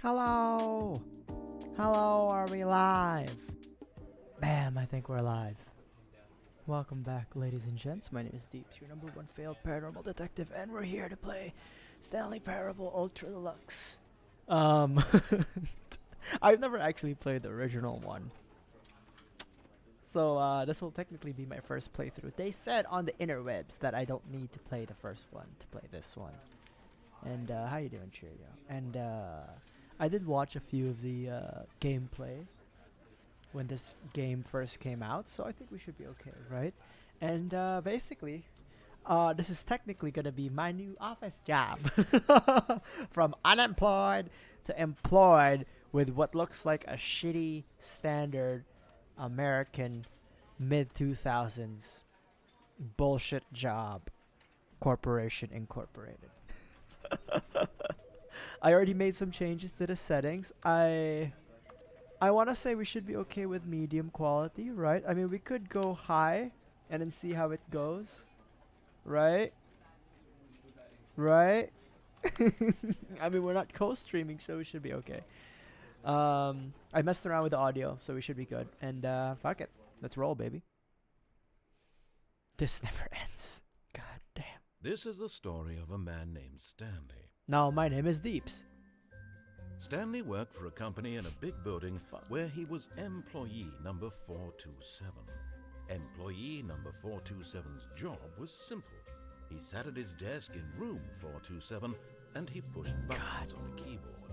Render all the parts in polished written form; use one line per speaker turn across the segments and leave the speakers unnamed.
Hello! Hello, are we live? Bam, I think we're live. Welcome back, ladies and gents. My name is Deeps, your number one failed paranormal detective, and we're here to play Stanley Parable Ultra Deluxe. I've never actually played the original one. So, this will technically be my first playthrough. They said on the interwebs that I don't need to play the first one to play this one. And, how you doing, Cheerio? And, I did watch a few of the, gameplay when this game first came out, so I think we should be okay, right? And, basically, this is technically gonna be my new office job. From unemployed to employed with what looks like a shitty standard American mid-2000s bullshit job. Corporation Incorporated. I already made some changes to the settings. I want to say we should be okay with medium quality, right? I mean, we could go high and then see how it goes. Right? Right? I mean, we're not co-streaming, so we should be okay. I messed around with the audio, so we should be good. And fuck it. Let's roll, baby. This never ends. God damn.
This is the story of a man named Stanley.
No, my name is Deeps.
Stanley worked for a company in a big building where he was employee number 427. Employee number 427's job was simple. He sat at his desk in room 427 and he pushed buttons on a keyboard.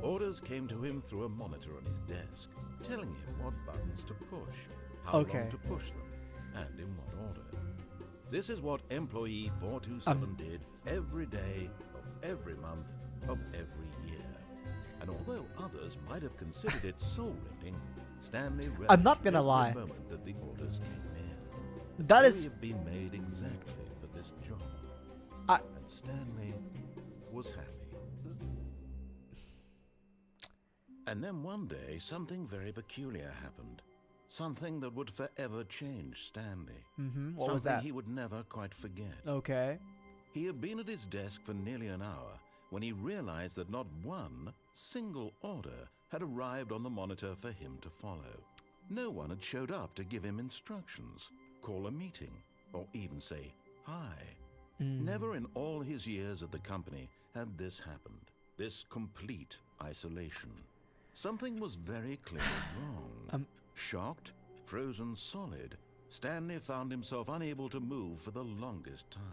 Orders came to him through a monitor on his desk, telling him what buttons to push, how long to push them, and in what order. This is what employee 427 did every day of every month of every year. And although others might have considered it soul-rending, Stanley
I'm not gonna lie.
the moment that the orders came in.
That
They
is
have been made exactly for this job. And Stanley was happy. And then one day, something very peculiar happened. Something that would forever change Stanley.
What was that?
Something he would never quite forget.
Okay.
He had been at his desk for nearly an hour when he realized that not one single order had arrived on the monitor for him to follow. No one had showed up to give him instructions, call a meeting, or even say hi. Never in all his years at the company had this happened. This complete isolation. Something was very clearly wrong. Shocked, frozen solid, Stanley found himself unable to move for the longest time.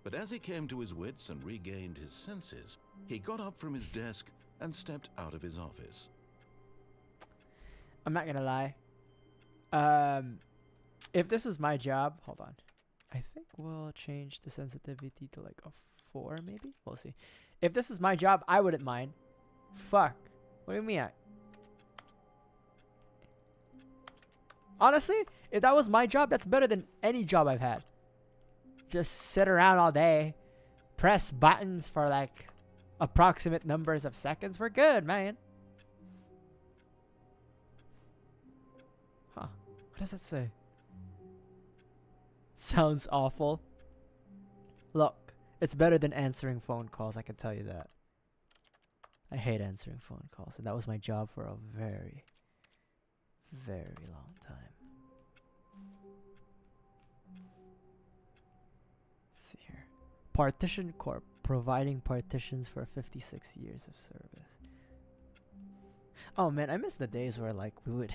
But as he came to his wits and regained his senses, he got up from his desk and stepped out of his office.
I'm not gonna lie. If this was my job, hold on. I think we'll change the sensitivity to like a 4 maybe? We'll see. If this was my job, I wouldn't mind. Fuck. What do you mean? Honestly, if that was my job, that's better than any job I've had. Just sit around all day, press buttons for like approximate numbers of seconds. We're good, man. Huh. What does that say? Sounds awful. Look, it's better than answering phone calls, I can tell you that. I hate answering phone calls, and that was my job for a very, very long time. Let's see here. Partition Corp, providing partitions for 56 years of service. Oh man, I miss the days where like we would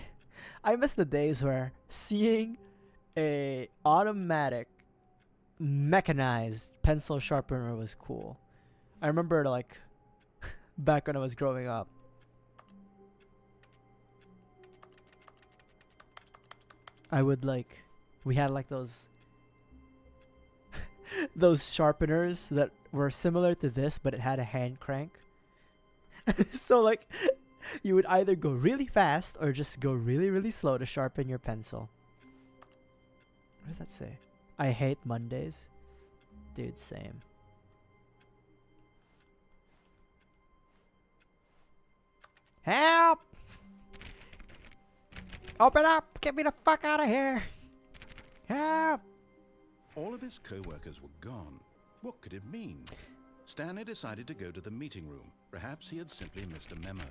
I miss the days where seeing a automatic mechanized pencil sharpener was cool. I remember like back when I was growing up. I would like, we had like those those sharpeners that were similar to this, but it had a hand crank. So like, you would either go really fast or just go really, really slow to sharpen your pencil. What does that say? I hate Mondays. Dude, same. Help! Open up! Get me the fuck out of here! Help!
All of his co-workers were gone. What could it mean? Stanley decided to go to the meeting room. Perhaps he had simply missed a memo.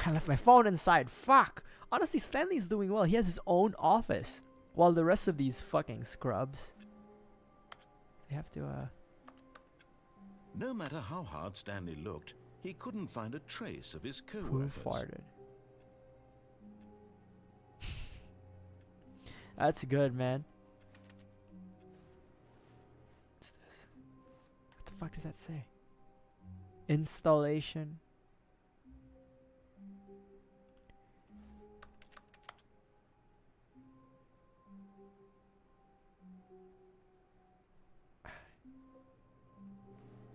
I left my phone inside. Fuck. Honestly, Stanley's doing well. He has his own office. While the rest of these fucking scrubs, they have to,
No matter how hard Stanley looked, he couldn't find a trace of his
Who
co-workers.
farted? That's good, man. What's this? What the fuck does that say? Installation.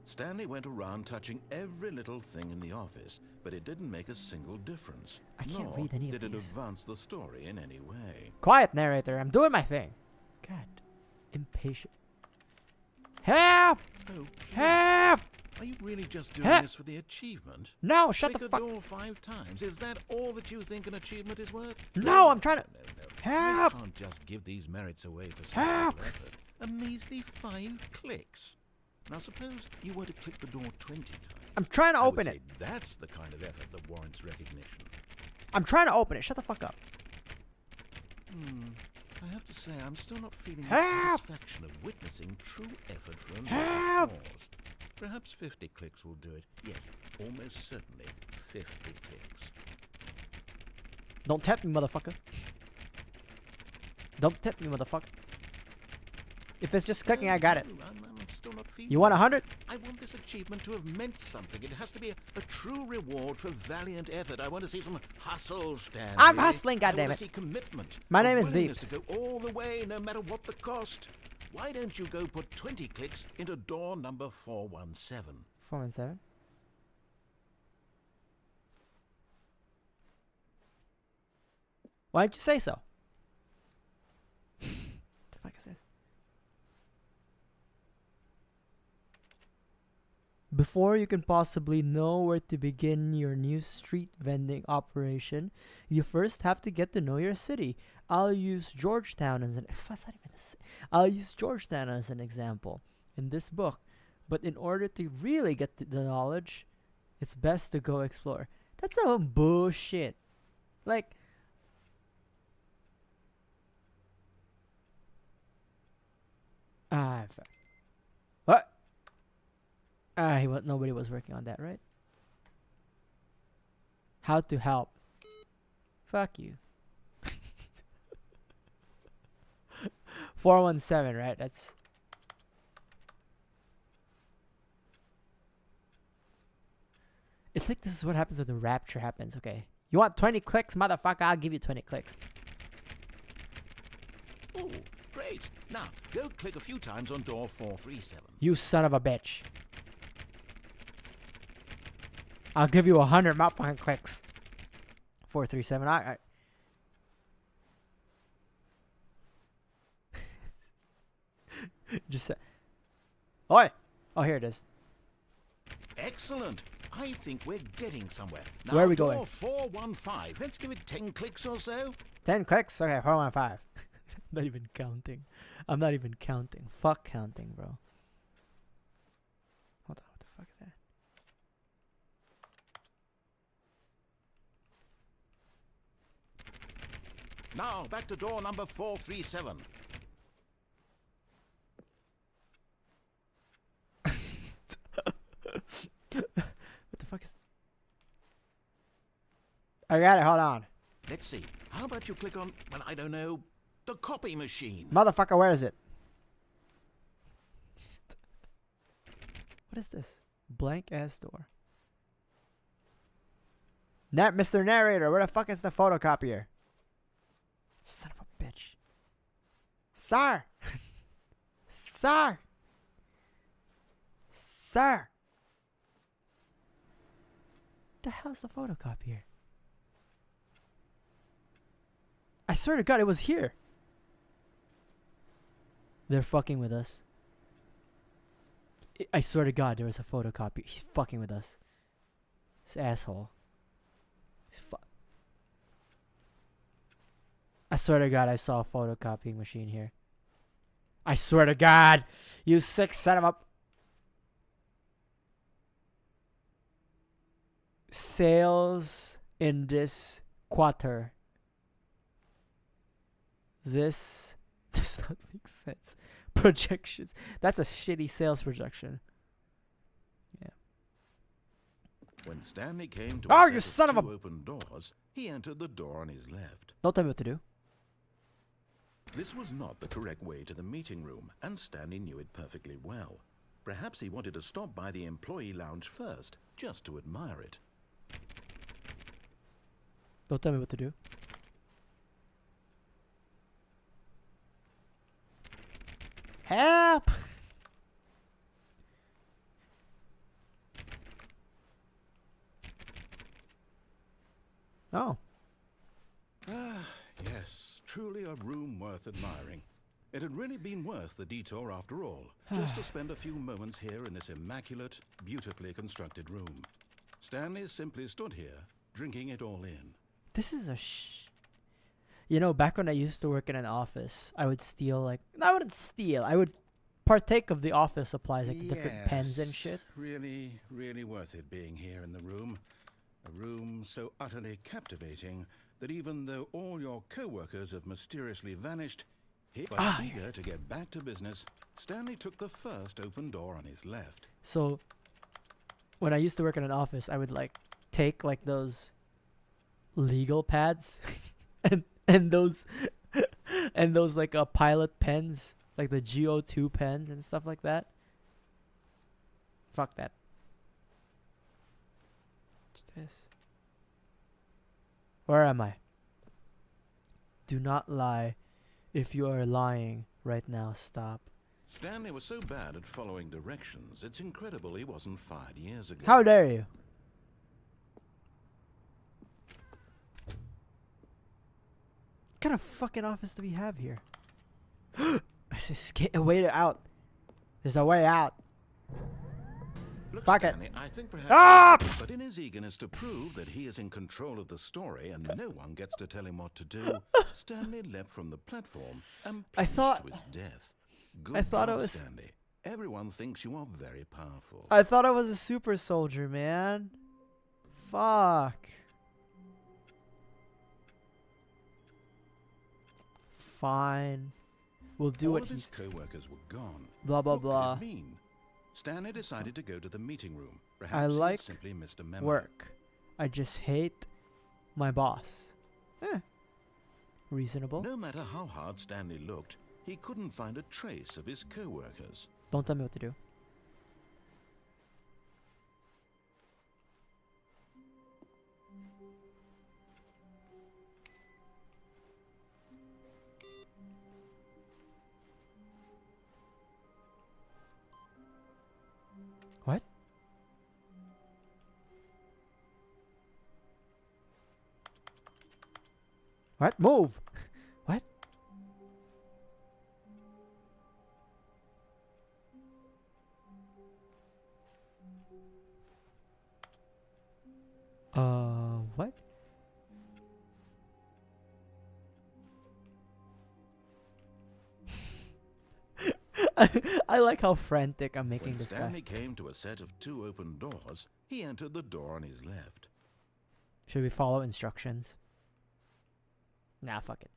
Stanley went around touching every little thing in the office, but it didn't make a single difference.
I can't
Nor
read any of
did it
these.
advance the story in any way.
Quiet, narrator. I'm doing my thing. God. Impatient. Help!
Oh,
Help!
are you really just doing
Huh?
this for the achievement?
No, shut
Click
the
a
fuck.
door 5 times. Is that all that you think an achievement is worth?
No, I'm trying to.
No.
Help!
You can't just give these merits away for
Help!
some effort. A measly 5 clicks. Now suppose you were to click the door 20 times.
I'm trying to
I would
open
say
it.
that's the kind of effort that warrants recognition.
I'm trying to open it. Shut the fuck up.
I have to say, I'm still not feeling the
Help!
satisfaction of witnessing true effort for a
Help!
cause. Perhaps 50 clicks will do it. Yes, almost certainly 50 clicks.
Don't tap me, motherfucker. Don't tap me, motherfucker. If it's just clicking, I got it.
No, I'm still not feeling
You want
it.
100?
I want this achievement to have meant something. It has to be a true reward for valiant effort. I want to see some hustle, Stanley.
I'm hustling,
I
goddammit.
want to see commitment.
My
a
name is
willingness
Deeps.
to go all the way, no matter what the cost. Why don't you go put 20 clicks into door number 417?
417. Why didn't you say so? The fuck is this? Before you can possibly know where to begin your new street vending operation, you first have to get to know your city. I'll use Georgetown as an I'll use Georgetown as an example in this book. But in order to really get the knowledge, it's best to go explore. That's some bullshit. Like, what? Nobody was working on that, right? How to help? Fuck you. 417, right? That's. It's like this is what happens when the rapture happens. Okay, you want 20 clicks, motherfucker? I'll give you 20 clicks.
Oh, great. Now, go click a few times on door 437.
You son of a bitch. I'll give you 100 motherfucking clicks. 437. I just say. Oi! Oh, here it is.
Excellent. I think we're getting somewhere. Now,
Where are we
door
going?
415. Let's give it 10 clicks or so.
10 clicks? Okay, 415. Not even counting. I'm not even counting. Fuck counting, bro. Hold on, what the fuck is that?
Now, back to door number 437.
What the fuck is... I got it, hold on.
Let's see. How about you click on, well, I don't know, the copy machine?
Motherfucker, where is it? What is this? Blank ass door. Mr. Narrator, where the fuck is the photocopier? Son of a bitch. Sir! Sir! Sir! The hell's the photocopier? I swear to God, it was here. They're fucking with us. I swear to God, there was a photocopy. He's fucking with us. This asshole. I swear to God, I saw a photocopying machine here. I swear to God, you sick son of a... sales in this quarter. This does not make sense. Projections. That's a shitty sales projection. Yeah.
When Stanley came to
Oh,
a
you
set
son
of
of a...
two open doors, he entered the door on his left.
Don't tell me what to do.
This was not the correct way to the meeting room, and Stanley knew it perfectly well. Perhaps he wanted to stop by the employee lounge first, just to admire it.
Don't tell me what to do. Help! Oh.
Yes, truly a room worth admiring. It had really been worth the detour after all, just to spend a few moments here in this immaculate, beautifully constructed room. Stanley simply stood here, drinking it all in.
This is a You know, back when I used to work in an office, I would steal, like... I wouldn't steal. I would partake of the office supplies, like the different pens and shit.
Really, really worth it being here in the room. A room so utterly captivating that even though all your co-workers have mysteriously vanished, eager to get back to business, Stanley took the first open door on his left.
So, when I used to work in an office, I would, like, take, like, those legal pads and those and those, like, pilot pens, like the GO2 pens and stuff like that. Fuck that. What's this? Where am I? Do not lie. If you are lying right now, stop.
Stanley was so bad at following directions, it's incredible he wasn't fired years ago.
How dare you? What kind of fucking office do we have here? There's a way out. There's a way out.
Look,
Fuck
Stanley,
it.
I think perhaps
Ah!
but in his eagerness to prove that he is in control of the story and no one gets to tell him what to do, Stanley leapt from the platform and
I
plunged
thought-
to his death.
I thought
job,
it was-
Stanley. Everyone thinks you are very powerful.
I thought I was a super soldier, man. Fuck. Fine. We'll do
All
what
of his
he's...
co-workers were gone.
Blah, blah,
What could
blah.
it mean? Stanley decided to go to the meeting room. Perhaps
I
he
like
simply missed a memo.
Work. I just hate my boss. Reasonable.
No matter how hard Stanley looked, he couldn't find a trace of his co-workers.
Don't tell me what to do. What? What? Move! What? What? I like how frantic I'm making
When
this
Stanley
guy.
came to a set of two open doors, he entered the door on his left.
Should we follow instructions? Nah, fuck it.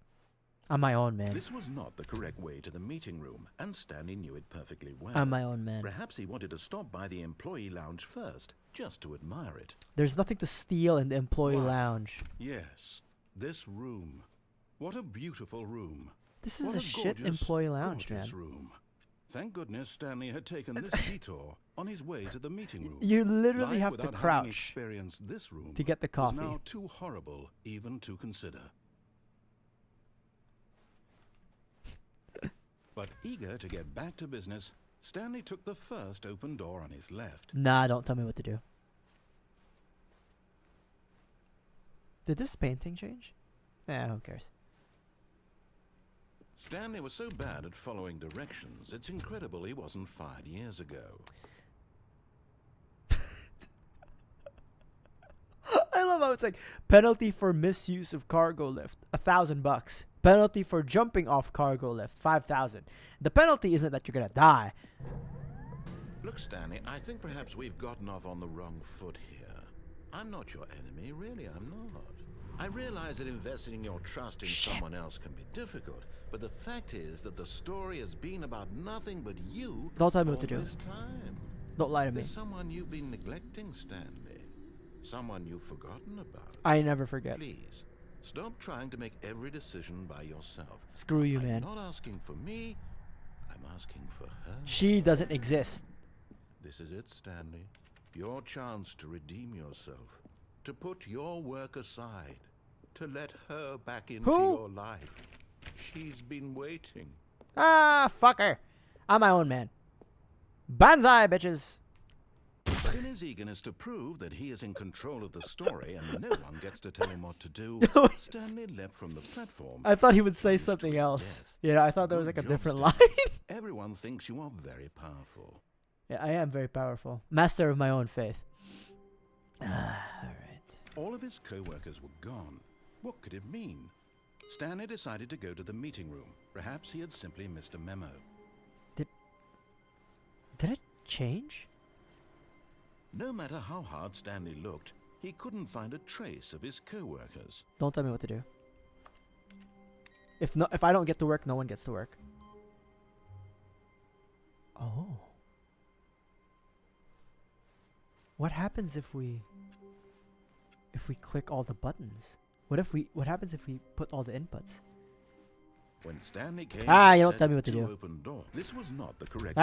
I'm my own man.
This was not the correct way to the meeting room, and Stanley knew it perfectly well.
I'm my own man.
Perhaps he wanted to stop by the employee lounge first, just to admire it.
There's nothing to steal in the employee
Wow.
lounge.
Yes, this room. What a beautiful room.
This is
What
a shit
gorgeous,
employee lounge, man.
gorgeous room. Thank goodness Stanley had taken this detour on his way to the meeting room.
You literally
Life
have to
without having
crouch
experienced this room
to get the
was
coffee.
now too horrible even to consider. But eager to get back to business, Stanley took the first open door on his left.
Nah, don't tell me what to do. Did this painting change? Nah, who cares?
Stanley was so bad at following directions, it's incredible he wasn't fired years ago.
I love how it's like penalty for misuse of cargo lift, $1,000. Penalty for jumping off cargo lift, 5,000. The penalty isn't that you're gonna die.
Look, Stanley, I think perhaps we've gotten off on the wrong foot here. I'm not your enemy, really, I'm not. I realize that investing your trust in someone else can be difficult, but the fact is that the story has been about nothing but you.
Don't tell me
all
what to do.
this time.
Don't lie to me.
There's someone you've been neglecting, Stanley. Someone you've forgotten about.
I never forget.
Please, stop trying to make every decision by yourself.
Screw you, man.
I'm not asking for me, I'm asking for her.
She doesn't exist.
This is it, Stanley. Your chance to redeem yourself. To put your work aside. To let her back into your life. She's been waiting.
Ah, fuck her. I'm my own man. Banzai, bitches.
But in his eagerness to prove that he is in control of the story and no one gets to tell him what to do, Stanley leapt from the platform.
I thought he would say
and
something
to his
else.
death.
Yeah, I thought there was
Good
like a
job,
different
Stanley.
line.
Everyone thinks you are very powerful.
Yeah, I am very powerful. Master of my own faith. Alright.
All of his co-workers were gone. What could it mean? Stanley decided to go to the meeting room. Perhaps he had simply missed a memo.
Did it change?
No matter how hard Stanley looked, he couldn't find a trace of his co-workers.
Don't tell me what to do. If I don't get to work, no one gets to work. Oh. What happens if we click all the buttons? What happens if we put all the inputs?
When Stanley came
You don't tell me what to do.
open door, this was not the correct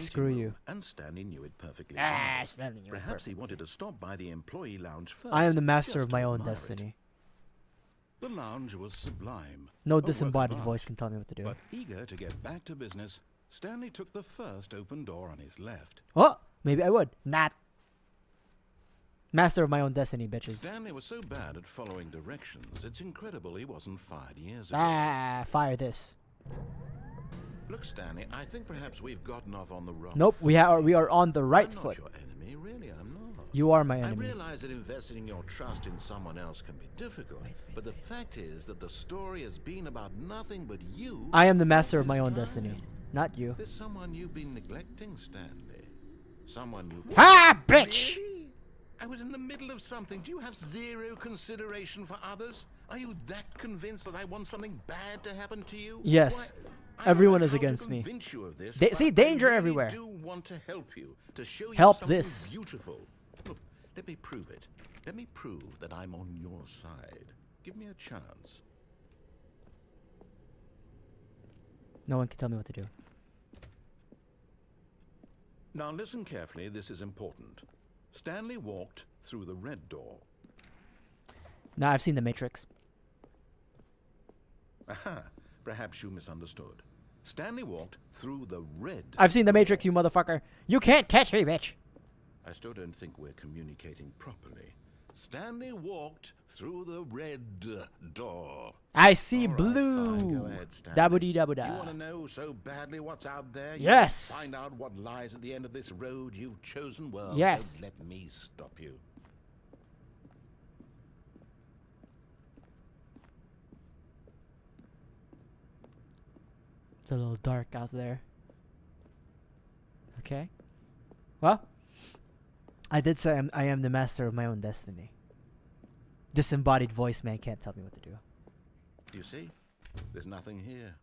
Screw
meeting
you.
room, and Stanley knew it perfectly well.
Stanley, you're
Perhaps he
perfect.
wanted to stop by the employee lounge first.
I am the master
just
of my
to
own
admire it.
destiny.
The lounge was sublime.
No
a work of
disembodied
art.
voice can tell me what to do.
But eager to get back to business, Stanley took the first open door on his left.
Oh, maybe I would. Not. Master of my own destiny, bitches.
Stanley was so bad at following directions, it's incredible he wasn't fired years ago.
Fire this.
Look, Stanley, I think perhaps we've gotten off on the wrong
Nope, we are on the right
I'm
foot.
not your enemy, really, I'm not.
You are my
I
enemy.
realize that investing your trust in someone else can be difficult, but the fact is that the story has been about nothing but you.
I am the master
all
of my
this
own
time.
destiny, not you.
There's someone you've been neglecting, Stanley. Someone you...
Bitch!
Really? I was in the middle of something. Do you have zero consideration for others? Are you that convinced that I want something bad to happen to you?
Yes.
Why, I don't
Everyone
know
is
how to
against me.
convince you of this,
See,
but
danger
I really
everywhere.
do want to help you, to show you
Help
something
this.
beautiful. Look, let me prove it. Let me prove that I'm on your side. Give me a chance.
No one can tell me what to do.
Now listen carefully, this is important. Stanley walked through the red door.
Nah, I've seen The Matrix.
Aha, perhaps you misunderstood. Stanley walked through the red
I've seen The Matrix, you motherfucker. You can't catch me, bitch.
I still don't think we're communicating properly. Stanley walked through the red door.
I see
All right,
blue.
fine, go ahead, Stanley.
Dabba-dee-dabba-da.
You want to know so badly what's out there? You
Yes.
want to find out what lies at the end of this road you've chosen? Well,
Yes.
don't let me stop you.
It's a little dark out there. Okay. Well, I did say I am the master of my own destiny. Disembodied voice man can't tell me what to do.
You see? There's nothing here.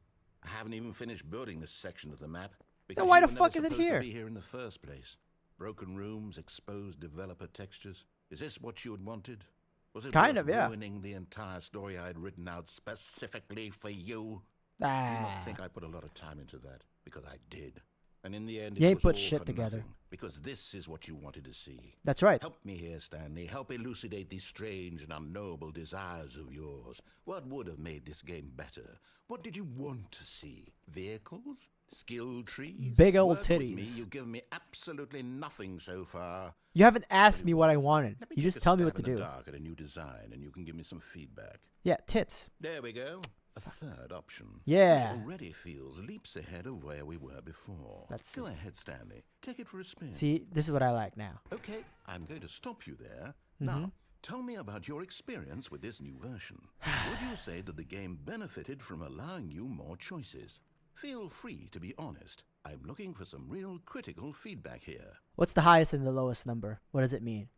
I haven't even finished building this section of the map.
Then why
you
the
were
fuck
never
is it
supposed
here?
To be here in the first place. Broken rooms, exposed developer textures. Is this what you had wanted? Was it
Kind
worth
of, yeah.
ruining the entire story I had written out specifically for you? Do
Ah.
not think I put a lot of time into that, because I did. And in the end,
You
it
ain't
was
put
all
shit
for
together.
nothing, because this is what you wanted to see.
That's right.
Help me here, Stanley. Help elucidate these strange and unknowable desires of yours. What would have made this game better? What did you want to see? Vehicles? Skill trees?
Big old
Work with me.
titties.
You've given me absolutely nothing so far.
You haven't asked me what I wanted.
Let me
You
take
just
a
tell me
stab
what to
in the
do.
dark at a new design, and you can give me some feedback.
Yeah, tits.
There we go. A third option.
Yeah.
Which already feels leaps ahead of where we were before.
That's
Go ahead, Stanley. Take it for a spin.
See, this is what I like now.
Okay, I'm going to stop you there.
Mm-hmm.
Now, tell me about your experience with this new version. Would you say that the game benefited from allowing you more choices? Feel free to be honest. I'm looking for some real critical feedback here.
What's the highest and the lowest number? What does it mean?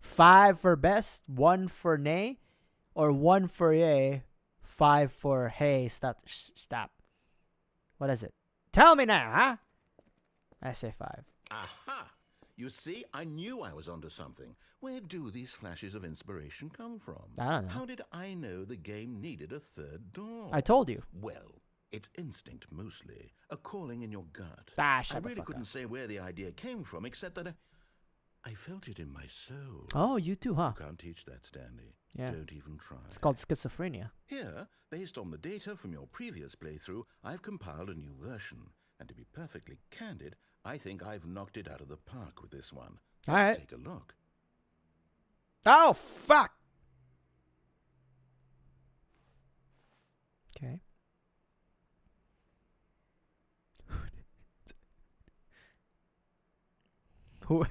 5 for best, 1 for nay, or 1 for yay, 5 for hey. Stop. What is it? Tell me now, huh? I say 5.
Aha! You see, I knew I was onto something. Where do these flashes of inspiration come from?
I don't know.
How did I know the game needed a third door?
I told you.
Well, it's instinct mostly, a calling in your gut.
Shut
I
the
really
fuck
couldn't
up.
say where the idea came from, except that I felt it in my soul.
Oh, you too, huh?
You can't teach that, Stanley.
Yeah.
Don't even try.
It's called schizophrenia.
Here, based on the data from your previous playthrough, I've compiled a new version. And to be perfectly candid, I think I've knocked it out of the park with this one.
All
Let's
right.
take a look.
Oh, fuck. Okay. Who?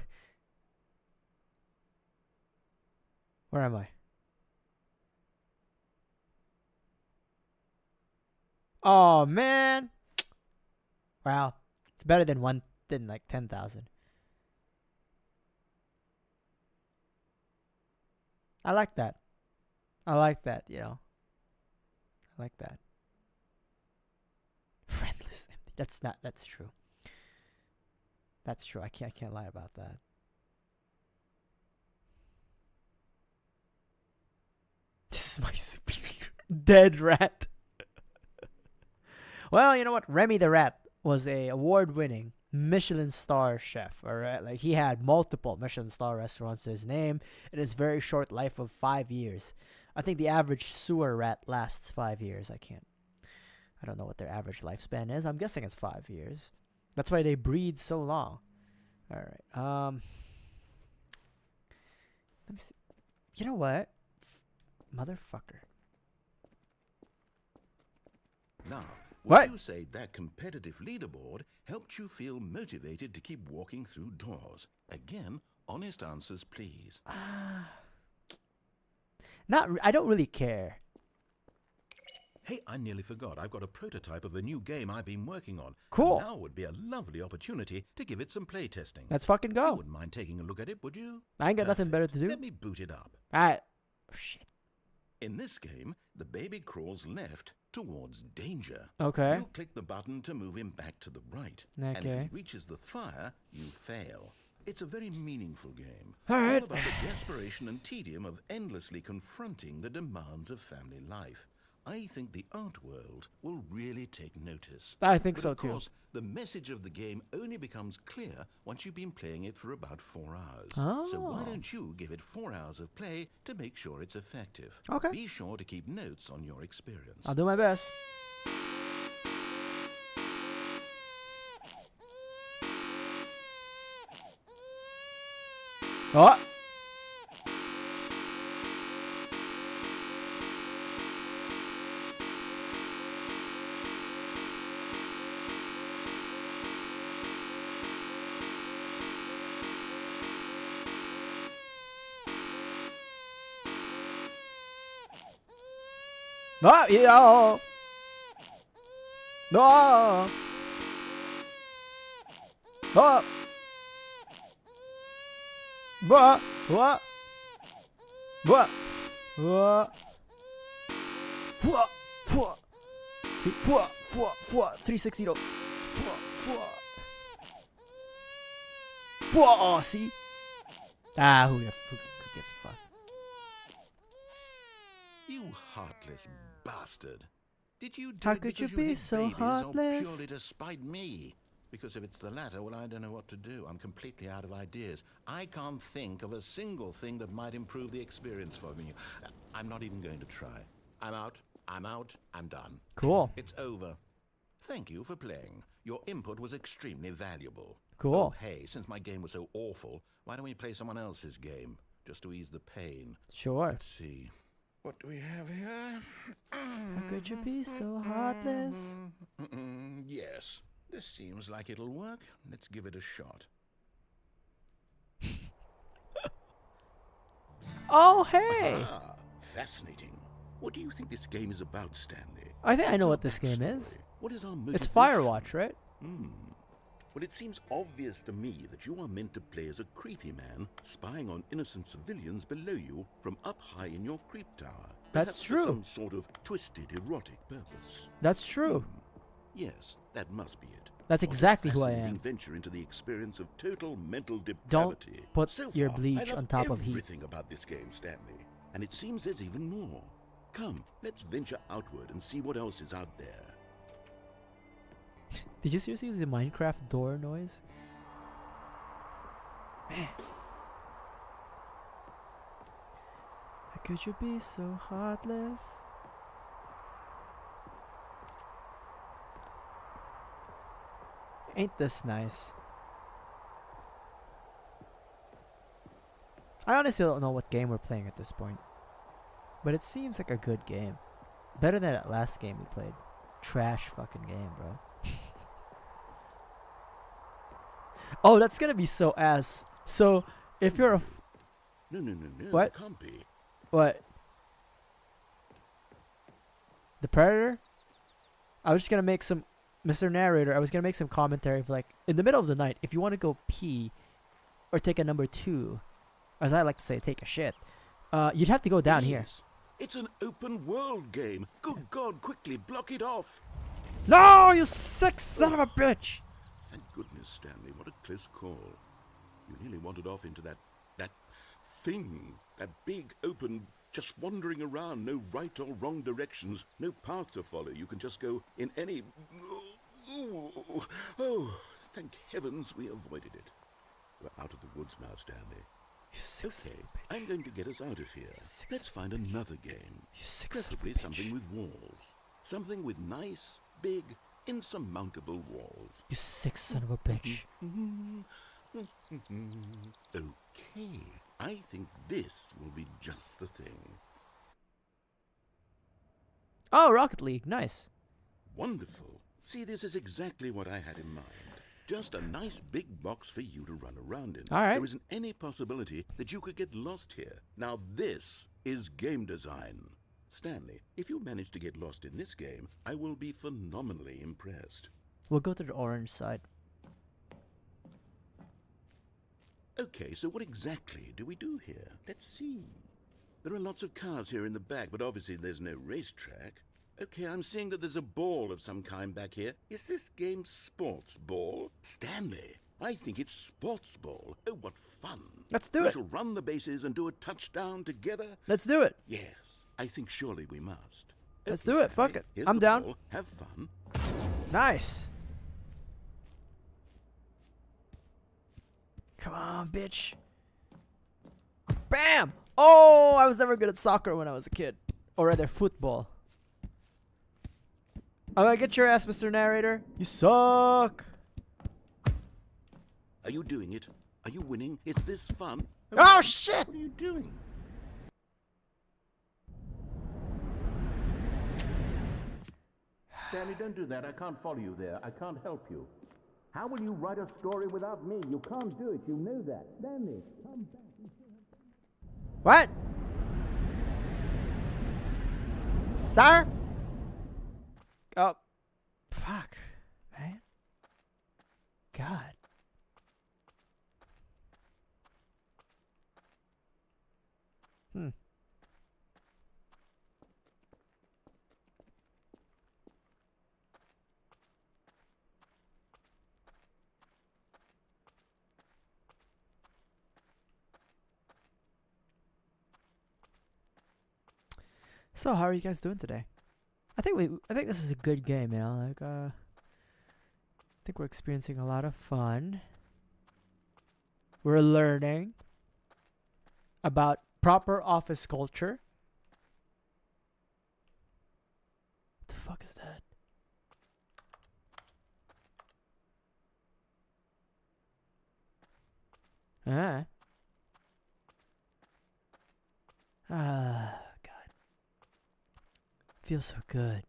Where am I? Oh man! Wow, it's better than like 10,000. I like that. I like that. You know. I like that. Friendless empty. That's true. That's true. I can't lie about that. This is my superior dead rat. Well, you know what? Remy the Rat was a award-winning Michelin star chef. All right, like he had multiple Michelin star restaurants to his name in his very short life of 5 years. I think the average sewer rat lasts 5 years. I don't know what their average lifespan is. I'm guessing it's 5 years. That's why they breed so long. All right. Let me see. You know what? Motherfucker.
Now,
What?
would you say that competitive leaderboard helped you feel motivated to keep walking through doors? Again, honest answers, please.
I don't really care.
Hey, I nearly forgot. I've got a prototype of a new game I've been working on.
Cool.
Now would be a lovely opportunity to give it some play testing.
Let's fucking
You
go.
wouldn't mind taking a look at it, would you?
I ain't got nothing better
Perfect.
to do.
Let me boot it up.
All right. Oh, shit.
In this game, the baby crawls left towards danger.
Okay.
You click the button to move him back to the right. And if
Okay.
he reaches the fire, you fail. It's a very meaningful game.
All right.
All about the desperation and tedium of endlessly confronting the demands of family life. I think the art world will really take notice.
I think
But
so
of
too.
course, the message of the game only becomes clear once you've been playing it for about 4 hours. So why
Oh.
don't you give it 4 hours of play to make sure it's effective?
Okay.
Be sure to keep notes on your experience.
I'll do my best. Oh. Ah, yeah. No. Oh. What? What? What? What? What? What? 360. Oh, see? Ah, who gives a fuck?
You heartless bastard. Did you do
How
it
could you
because
be
hate
so
babies
heartless?
Or purely to spite me? Because if it's the latter, well, I don't know what to do. I'm completely out of ideas. I can't think of a single thing that might improve the experience for me. I'm not even going to try. I'm out. I'm done.
Cool.
It's over. Thank you for playing. Your input was extremely valuable.
Cool.
Oh, hey, since my game was so awful, why don't we play someone else's game? Just to ease the pain.
Sure.
Let's see. What do we have here?
How could you be so heartless?
Yes. This seems like it'll work. Let's give it a shot.
Oh, hey.
Ah, fascinating. What do you think this game is about, Stanley?
I think I know
What's
what
our
this game
backstory?
is.
What is our
It's
motivation?
Firewatch, right?
Well, it seems obvious to me that you are meant to play as a creepy man spying on innocent civilians below you from up high in your creep tower.
That's
Perhaps
true.
For some sort of twisted erotic purpose.
That's true.
Yes, that must be it.
That's
What a
exactly who I
fascinating
am.
venture into the experience of total mental
Don't
depravity.
put
So
your
far,
bleach
I love
on top of heat.
everything about this game, Stanley. And it seems there's even more. Come, let's venture outward and see what else is out there.
Did you seriously use the Minecraft door noise? Man. How could you be so heartless? Ain't this nice? I honestly don't know what game we're playing at this point. But it seems like a good game. Better than that last game we played. Trash fucking game, bro. Oh, that's gonna be so ass. So, if you're a
No,
What?
it can't be.
what? The Predator? I was just gonna make some, Mr. Narrator, I was gonna make some commentary of like, in the middle of the night, if you want to go pee, or take a number 2, as I like to say, take a shit, you'd have to go down here.
Please. It's an open world game. Good God, quickly block it off.
No, you sick son of a bitch!
Thank goodness, Stanley. What a close call. You nearly wandered off into that thing. That big, open, just wandering around. No right or wrong directions. No path to follow. You can just go in any... Oh, thank heavens we avoided it. We're out of the woods now, Stanley.
You sick son
Okay,
of a bitch.
I'm going to get us out of here.
Six-
Let's find another game.
You sick son of a
Preferably
bitch.
something with walls. Something with nice, big, insurmountable walls.
You sick son of a bitch.
Okay, I think this will be just the thing.
Oh, Rocket League, nice.
Wonderful. See, this is exactly what I had in mind. Just a nice big box for you to run around in.
All right.
There isn't any possibility that you could get lost here. Now this is game design. Stanley, if you manage to get lost in this game, I will be phenomenally impressed.
We'll go to the orange side.
Okay, so what exactly do we do here? Let's see. There are lots of cars here in the back, but obviously there's no racetrack. Okay, I'm seeing that there's a ball of some kind back here. Is this game sports ball? Stanley, I think it's sports ball. Oh, what fun.
Let's do
We
it.
shall run the bases and do a touchdown together.
Let's do it.
Yes, I think surely we must.
Let's
Okay,
do it.
Stanley,
Fuck it.
here's
I'm
the
down.
ball. Have fun.
Nice. Come on, bitch. Bam! Oh, I was never good at soccer when I was a kid. Or rather, football. I'm gonna get your ass, Mr. Narrator. You suck.
Are you doing it? Are you winning? Is this fun?
Oh, shit!
What are you doing?
Stanley, don't do that. I can't follow you there. I can't help you. How will you write a story without me? You can't do it. You know that. Stanley, come back.
What? Sir? Oh. Fuck. Man. God. Hmm. So how are you guys doing today? I think this is a good game, you know, like I think we're experiencing a lot of fun. We're learning about proper office culture. What the fuck is that? Ah, God. Feels so good.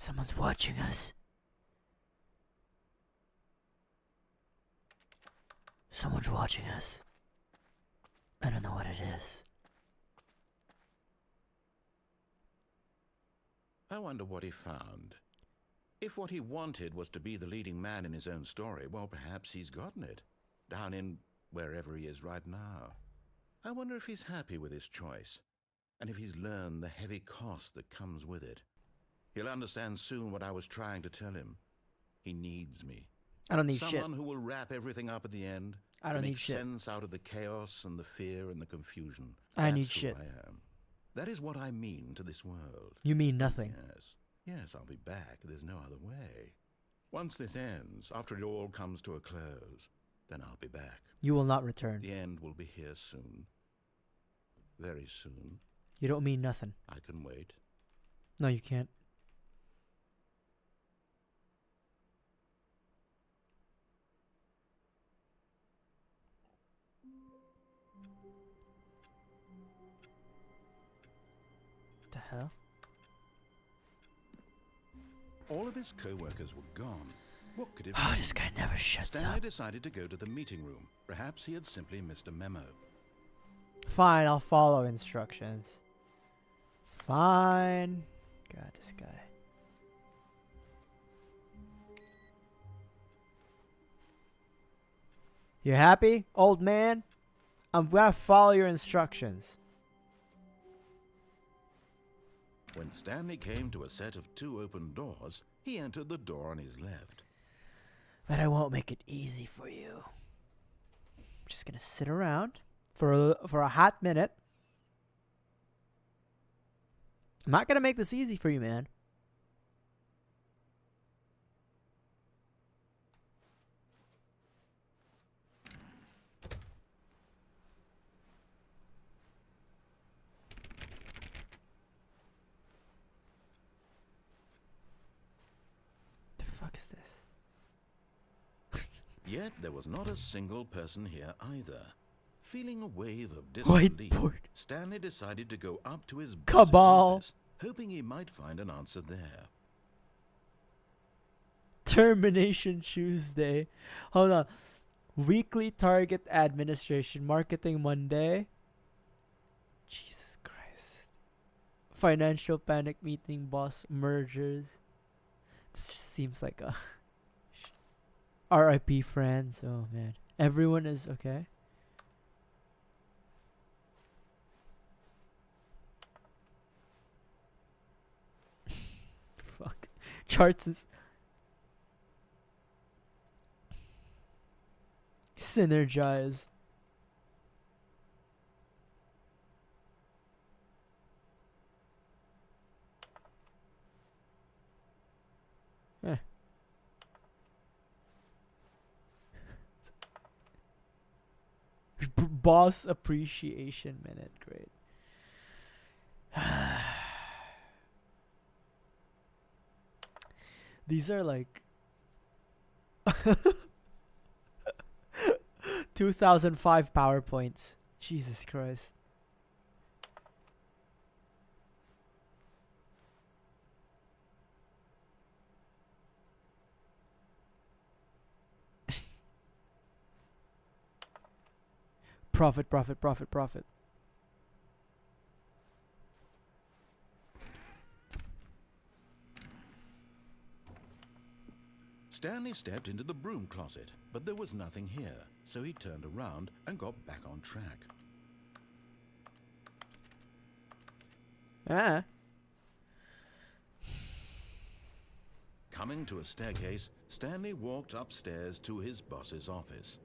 Someone's watching us. Someone's watching us. I don't know what it is.
I wonder what he found. If what he wanted was to be the leading man in his own story, well, perhaps he's gotten it. Down in wherever he is right now. I wonder if he's happy with his choice, and if he's learned the heavy cost that comes with it. He'll understand soon what I was trying to tell him. He needs me.
I don't need shit.
Someone who will wrap everything up at the end.
I don't need
make
shit.
sense out of the chaos and the fear and the confusion.
I need
That's who
shit.
I am. That is what I mean to this world.
You mean nothing.
Yes, I'll be back. There's no other way. Once this ends, after it all comes to a close, then I'll be back.
You will not return.
The end will be here soon. Very soon.
You don't mean nothing.
I can wait.
No, you can't. The hell?
All of his co-workers were gone. What could it
Oh,
mean?
this guy never shuts
Stanley
up.
decided to go to the meeting room. Perhaps he had simply missed a memo.
Fine, I'll follow instructions. Fine. God, this guy. You happy, old man? I'm gonna follow your instructions.
When Stanley came to a set of 2 open doors, he entered the door on his left.
But I won't make it easy for you. I'm just gonna sit around for a hot minute. I'm not gonna make this easy for you, man. The fuck is this?
Yet there was not a single person here either. Feeling a wave of disbelief,
Whiteboard.
Stanley decided to go up to his boss's
Cabal.
office, hoping he might find an answer there.
Termination Tuesday. Hold on. Weekly target administration. Marketing Monday. Jesus Christ. Financial panic meeting. Boss mergers. This just seems like a RIP friends. Oh man. Everyone is okay. Fuck. Charts and synergized. Eh. Boss appreciation minute. Great. These are like 2005 PowerPoints. Jesus Christ. Profit, profit, profit, profit.
Stanley stepped into the broom closet, but there was nothing here, so he turned around and got back on track.
Ah.
Coming to a staircase, Stanley walked upstairs to his boss's office.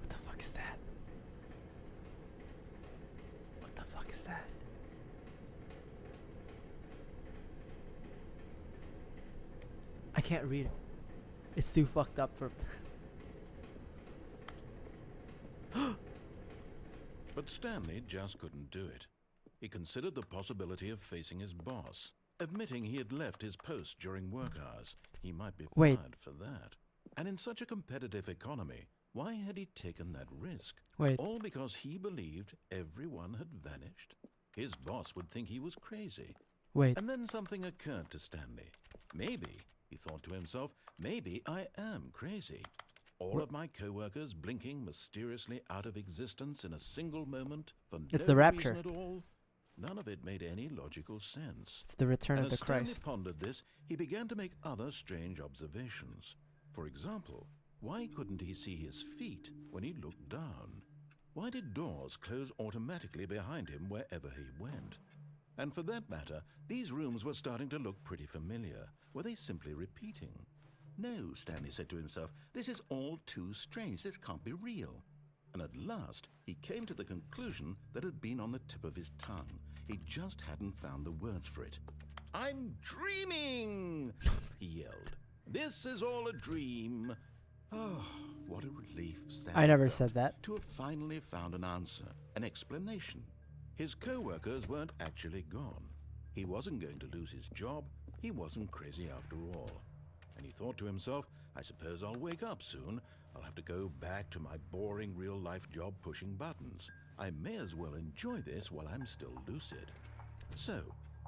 What the fuck is that? What the fuck is that? I can't read it. It's too fucked up for.
But Stanley just couldn't do it. He considered the possibility of facing his boss, admitting he had left his post during work hours. He might be
Wait.
fired for that. And in such a competitive economy, why had he taken that risk?
Wait.
All because he believed everyone had vanished? His boss would think he was crazy.
Wait.
And then something occurred to Stanley. Maybe, he thought to himself, maybe I am crazy. All of my co-workers blinking mysteriously out of existence in a single moment for
It's
no
the rapture.
reason at all. None of it made any logical sense.
It's the return
And
of the
as Stanley
Christ.
pondered this, he began to make other strange observations. For example, why couldn't he see his feet when he looked down? Why did doors close automatically behind him wherever he went? And for that matter, these rooms were starting to look pretty familiar. Were they simply repeating? No, Stanley said to himself, this is all too strange. This can't be real. And at last, he came to the conclusion that had been on the tip of his tongue. He just hadn't found the words for it. I'm dreaming, he yelled. This is all a dream. Oh, what a relief Stanley
I never
felt
said that.
to have finally found an answer, an explanation. His co-workers weren't actually gone. He wasn't going to lose his job. He wasn't crazy after all. And he thought to himself, I suppose I'll wake up soon. I'll have to go back to my boring real-life job pushing buttons. I may as well enjoy this while I'm still lucid. So,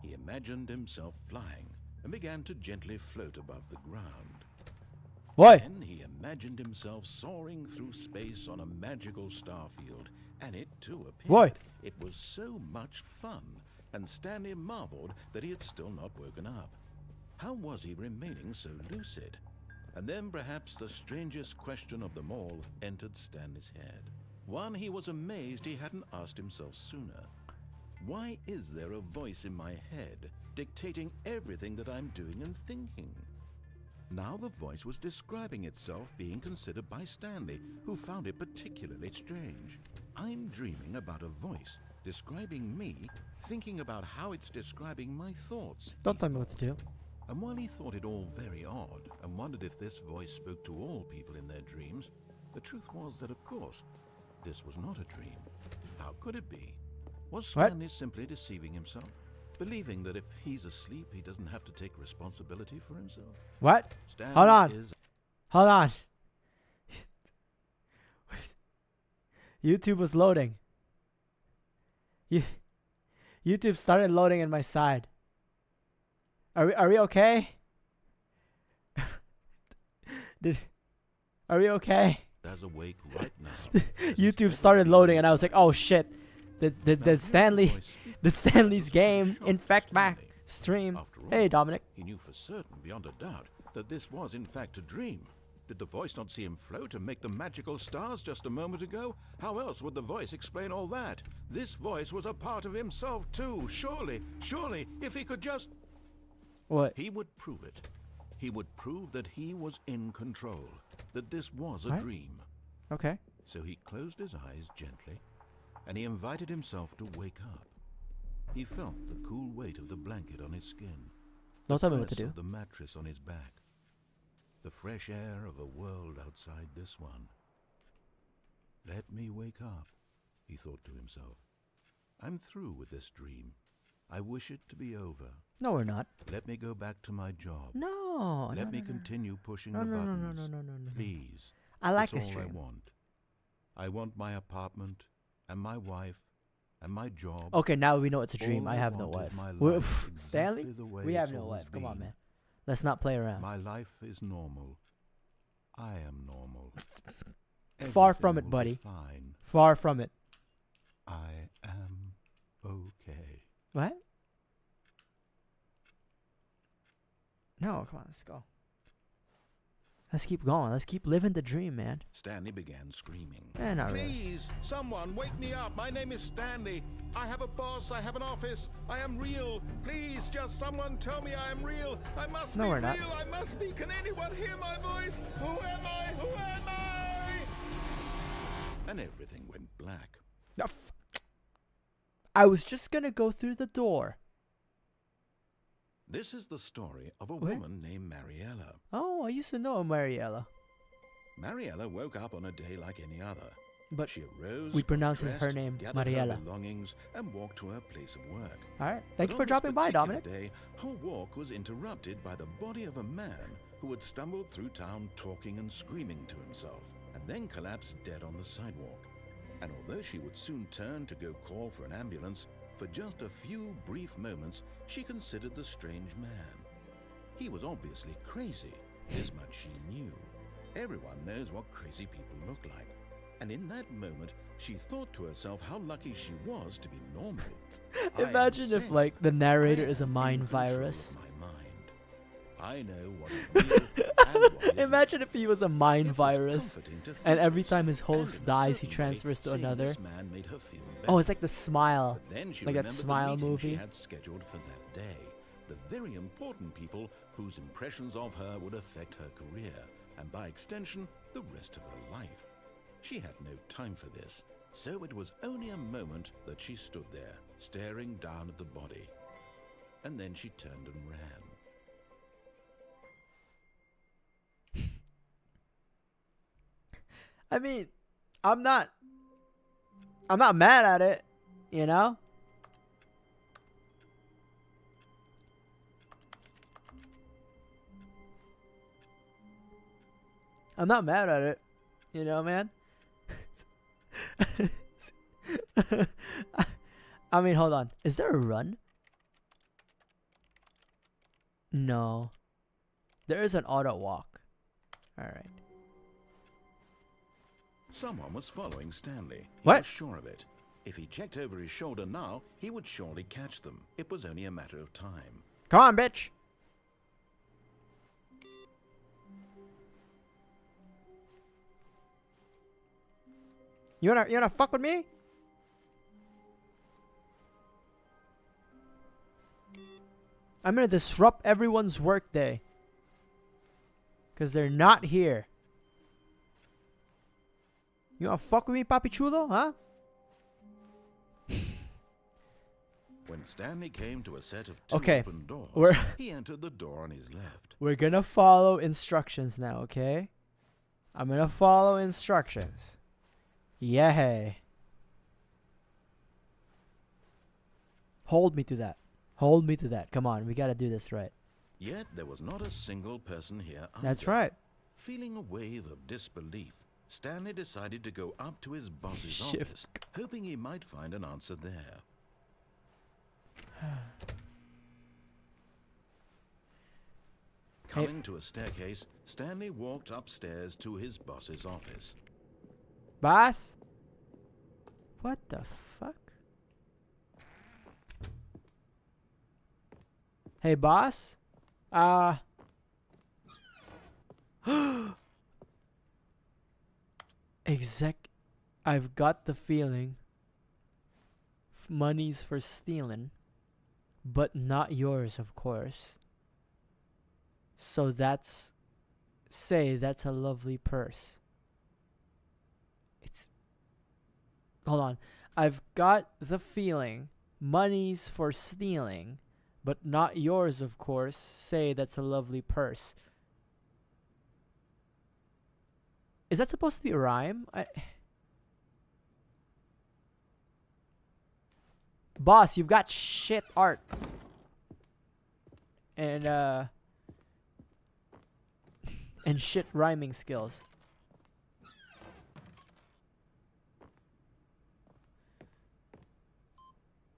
he imagined himself flying and began to gently float above the ground.
Why?
Then he imagined himself soaring through space on a magical starfield, and it too appeared.
Why?
It was so much fun, and Stanley marveled that he had still not woken up. How was he remaining so lucid? And then perhaps the strangest question of them all entered Stanley's head. One he was amazed he hadn't asked himself sooner. Why is there a voice in my head dictating everything that I'm doing and thinking? Now the voice was describing itself being considered by Stanley, who found it particularly strange. I'm dreaming about a voice describing me, thinking about how it's describing my thoughts.
Don't tell me what to do.
And while he thought it all very odd and wondered if this voice spoke to all people in their dreams, the truth was that, of course, this was not a dream. How could it be? Was
What?
Stanley simply deceiving himself, believing that if he's asleep, he doesn't have to take responsibility for himself?
What?
Stanley
Hold on.
is
Hold on. YouTube was loading. YouTube started loading in my side. Are we okay? Are we okay?
as awake right now.
YouTube started loading and I was like, oh shit. Did Stanley's game infect my stream?
After all,
Hey Dominic.
he knew for certain, beyond a doubt, that this was in fact a dream. Did the voice not see him float and make the magical stars just a moment ago? How else would the voice explain all that? This voice was a part of himself too. Surely, if he could just...
What?
He would prove it. He would prove that he was in control, that this was a
What?
dream.
Okay.
So he closed his eyes gently, and he invited himself to wake up. He felt the cool weight of the blanket on his skin,
Don't tell me what to
press
do.
of the mattress on his back, the fresh air of a world outside this one. Let me wake up, he thought to himself. I'm through with this dream. I wish it to be over.
No, we're not.
Let me go back to my job.
No.
Let
no,
me
no,
continue pushing
no,
the
no, no,
buttons.
no, no, no, no, no.
Please.
I like
That's
this
all
dream.
I want. I want my apartment and my wife and my job.
Okay, now we know it's a dream.
All
I
I
have no
want is
wife.
my
We're-
life
Stanley?
exactly the way
We have
it's
no
always
wife. Come on,
been.
man. Let's not play around.
My life is normal. I am normal.
Far from
Everything
it,
will be
buddy.
Fine.
Far from it.
I am okay.
What? No, come on, let's go. Let's keep going. Let's keep living the dream, man.
Stanley began screaming.
Not really.
Please, someone wake me up. My name is Stanley. I have a boss. I have an office. I am real. Please, just someone tell me I am real. I must
No,
be
we're
real.
not.
I must be. Can anyone hear my voice? Who am I? Who am I? And everything went black.
I was just gonna go through the door.
This is the story of a
What?
woman named Mariella.
Oh, I used to know Mariella.
Mariella woke up on a day like any other.
But
She arose,
we pronounce
dressed,
her name
gathered her
Mariella.
belongings, and walked to her place of work.
Alright. Thank you
But
for
on this
dropping by,
particular
Dominic.
Day, her walk was interrupted by the body of a man who had stumbled through town talking and screaming to himself, and then collapsed dead on the sidewalk. And although she would soon turn to go call for an ambulance, for just a few brief moments she considered the strange man. He was obviously crazy, this much she knew. Everyone knows what crazy people look like. And in that moment, she thought to herself how lucky she was to be normal.
Imagine if, like, the narrator is a mind virus.
I know what is real and what isn't.
Imagine if he was a mind
It was
virus,
comforting to
and
think
every
this,
time his
and
host
in a
dies, he
certain way,
transfers to
seeing
another.
this man made her feel
Oh,
better.
it's like the smile.
But then she
like that
remembered
Smile
the meeting
movie.
she had scheduled for that day. The very important people whose impressions of her would affect her career, and by extension, the rest of her life. She had no time for this, so it was only a moment that she stood there, staring down at the body. And then she turned and ran.
I mean, I'm not mad at it, you know? I'm not mad at it, you know, man? I mean, hold on. Is there a run? No. There is an auto walk. Alright.
Someone was following Stanley. He
What?
was sure of it. If he checked over his shoulder now, he would surely catch them. It was only a matter of time.
Come on, bitch. You wanna fuck with me? I'm gonna disrupt everyone's workday. Cause they're not here. You wanna fuck with me, Papi Chulo, huh?
When Stanley came to a set of two
Okay,
open doors,
we're
he entered the door on his left.
we're gonna follow instructions now, okay? I'm gonna follow instructions. Yeah. Hold me to that. Hold me to that. Come on, we gotta do this right.
Yet there was not a single person here either.
That's right.
Feeling a wave of disbelief, Stanley decided to go up to his boss's
Shift.
office, hoping he might find an answer there. Coming to a staircase, Stanley walked upstairs to his boss's office.
Boss? What the fuck? Hey, boss? I've got the feeling money's for stealing, but not yours, of course. So say that's a lovely purse. Hold on. I've got the feeling money's for stealing, but not yours, of course. Say that's a lovely purse. Is that supposed to be a rhyme? Boss, you've got shit art. And and shit rhyming skills.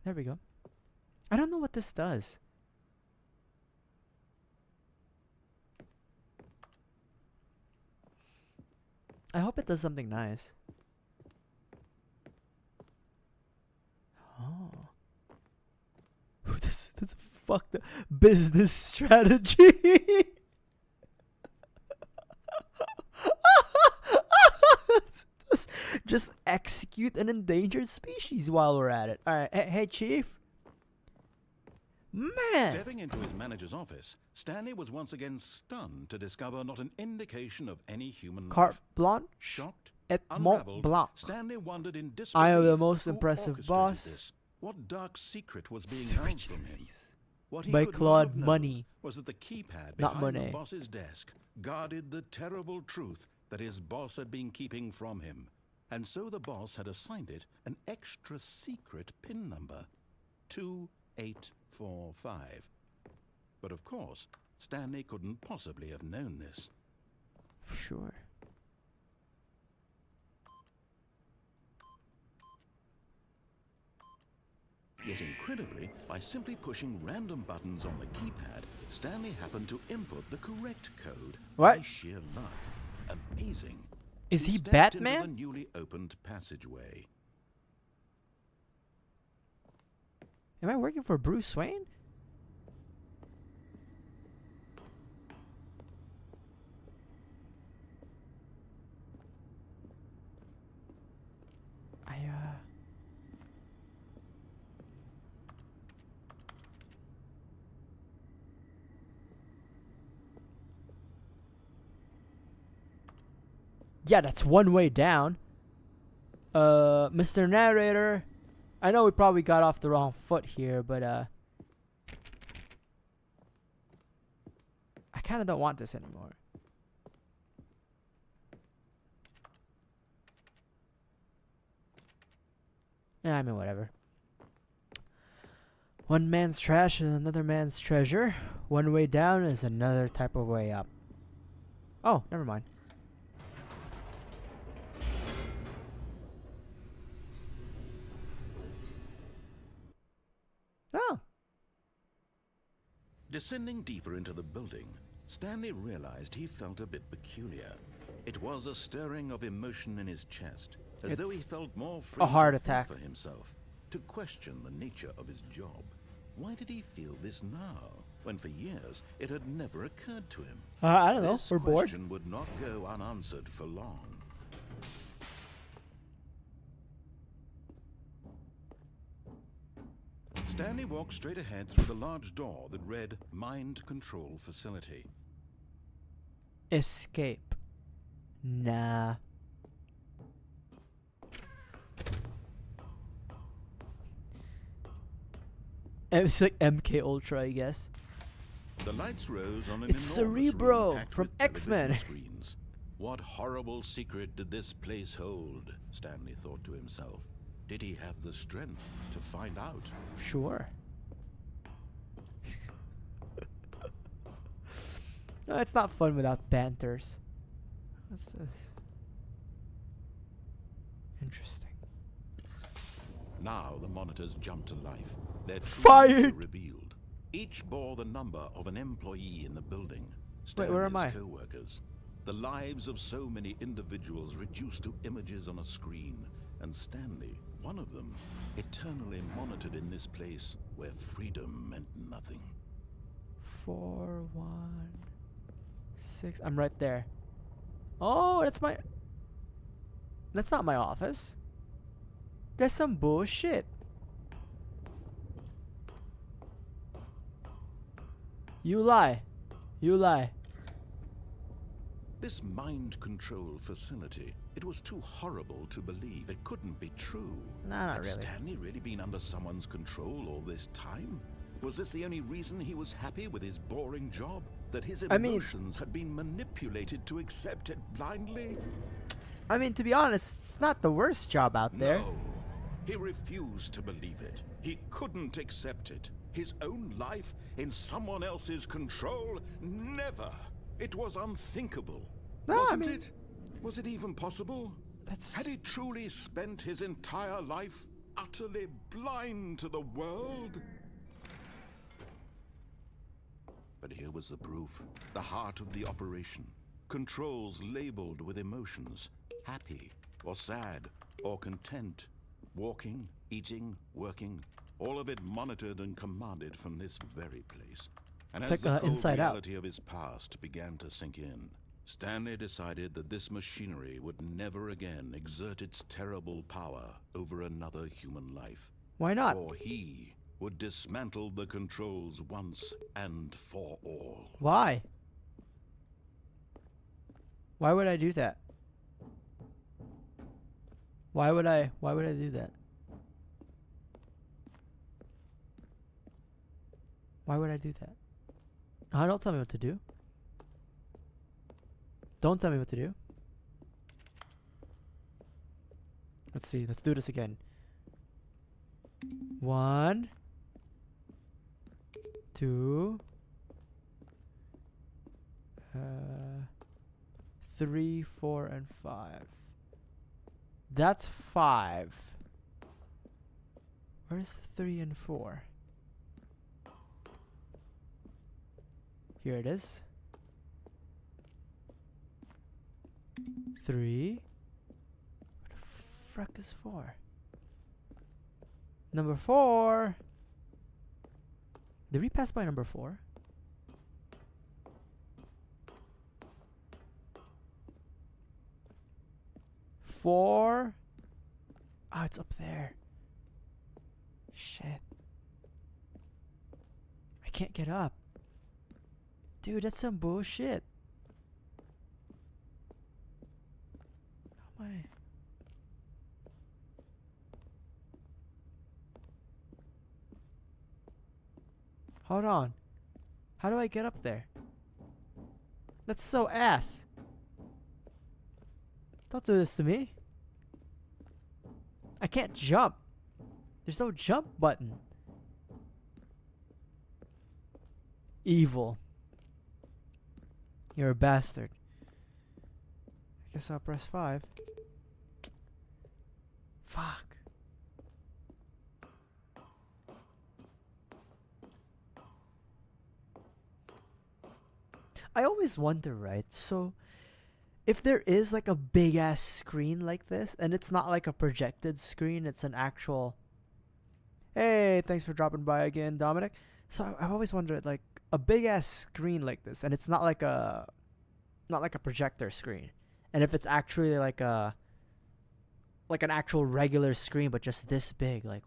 There we go. I don't know what this does. I hope it does something nice. Oh. That's fucked up business strategy. just execute an endangered species while we're at it. All right, hey Chief. Man.
Stepping into his manager's office, Stanley was once again stunned to discover not an indication of any human
Carte
life.
blanche
Shocked,
et mont
unraveled,
blanc.
Stanley wondered in disbelief.
I am the most
who
impressive
orchestrated
boss.
this. What dark secret was being held
Switch
from him?
these.
What he
By
could not
Claude
have known
Money.
was that the keypad
Not
behind the
Monet.
boss's desk guarded the terrible truth that his boss had been keeping from him. and so the boss had assigned it an extra secret PIN number, 2845. But of course, Stanley couldn't possibly have known this.
Sure.
Yet incredibly, by simply pushing random buttons on the keypad, Stanley happened to input the correct code
What?
by sheer luck. Amazing.
Is he
stepped
Batman?
into the newly opened passageway.
Am I working for Bruce Wayne? Yeah, that's one way down. Mr. Narrator, I know we probably got off the wrong foot here, but I kind of don't want this anymore. Yeah, I mean, whatever. One man's trash is another man's treasure. One way down is another type of way up. Oh, never mind. Oh.
Descending deeper into the building, Stanley realized he felt a bit peculiar. It was a stirring of emotion in his chest, as though he
It's
felt more free
a heart
to think
attack.
for himself, to question the nature of his job. Why did he feel this now, when for years it had never occurred to him?
I don't know.
This
We're bored.
question would not go unanswered for long. Stanley walked straight ahead through the large door that read Mind Control Facility.
Escape. Nah. It's like MK Ultra, I guess.
The lights rose on an
It's
enormous
Cerebro
room packed
from
with television
X-Men.
screens. What horrible secret did this place hold? Stanley thought to himself. Did he have the strength to find out?
Sure. No, it's not fun without banters. What's this? Interesting.
Now the monitors jumped to life. Their true
Fired!
nature revealed. Each bore the number of an employee in the building.
Wait, where am I?
Stanley's co-workers. The lives of so many individuals reduced to images on a screen. And Stanley, one of them, eternally monitored in this place where freedom meant nothing.
416. I'm right there. Oh, that's my. That's not my office. That's some bullshit. You lie. You lie.
This mind control facility, it was too horrible to believe. It couldn't be true.
Nah, not
Had
really.
Stanley really been under someone's control all this time? Was this the only reason he was happy with his boring job? That his
I mean-
emotions had been manipulated to accept it blindly?
I mean, to be honest, it's not the worst job out there.
No. He refused to believe it. He couldn't accept it. His own life in someone else's control? Never. It was unthinkable.
No, I
Wasn't
mean-
it? Was it even possible?
That's.
Had he truly spent his entire life utterly blind to the world? But here was the proof. The heart of the operation. Controls labeled with emotions. Happy, or sad, or content. Walking, eating, working. All of it monitored and commanded from this very place. And
It's
as
like,
the cold
Inside Out.
reality of his past began to sink in, Stanley decided that this machinery would never again exert its terrible power over another human life.
Why not?
For he would dismantle the controls once and for all.
Why? Why would I do that? Why would I do that? Why would I do that? Don't tell me what to do. Don't tell me what to do. Let's see. Let's do this again. 1, 2, 3, 4, and 5. That's 5. Where's 3 and 4? Here it is. 3. What the frick is 4? Number 4. Did we pass by number 4? Four. Oh, it's up there. Shit. I can't get up. Dude, that's some bullshit. How am I? Hold on. How do I get up there? That's so ass. Don't do this to me. I can't jump. There's no jump button. Evil. You're a bastard. I guess I'll press 5. Fuck. I always wonder, right? So, if there is like a big ass screen like this, and it's not like a projected screen, it's an actual. Hey, thanks for dropping by again, Dominic. So I've always wondered, like a big ass screen like this, and it's not like a projector screen, and if it's actually like an actual regular screen, but just this big, like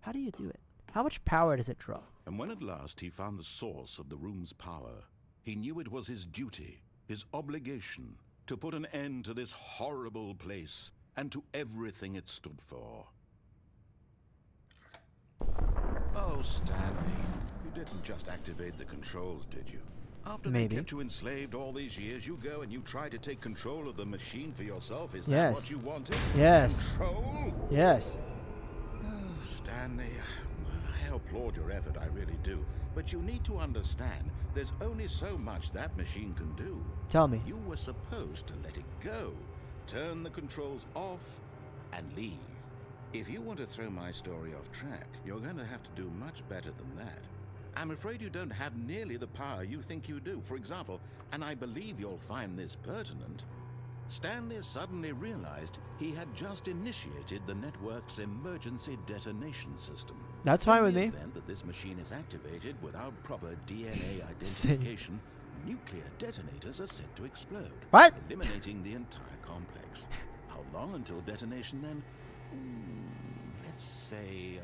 how do you do it? How much power does it draw?
And when at last he found the source of the room's power, he knew it was his duty, his obligation, to put an end to this horrible place and to everything it stood for. Oh, Stanley, you didn't just activate the controls, did you? After
Maybe.
they kept you enslaved all these years, you go and you try to take control of the machine for yourself. Is that
Yes.
what you wanted?
Yes.
Control?
Yes.
Oh, Stanley, I applaud your effort, I really do. But you need to understand, there's only so much that machine can do.
Tell me.
You were supposed to let it go, turn the controls off, and leave. If you want to throw my story off track, you're going to have to do much better than that. I'm afraid you don't have nearly the power you think you do. For example, and I believe you'll find this pertinent, Stanley suddenly realized he had just initiated the network's emergency detonation system.
That's fine with
In
me.
the event that this machine is activated without proper DNA identification, nuclear detonators are set to explode,
What?
eliminating the entire complex. How long until detonation then? Let's say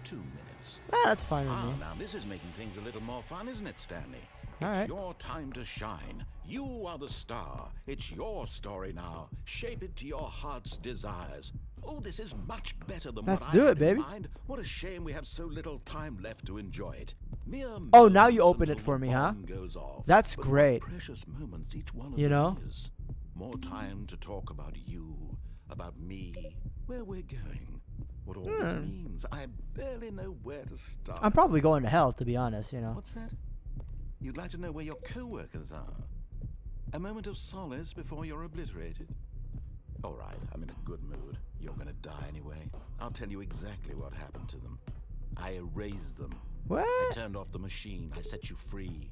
2 minutes.
Ah, that's fine with me.
Now this is making things a little more fun, isn't it, Stanley?
All
It's
right.
your time to shine. You are the star. It's your story now. Shape it to your heart's desires. Oh, this is much better than
Let's
what
do
I
it,
had in
baby.
mind. What a shame we have so little time left to enjoy it. Mere
Oh, now you
moments
open it
until
for
the
me, huh?
bomb goes off.
That's
But what
great.
precious moments each one of
You
them
know?
is. More time to talk about you, about me, where we're going, what all this means. I barely know where to start.
I'm probably going to hell, to be honest, you know.
What's that? You'd like to know where your co-workers are? A moment of solace before you're obliterated? All right, I'm in a good mood. You're gonna die anyway. I'll tell you exactly what happened to them. I erased them. I
What?
turned off the machine. I set you free.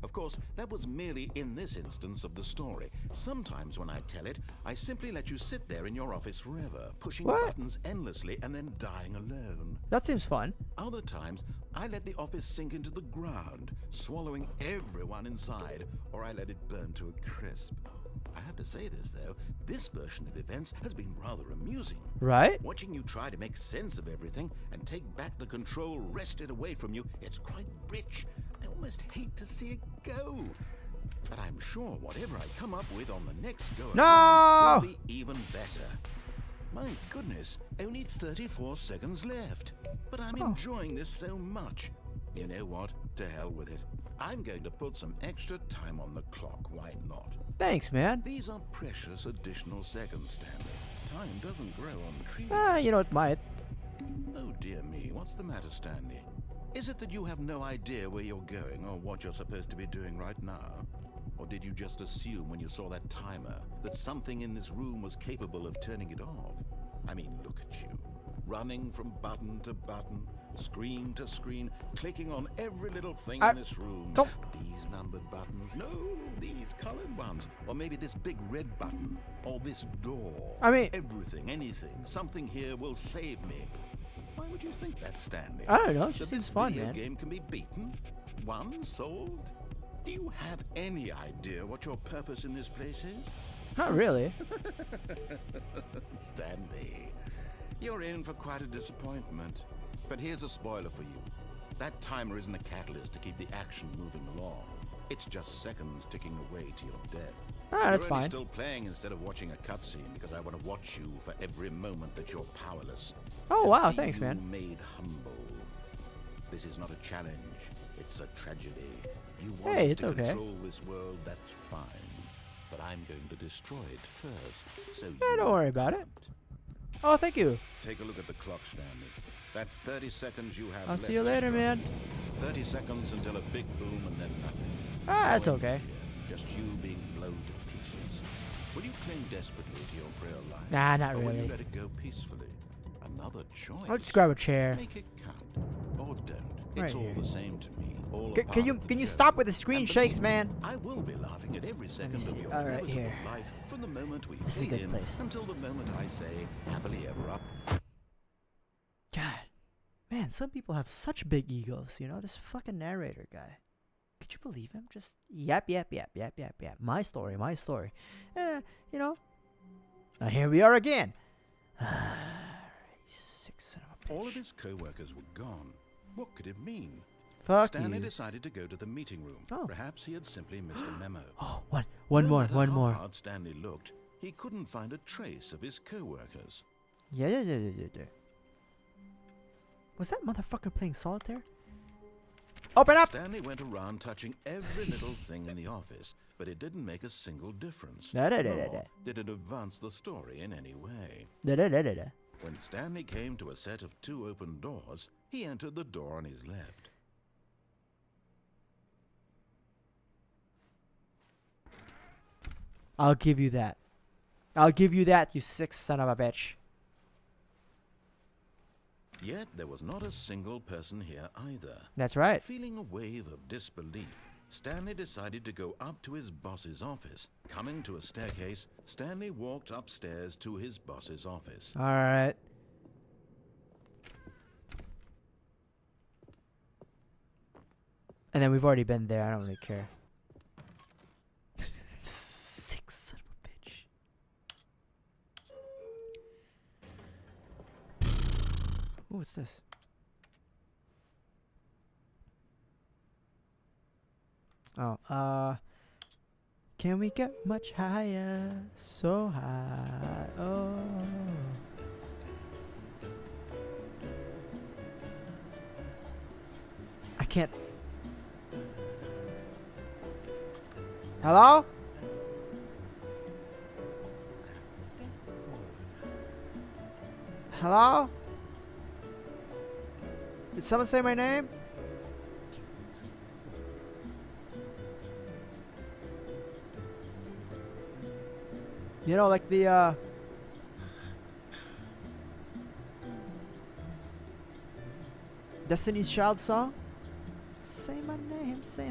Of course, that was merely in this instance of the story. Sometimes when I tell it, I simply let you sit there in your office forever, pushing
What?
buttons endlessly and then dying alone.
That seems fun.
Other times, I let the office sink into the ground, swallowing everyone inside, or I let it burn to a crisp. I have to say this, though, this version of events has been rather amusing.
Right?
Watching you try to make sense of everything and take back the control wrested away from you, it's quite rich. I almost hate to see it go. But I'm sure whatever I come up with on the next go
No!
will be even better. My goodness, only 34 seconds left. But I'm enjoying this so much. You know what? To hell with it. I'm going to put some extra time on the clock, why not?
Thanks, man.
These are precious additional seconds, Stanley. Time doesn't grow on trees.
You know, it might.
Oh dear me, what's the matter, Stanley? Is it that you have no idea where you're going or what you're supposed to be doing right now? Or did you just assume when you saw that timer that something in this room was capable of turning it off? I mean, look at you. Running from button to button, screen to screen, clicking on every little thing in this room.
Don't-
These numbered buttons, no, these colored ones. Or maybe this big red button, or this door.
I mean-
everything, anything, something here will save me. Why would you think that, Stanley?
I don't know, it
That
just
this
seems fun,
video
man.
game can be beaten? Won? Solved? Do you have any idea what your purpose in this place is?
Not really.
Stanley, you're in for quite a disappointment. But here's a spoiler for you. That timer isn't a catalyst to keep the action moving along. It's just seconds ticking away to your death.
Ah, that's
You're only
fine.
still playing instead of watching a cutscene because I want to watch you for every moment that you're powerless.
Oh,
To
wow,
see
thanks,
you
man.
made humble. This is not a challenge. It's a tragedy. You want
Hey, it's
to
okay.
control this world, that's fine. But I'm going to destroy it first, so
Yeah, don't worry about it.
can't.
Oh, thank you.
Take a look at the clock, Stanley. That's 30 seconds you have
I'll
left
see you
to
later,
struggle.
man.
30 seconds until a big boom and then nothing.
Ah, that's
No
okay.
end here, just you being blown to pieces. Will you cling desperately to your frail life?
Nah, not
or will
really.
you let it go peacefully? Another choice.
I'll just grab a chair.
Make it count. Or don't.
Right
It's all
here.
the same to me. All a
Can
part
you
of the
can you
journey.
stop with the screen
And
shakes,
believe me,
man?
I will be laughing at every second
see.
of your
All right,
inevitable
here.
life from the moment we
This is a
fade
good
in
place.
until the moment I say happily ever after.
God, man, some people have such big egos. You know, this fucking narrator guy. Could you believe him? Just yap, yap, yap, yap, yap, yap. My story, my story. You know. Now here we are again. You sick son of a bitch.
All of his co-workers were gone. What could it mean?
Fuck
Stanley
you.
decided to go to the meeting room.
Oh.
Perhaps he had simply missed a memo.
Oh, one
No
more,
matter
one
how
more.
hard Stanley looked, he couldn't find a trace of his co-workers.
Yeah. Was that motherfucker playing solitaire? Open up!
Stanley went around touching every little thing in the office, but it didn't make a single difference.
Da da da da
Nor did it advance the story in any way.
da da da da da.
When Stanley came to a set of 2 open doors, he entered the door on his left.
I'll give you that. I'll give you that, you sick son of a bitch.
Yet there was not a single person here either.
That's right.
Feeling a wave of disbelief, Stanley decided to go up to his boss's office. Coming to a staircase, Stanley walked upstairs to his boss's office.
Alright. And then we've already been there. I don't really care. Sick son of a bitch. Ooh, what's this? Oh, can we get much higher? So high. Oh. I can't. Hello? Hello? Did someone say my name? You know, like the, Destiny's Child song? Say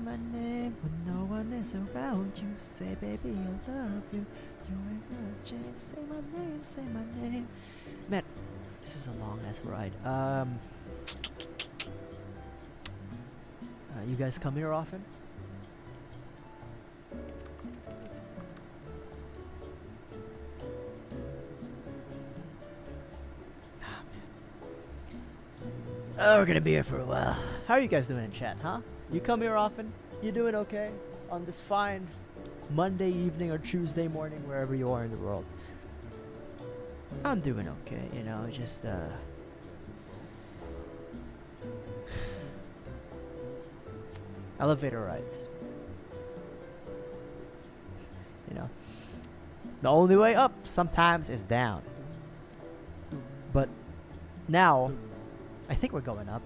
my name when no one is around you. Say, baby, I love you. You ain't gonna change. Say my name. Man, this is a long ass ride. You guys come here often? Oh, we're gonna be here for a while. How are you guys doing in chat, huh? You come here often? You doing okay on this fine Monday evening or Tuesday morning, wherever you are in the world? I'm doing okay, you know, just Elevator rides. You know, the only way up sometimes is down. But now, I think we're going up.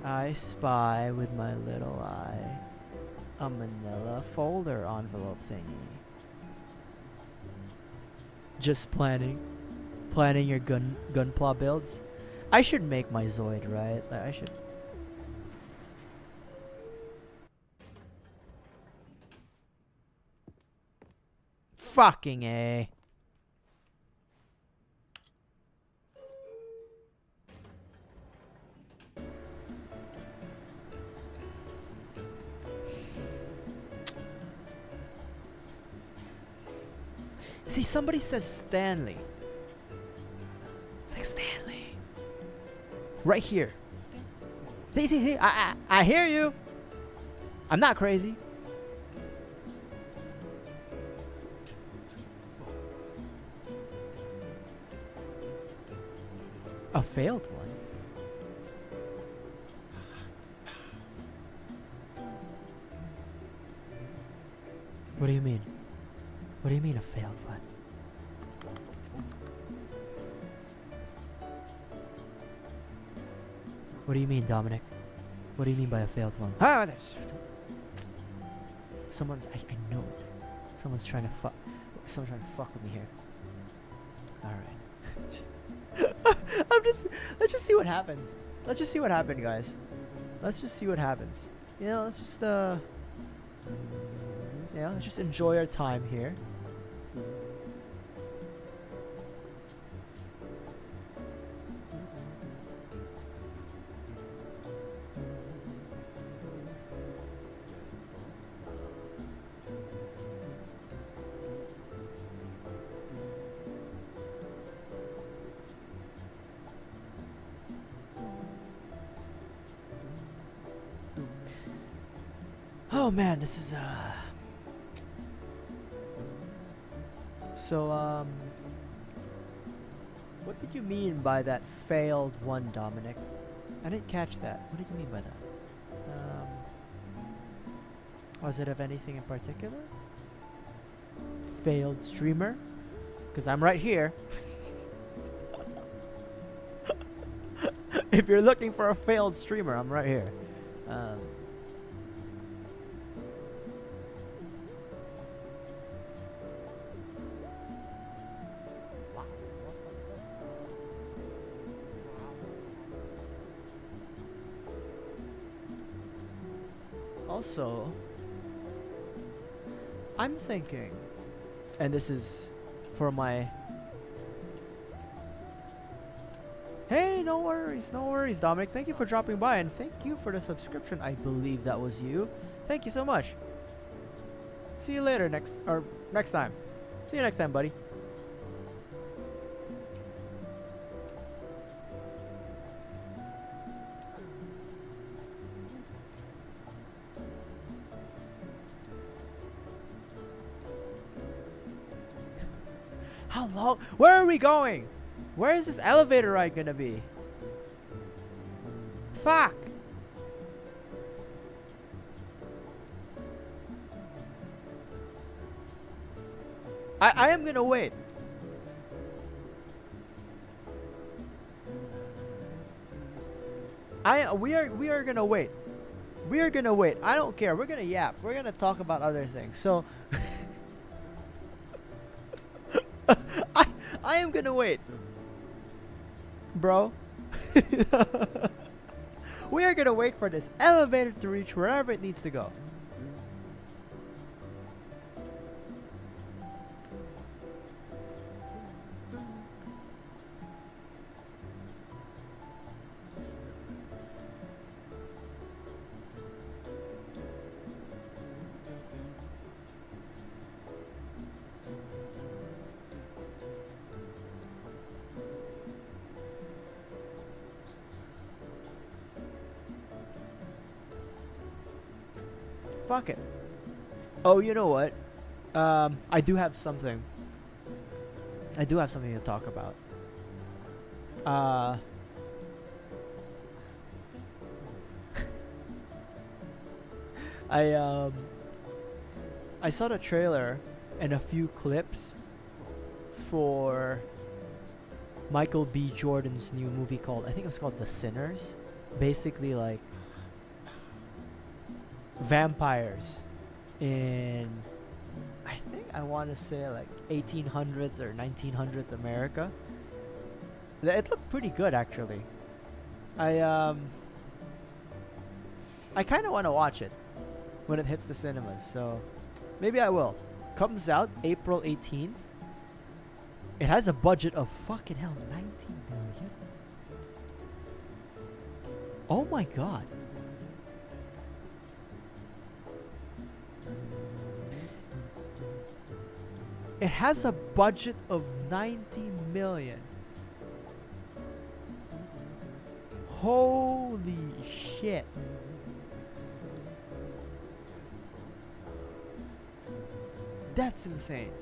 I spy with my little eye a manila folder envelope thingy. Just planning your gunpla builds. I should make my Zoid, right? Like, I should. Fucking A. See, somebody says Stanley. It's like Stanley. Right here. See. I hear you. I'm not crazy. A failed one. What do you mean? What do you mean a failed one? What do you mean, Dominic? What do you mean by a failed one? Someone's I know it. Someone's trying to fuck with me here. Alright. Let's just see what happens. Let's just see what happens, guys. Let's just see what happens. You know, let's just let's just enjoy our time here. Oh man, this is so what did you mean by that failed one, Dominic? I didn't catch that. What did you mean by that? Was it of anything in particular? Failed streamer? Because I'm right here. If you're looking for a failed streamer, I'm right here. Also, I'm thinking, and this is for my... Hey, no worries, Dominic. Thank you for dropping by, and thank you for the subscription. I believe that was you. Thank you so much. See you later next time. See you next time, buddy. How long? Where are we going? Where is this elevator ride gonna be? Fuck! I am gonna wait. We are gonna wait. We are gonna wait. I don't care. We're gonna yap. We're gonna talk about other things. So I am gonna wait. Bro. We are gonna wait for this elevator to reach wherever it needs to go. Fuck it. Oh, you know what? I do have something. I do have something to talk about. Uh, I um I saw the trailer and a few clips for Michael B. Jordan's new movie called, I think it was called The Sinners. Basically like vampires in, I think I want to say like 1800s or 1900s America. It looked pretty good actually. I kind of want to watch it when it hits the cinemas, so maybe I will. Comes out April 18th. It has a budget of fucking hell 19 million. Oh my god. It has a budget of 90 million. Holy shit. That's insane.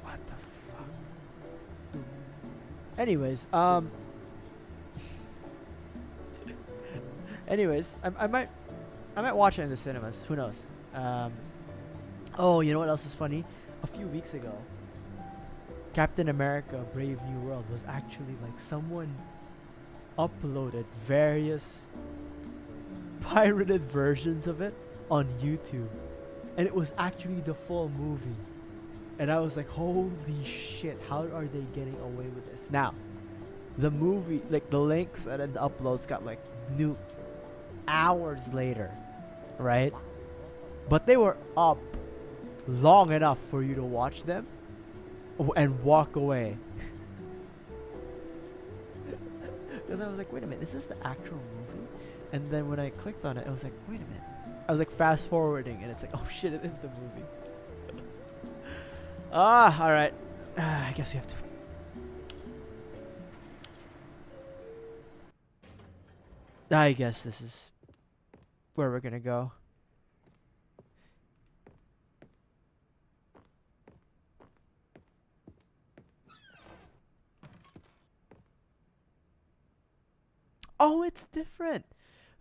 What the fuck? Anyways, I might watch it in the cinemas. Who knows? Oh, you know what else is funny? A few weeks ago, Captain America: Brave New World was actually like someone uploaded various pirated versions of it on YouTube, and it was actually the full movie. And I was like, holy shit, how are they getting away with this? Now, the movie, like the links and then the uploads got like nuked hours later, right? But they were up long enough for you to watch them and walk away. Because I was like, wait a minute, is this the actual movie? And then when I clicked on it, I was like, wait a minute. I was like fast forwarding and it's like, oh shit, it is the movie. Alright. I guess you have to. I guess this is where we're gonna go. Oh, it's different.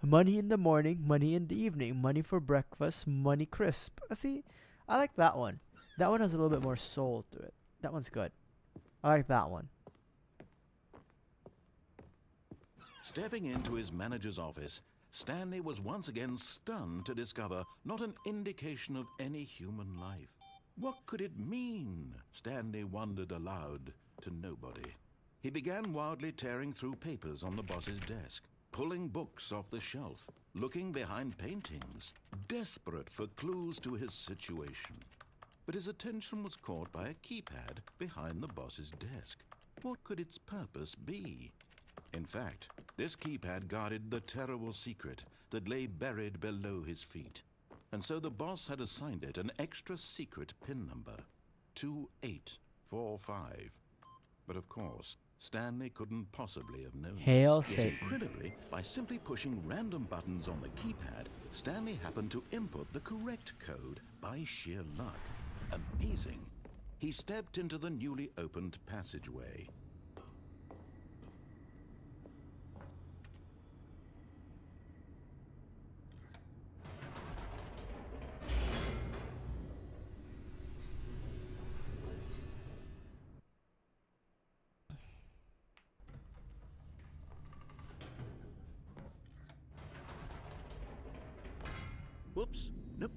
Money in the morning, money in the evening, money for breakfast, money crisp. See, I like that one. That one has a little bit more soul to it. That one's good. I like that one.
Stepping into his manager's office, Stanley was once again stunned to discover not an indication of any human life. What could it mean? Stanley wondered aloud to nobody. He began wildly tearing through papers on the boss's desk, pulling books off the shelf, looking behind paintings, desperate for clues to his situation. But his attention was caught by a keypad behind the boss's desk. What could its purpose be? In fact, this keypad guarded the terrible secret that lay buried below his feet. And so the boss had assigned it an extra secret PIN number, 2845. But of course, Stanley couldn't possibly have known
Hail
this. Yet
Satan.
incredibly, by simply pushing random buttons on the keypad, Stanley happened to input the correct code by sheer luck. Amazing. He stepped into the newly opened passageway. Whoops. Nope.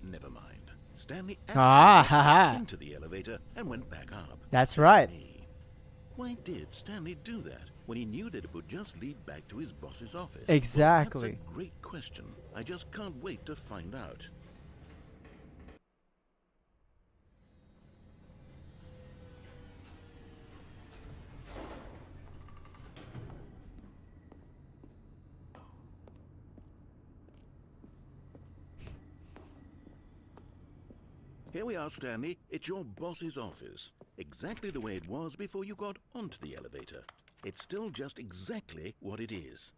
Never mind. Stanley
haha.
into the elevator and went back up.
That's right.
Why did Stanley do that when he knew that it would just lead back to his boss's office?
Exactly.
Well, that's a great question. I just can't wait to find out. Here we are, Stanley. It's your boss's office. Exactly the way it was before you got onto the elevator. It's still just exactly what it is.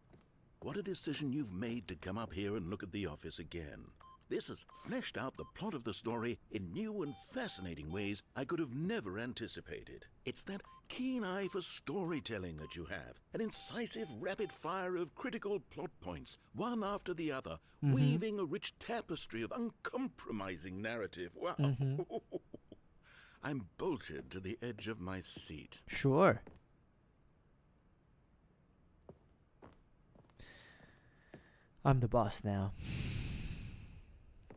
What a decision you've made to come up here and look at the office again. This has fleshed out the plot of the story in new and fascinating ways I could have never anticipated. It's that keen eye for storytelling that you have, an incisive rapid fire of critical plot points, one after the other, weaving a rich tapestry of uncompromising narrative. Wow. I'm bolted to the edge of my seat.
Sure. I'm the boss now.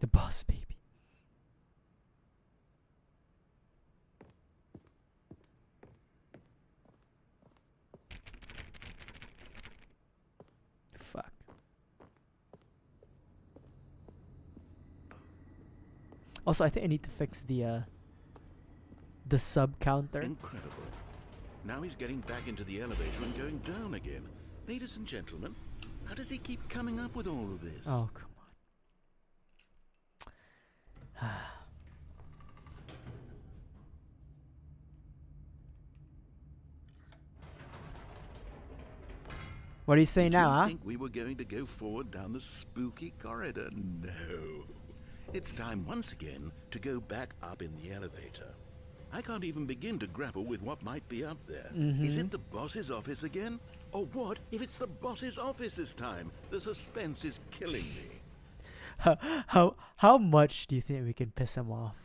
The boss, baby. Fuck. Also, I think I need to fix the sub counter.
Incredible. Now he's getting back into the elevator and going down again. Ladies and gentlemen, how does he keep coming up with all of this?
Oh, come on. What do you say now,
Did you
huh?
think we were going to go forward down the spooky corridor? No. It's time once again to go back up in the elevator. I can't even begin to grapple with what might be up there. Is it the boss's office again? Or what if it's the boss's office this time? The suspense is killing me.
How much do you think we can piss him off?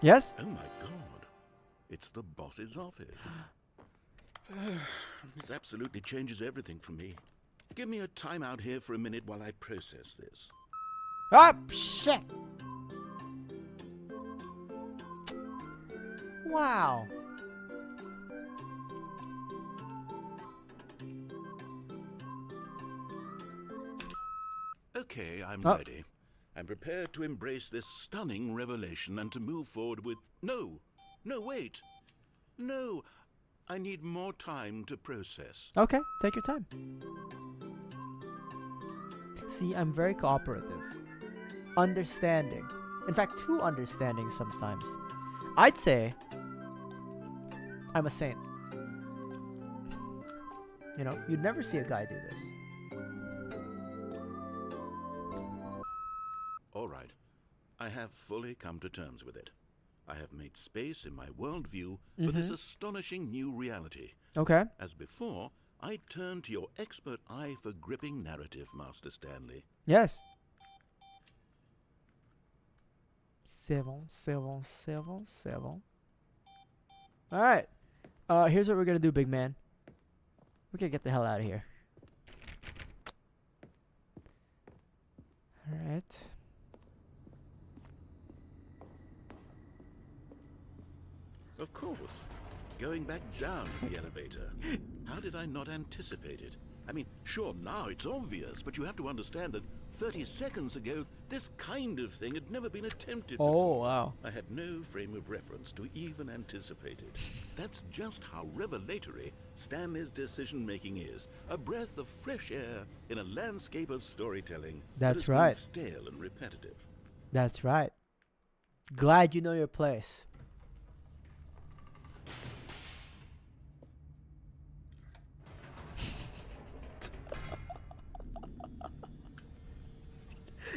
Yes?
Oh my god. It's the boss's office. This absolutely changes everything for me. Give me a time out here for a minute while I process this.
Ah, shit! Wow.
Okay, I'm ready. I'm prepared to embrace this stunning revelation and to move forward with... No, wait. No, I need more time to process.
Okay, take your time. See, I'm very cooperative. Understanding. In fact, too understanding sometimes. I'd say I'm a saint. You know, you'd never see a guy do this.
All right, I have fully come to terms with it. I have made space in my worldview for this astonishing new reality.
Okay.
As before, I turn to your expert eye for gripping narrative, Master Stanley.
Yes. C'est bon, c'est bon, c'est bon, c'est bon. Alright. Here's what we're gonna do, big man. We're gonna get the hell out of here. Alright.
Of course. Going back down in the elevator. How did I not anticipate it? I mean, sure, now it's obvious, but you have to understand that 30 seconds ago, this kind of thing had never been attempted before.
Oh, wow.
I had no frame of reference to even anticipate it. That's just how revelatory Stanley's decision-making is. A breath of fresh air in a landscape of storytelling.
That's
that has
right.
been stale and repetitive.
That's right. Glad you know your place.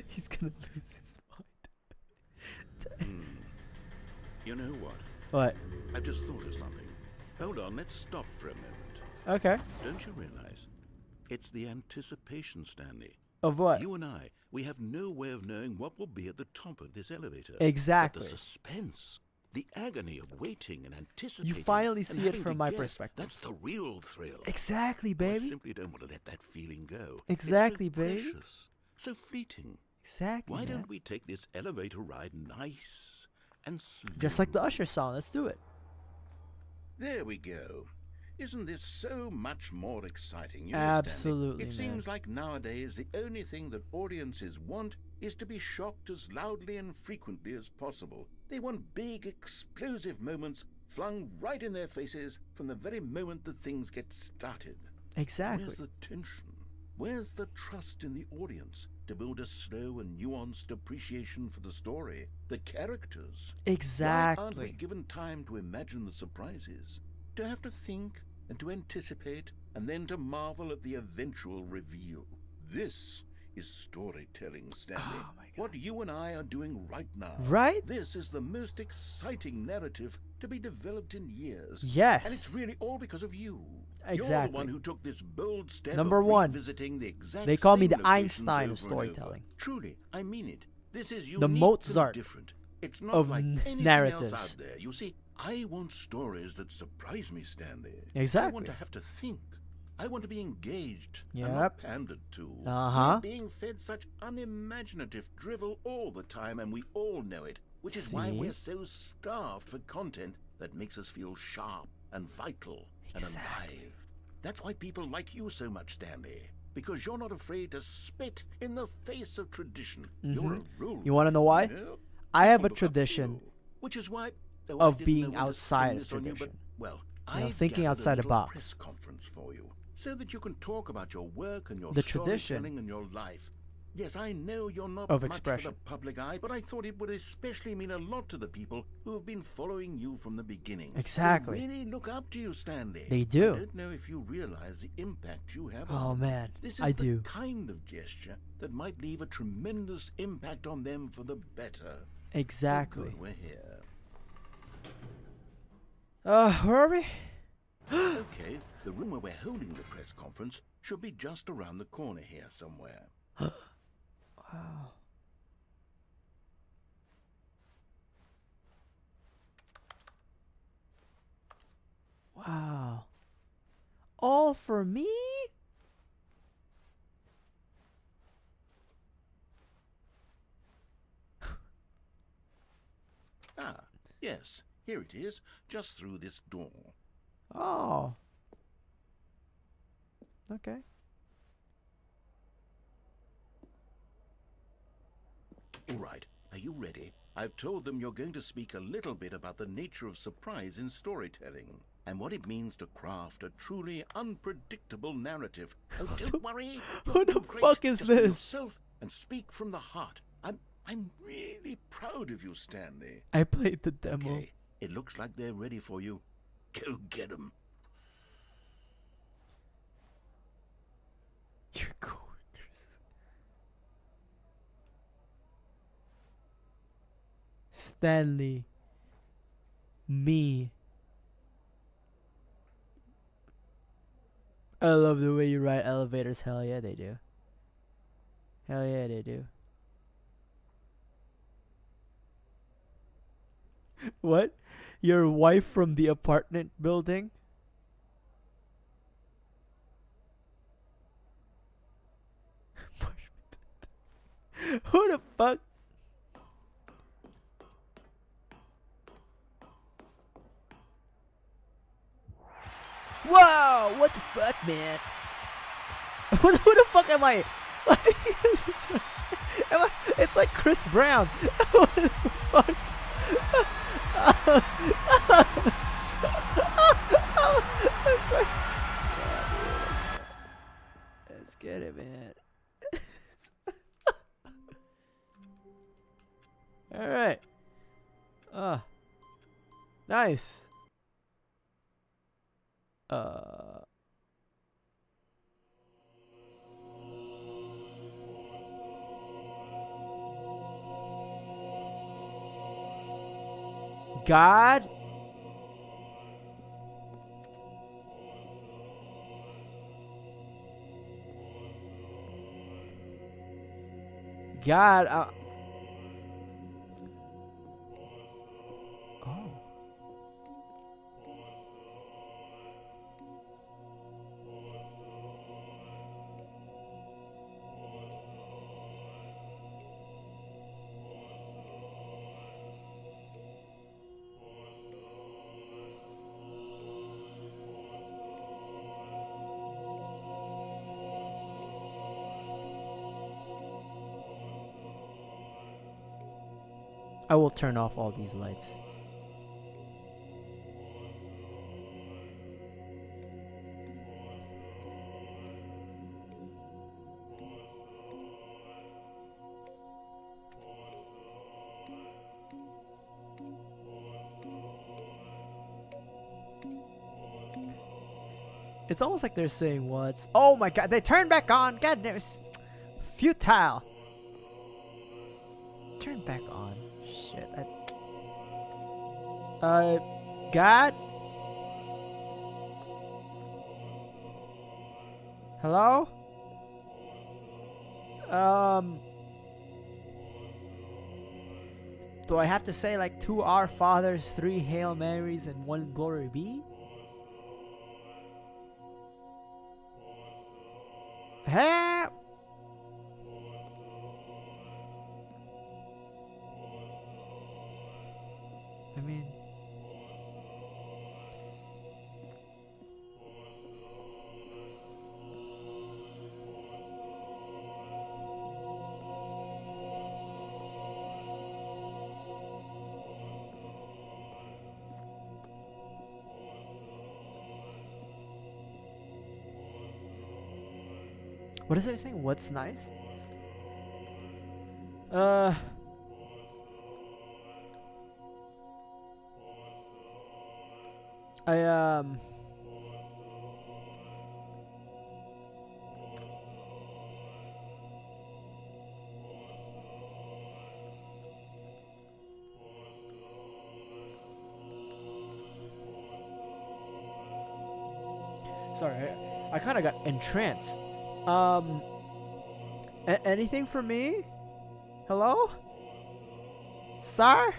He's gonna lose his mind.
You know what?
What?
I've just thought of something. Hold on, let's stop for a moment.
Okay.
Don't you realize? It's the anticipation, Stanley.
Of what?
You and I, we have no way of knowing what will be at the top of this elevator.
Exactly.
But the suspense, the agony of waiting and anticipating.
You finally
and
see it
having
from
to
my
guess,
perspective.
That's the real thrill.
Exactly,
I
baby.
simply don't want to let that feeling go.
Exactly,
it's so
baby.
precious, so fleeting.
Exactly.
Why
man.
don't we take this elevator ride nice and slow?
Just like the Usher song. Let's do it.
There we go. Isn't this so much more exciting? You know,
Absolutely,
Stanley, it
man.
seems like nowadays the only thing that audiences want is to be shocked as loudly and frequently as possible. They want big, explosive moments flung right in their faces from the very moment that things get started.
Exactly.
Where's the tension? Where's the trust in the audience to build a slow and nuanced appreciation for the story, the characters? Why aren't we
Exactly.
given time to imagine the surprises, to have to think and to anticipate, and then to marvel at the eventual reveal? This is storytelling, Stanley.
Oh my God.
What you and I are doing right now.
Right?
This is the most exciting narrative to be developed in years.
Yes.
And it's really all because of you. You're the
Exactly.
one who took this bold step
Number
of
one,
revisiting the exact
they call me
same
the
locations
Einstein of
over and over.
storytelling.
Truly, I mean it. This is unique
The Mozart
and different. It's not
of
like anything
narratives.
else out there. You see, I want stories that surprise me, Stanley. I
Exactly.
want to have to think. I want to be engaged and
Yep.
not pandered to.
Uh-huh.
We're being fed such unimaginative drivel all the time, and we all know it, which is why
See?
we're so starved for content that makes us feel sharp and vital and
Exactly.
alive. That's why people like you so much, Stanley, because you're not afraid to spit in the face of tradition. You're a rule.
You wanna know why?
know?
I have a
People look up to
tradition
you, which is why though
of
I didn't
being
know when to
outside
spring
of
this on you, but,
tradition.
well,
You know,
I've
thinking
gathered
outside
a
the
little
box.
press conference for you, so that you can talk about your work and your
The tradition
storytelling and your life. Yes, I know you're not
of
much
expression.
for the public eye, but I thought it would especially mean a lot to the people who have been following you from the beginning.
Exactly.
They really look up to you, Stanley.
They do.
I don't know if you realize the impact you have
Oh
on them.
man,
This is
I
the
do.
kind of gesture that might leave a tremendous impact on them for the better.
Exactly.
Good, we're here.
Where are we?
Okay, the room where we're holding the press conference should be just around the corner here somewhere.
Wow. Wow. All for me?
Ah, yes, here it is, just through this door.
Oh. Okay.
All right, are you ready? I've told them you're going to speak a little bit about the nature of surprise in storytelling and what it means to craft a truly unpredictable narrative. Oh, don't worry.
Who
you'll
the
do great.
fuck is
Just be
this?
yourself and speak from the heart. I'm really proud of you, Stanley.
I played the demo.
Okay, it looks like they're ready for you. Go get them.
Your coworkers. Stanley. Me. I love the way you ride elevators. Hell yeah, they do. Hell yeah, they do. What? Your wife from the apartment building? Who the fuck? Wow! What the fuck, man? Who the fuck am I? It's like Chris Brown. What the fuck? It's like, let's get it, man. All right. Nice. God. God. Oh. I will turn off all these lights. It's almost like they're saying what's. Oh my god, they turned back on. God damn, it's futile. Turn back on. Shit. God? Hello? Do I have to say like 2 Our Fathers, 3 Hail Marys, and 1 Glory Be? Hey! I mean... What is it saying? What's nice? Sorry, I kind of got entranced. Anything for me? Hello? Sir?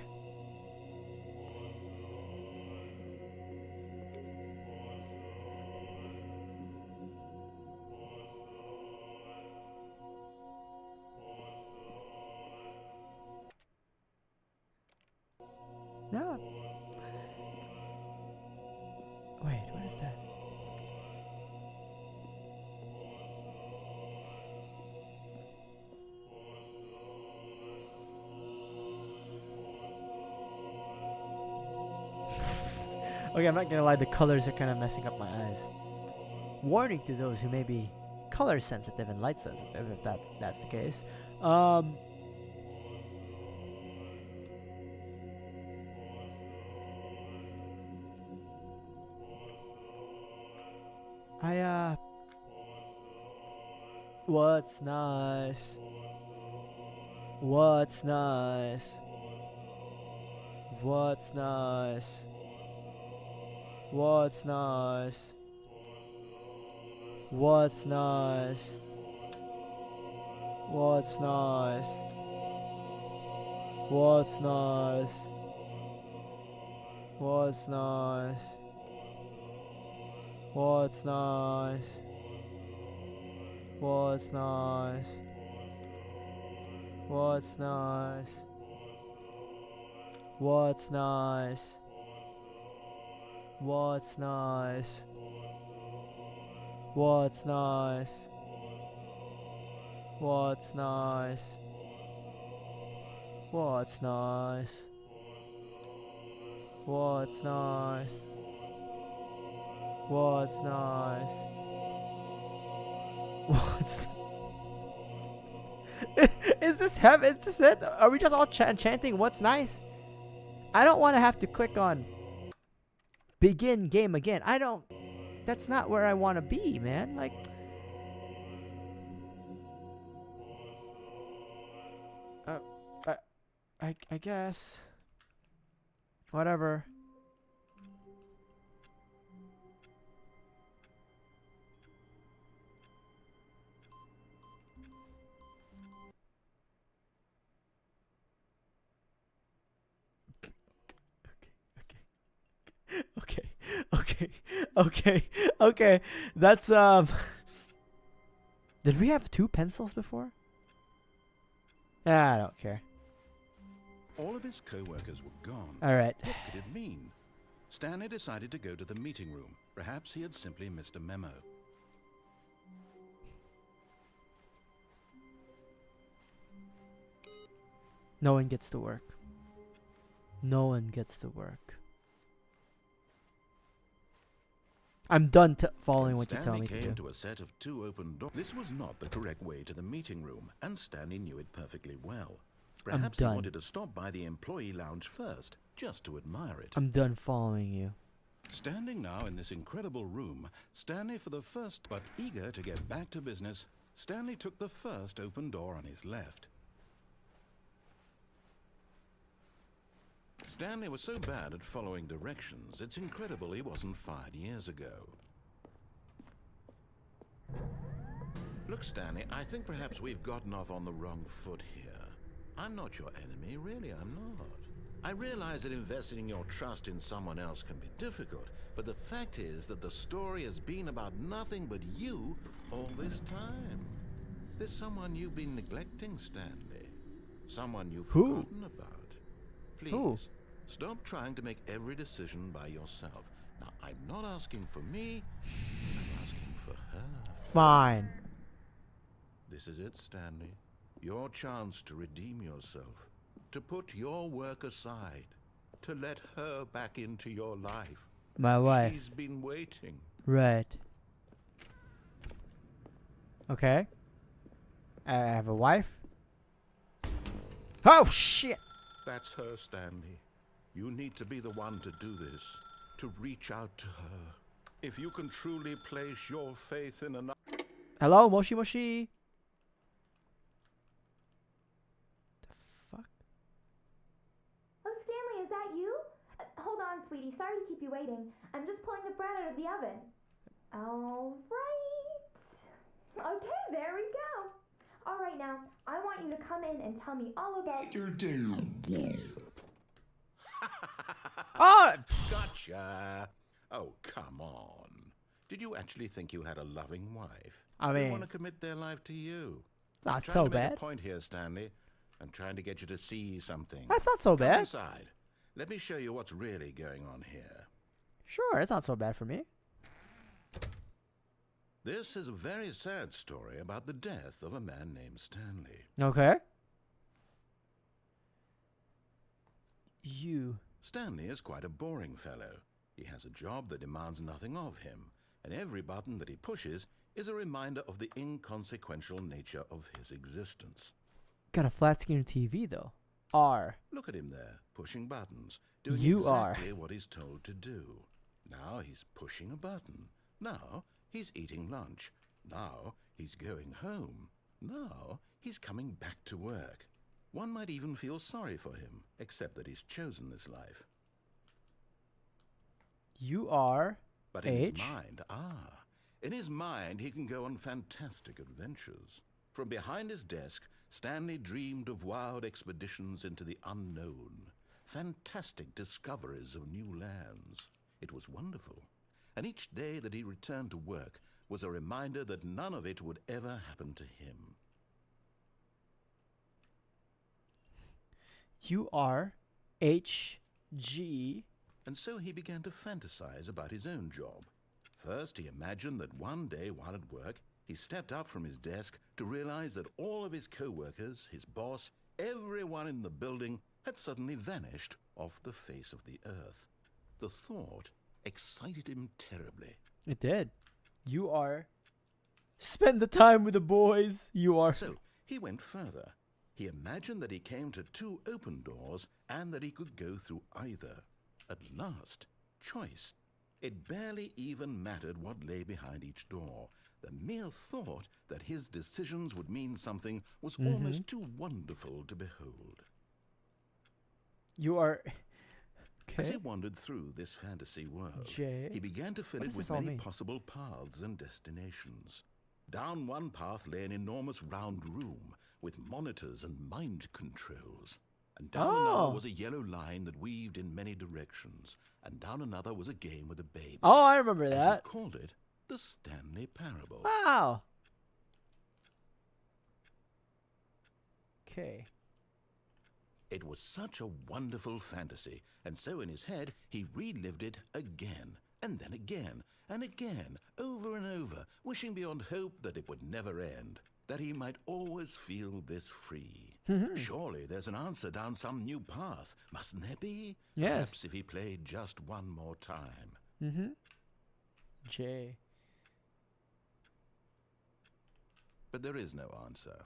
No. Wait, what is that? Okay, I'm not gonna lie, the colors are kind of messing up my eyes. Warning to those who may be color sensitive and light sensitive, if that's the case. What's nice? What's nice? What's nice? What's nice? What's nice? What's nice? What's nice? What's nice? What's nice? What's nice? What's nice? What's nice? What's nice? What's nice? What's nice? What's nice? What's nice? What's nice? What's nice? Is this heaven? Is this it? Are we just all chanting what's nice? I don't want to have to click on begin game again. That's not where I want to be, man. Like, I guess. Whatever. Okay. That's Did we have 2 pencils before? I don't care.
All of his co-workers were gone.
All right.
What could it mean? Stanley decided to go to the meeting room. Perhaps he had simply missed a memo.
No one gets to work. No one gets to work. I'm done following what you tell me to do.
Stanley came to a set of 2 open doors. This was not the correct way to the meeting room, and Stanley knew it perfectly well. Perhaps he wanted to stop by the employee lounge first, just to admire it.
I'm done following you.
Standing now in this incredible room, Stanley for the first, but eager to get back to business, Stanley took the first open door on his left. Stanley was so bad at following directions, it's incredible he wasn't fired years ago. Look, Stanley, I think perhaps we've gotten off on the wrong foot here. I'm not your enemy, really, I'm not. I realize that investing your trust in someone else can be difficult, but the fact is that the story has been about nothing but you all this time. There's someone you've been neglecting, Stanley. Someone you've forgotten about. Please, stop trying to make every decision by yourself. Now, I'm not asking for me, I'm asking for her.
Fine.
This is it, Stanley. Your chance to redeem yourself. To put your work aside. To let her back into your life.
My wife.
She's been waiting.
Right. Okay. I have a wife. Oh, shit!
That's her, Stanley. You need to be the one to do this. To reach out to her. If you can truly place your faith in another...
Hello, Moshi Moshi. The fuck?
Oh, Stanley, is that you? Hold on, sweetie. Sorry to keep you waiting. I'm just pulling the bread out of the oven. All right. Okay, there we go. All right, now, I want you to come in and tell me all about your day.
Oh!
Gotcha! Oh, come on. Did you actually think you had a loving wife?
I
They
mean,
want to commit their life to you.
not
I'm trying
so
to make
bad.
a point here, Stanley. I'm trying to get you to see something.
That's not so
Come
bad.
inside. Let me show you what's really going on here.
Sure, it's not so bad for me.
This is a very sad story about the death of a man named Stanley.
Okay. You.
Stanley is quite a boring fellow. He has a job that demands nothing of him, and every button that he pushes is a reminder of the inconsequential nature of his existence.
Got a flat screen TV though. R.
Look at him there, pushing buttons, doing
You are.
exactly what he's told to do. Now he's pushing a button. Now he's eating lunch. Now he's going home. Now he's coming back to work. One might even feel sorry for him, except that he's chosen this life.
You are.
But in
H.
in his mind he can go on fantastic adventures. From behind his desk, Stanley dreamed of wild expeditions into the unknown, fantastic discoveries of new lands. It was wonderful, and each day that he returned to work was a reminder that none of it would ever happen to him.
You are. H. G.
And so he began to fantasize about his own job. First, he imagined that one day while at work, he stepped up from his desk to realize that all of his co-workers, his boss, everyone in the building had suddenly vanished off the face of the earth. The thought excited him terribly.
It did. You are. Spend the time with the boys. You are.
So he went further. He imagined that he came to two open doors and that he could go through either. At last, choice. It barely even mattered what lay behind each door. The mere thought that his decisions would mean something was almost too wonderful to behold.
You are.
As he
Okay.
wandered through this fantasy world,
J.
he began to fill
What
it
does
with
this all
many
mean?
possible paths and destinations. Down one path lay an enormous round room with monitors and mind controls. And down
Oh.
another was a yellow line that weaved in many directions. And down another was a game with a baby.
Oh, I remember
And he
that.
called it the Stanley Parable.
Wow. Okay.
It was such a wonderful fantasy, and so in his head he relived it again, and then again, and again, over and over, wishing beyond hope that it would never end, that he might always feel this free. Surely there's an answer down some new path, mustn't there be?
Yes.
Perhaps if he played just one more time.
J.
But there is no answer.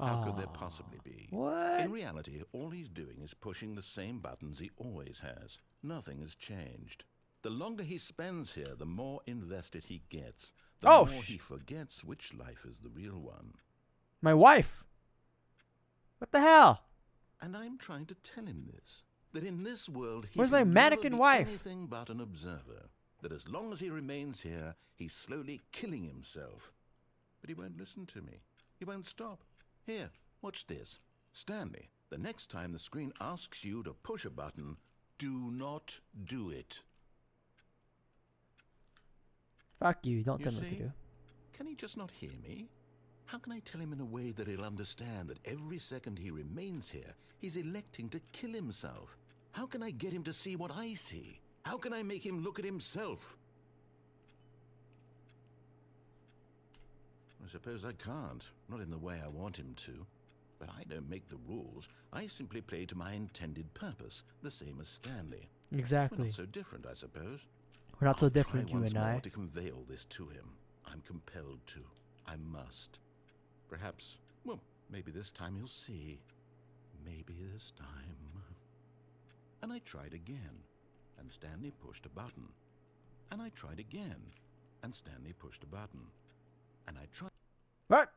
How could there possibly be?
What?
In reality, all he's doing is pushing the same buttons he always has. Nothing has changed. The longer he spends here, the more invested he gets. The
Oh,
more he forgets which life is the real one.
My wife. What the hell?
And I'm trying to tell him this. That in this world he
Where's
can
my
never
mannequin
be
wife?
anything but an observer. That as long as he remains here, he's slowly killing himself. But he won't listen to me. He won't stop. Here, watch this. Stanley, the next time the screen asks you to push a button, do not do it.
Fuck you. Don't
You
tell me what to
see?
do.
Can he just not hear me? How can I tell him in a way that he'll understand that every second he remains here, he's electing to kill himself? How can I get him to see what I see? How can I make him look at himself? I suppose I can't, not in the way I want him to. But I don't make the rules. I simply play to my intended purpose, the same as Stanley. We're
Exactly.
not so different, I suppose.
We're not so
I'll
different,
try
you
once
and
more
I.
to convey all this to him. I'm compelled to. I must. Perhaps, well, maybe this time he'll see. Maybe this time. And I tried again, and Stanley pushed a button. And I tried again, and Stanley pushed a button. And I tried.
What?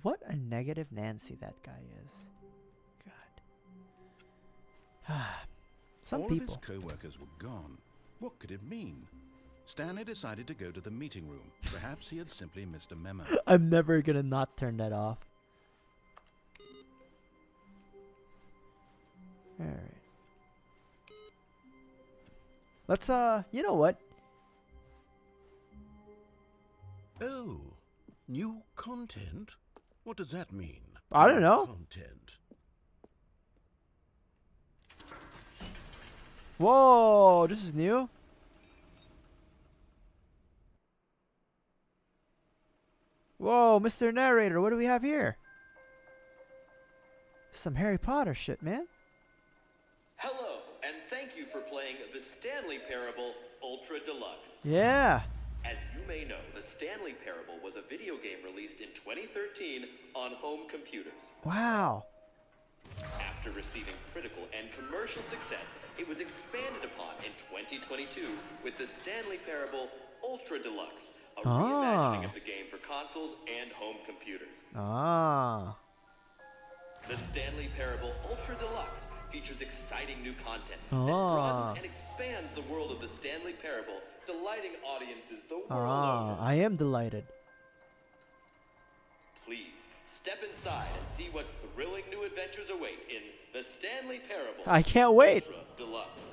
What a negative Nancy that guy is. God. Some
All
people.
of his co-workers were gone. What could it mean? Stanley decided to go to the meeting room. Perhaps he had simply missed a memo.
I'm never gonna not turn that off. Alright. Let's, you know what?
Oh, new content? What does that mean?
I don't
New
know.
Content.
Whoa, this is new? Whoa, Mr. Narrator, what do we have here? Some Harry Potter shit, man.
Hello, and thank you for playing the Stanley Parable Ultra Deluxe.
Yeah.
As you may know, the Stanley Parable was a video game released in 2013 on home computers.
Wow.
After receiving critical and commercial success, it was expanded upon in 2022 with the Stanley Parable Ultra Deluxe, a reimagining of the game for consoles and home computers.
Ah.
The Stanley Parable Ultra Deluxe features exciting new content that
Ah.
broadens and expands the world of the Stanley Parable, delighting audiences the world
Ah,
over.
I am delighted.
Please step inside and see what thrilling new adventures await in the Stanley Parable
I can't wait.
Ultra Deluxe.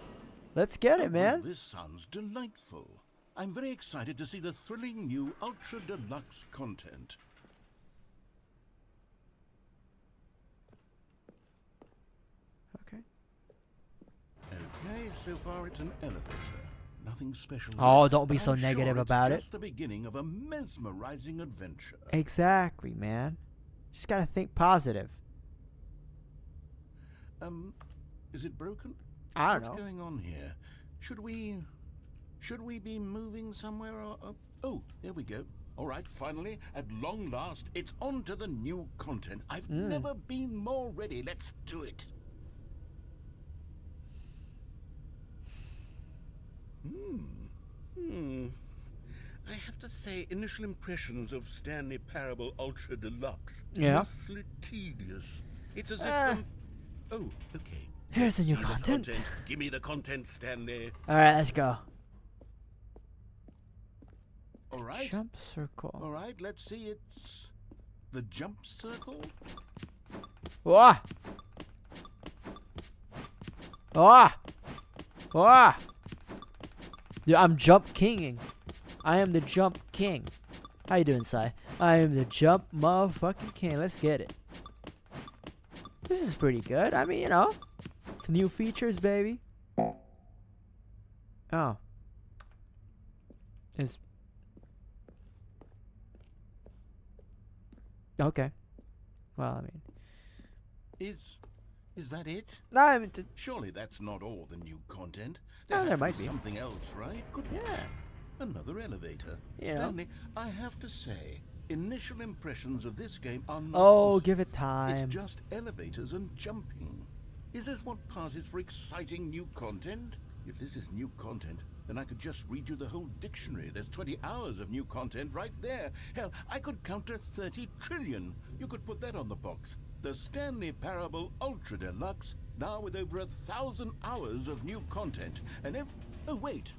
Let's get it,
Oh,
man.
this sounds delightful. I'm very excited to see the thrilling new Ultra Deluxe content.
Okay.
Okay, so far it's an elevator. Nothing special.
Oh,
yet,
don't be
but
so
I'm
negative
sure it's
about it.
just the beginning of a mesmerizing adventure.
Exactly, man. Just gotta think positive.
Is it broken?
I don't
What's
know.
going on here? Should we be moving somewhere? Oh, there we go. All right, finally, at long last, it's on to the new content. I've never been more ready. Let's do it. I have to say, initial impressions of Stanley Parable Ultra Deluxe.
Yeah.
Awfully tedious. It's as if oh, okay.
Here's the new
See
content.
Give me the content, Stanley.
Alright, let's go.
All right.
Jump circle.
All right, let's see. It's the jump circle.
Wah! Wah! Wah! Yeah, I'm jump kinging. I am the jump king. How you doing, Sai? I am the jump motherfucking king. Let's get it. This is pretty good. I mean, you know, it's new features, baby. Oh. It's okay. Well, I mean,
Is that it?
no, I mean,
Surely that's not all the new content.
No,
has
there
to
might be.
something else, right? Could
yeah.
Another elevator.
You know.
Stanley, I have to say, Initial impressions of this game are not
Oh,
positive.
give it time.
It's just elevators and jumping. Is this what passes for exciting new content? If this is new content, then I could just read you the whole dictionary. There's 20 hours of new content right there. Hell, I could counter 30 trillion. You could put that on the box. The Stanley Parable Ultra Deluxe, now with over 1,000 hours of new content. And oh wait,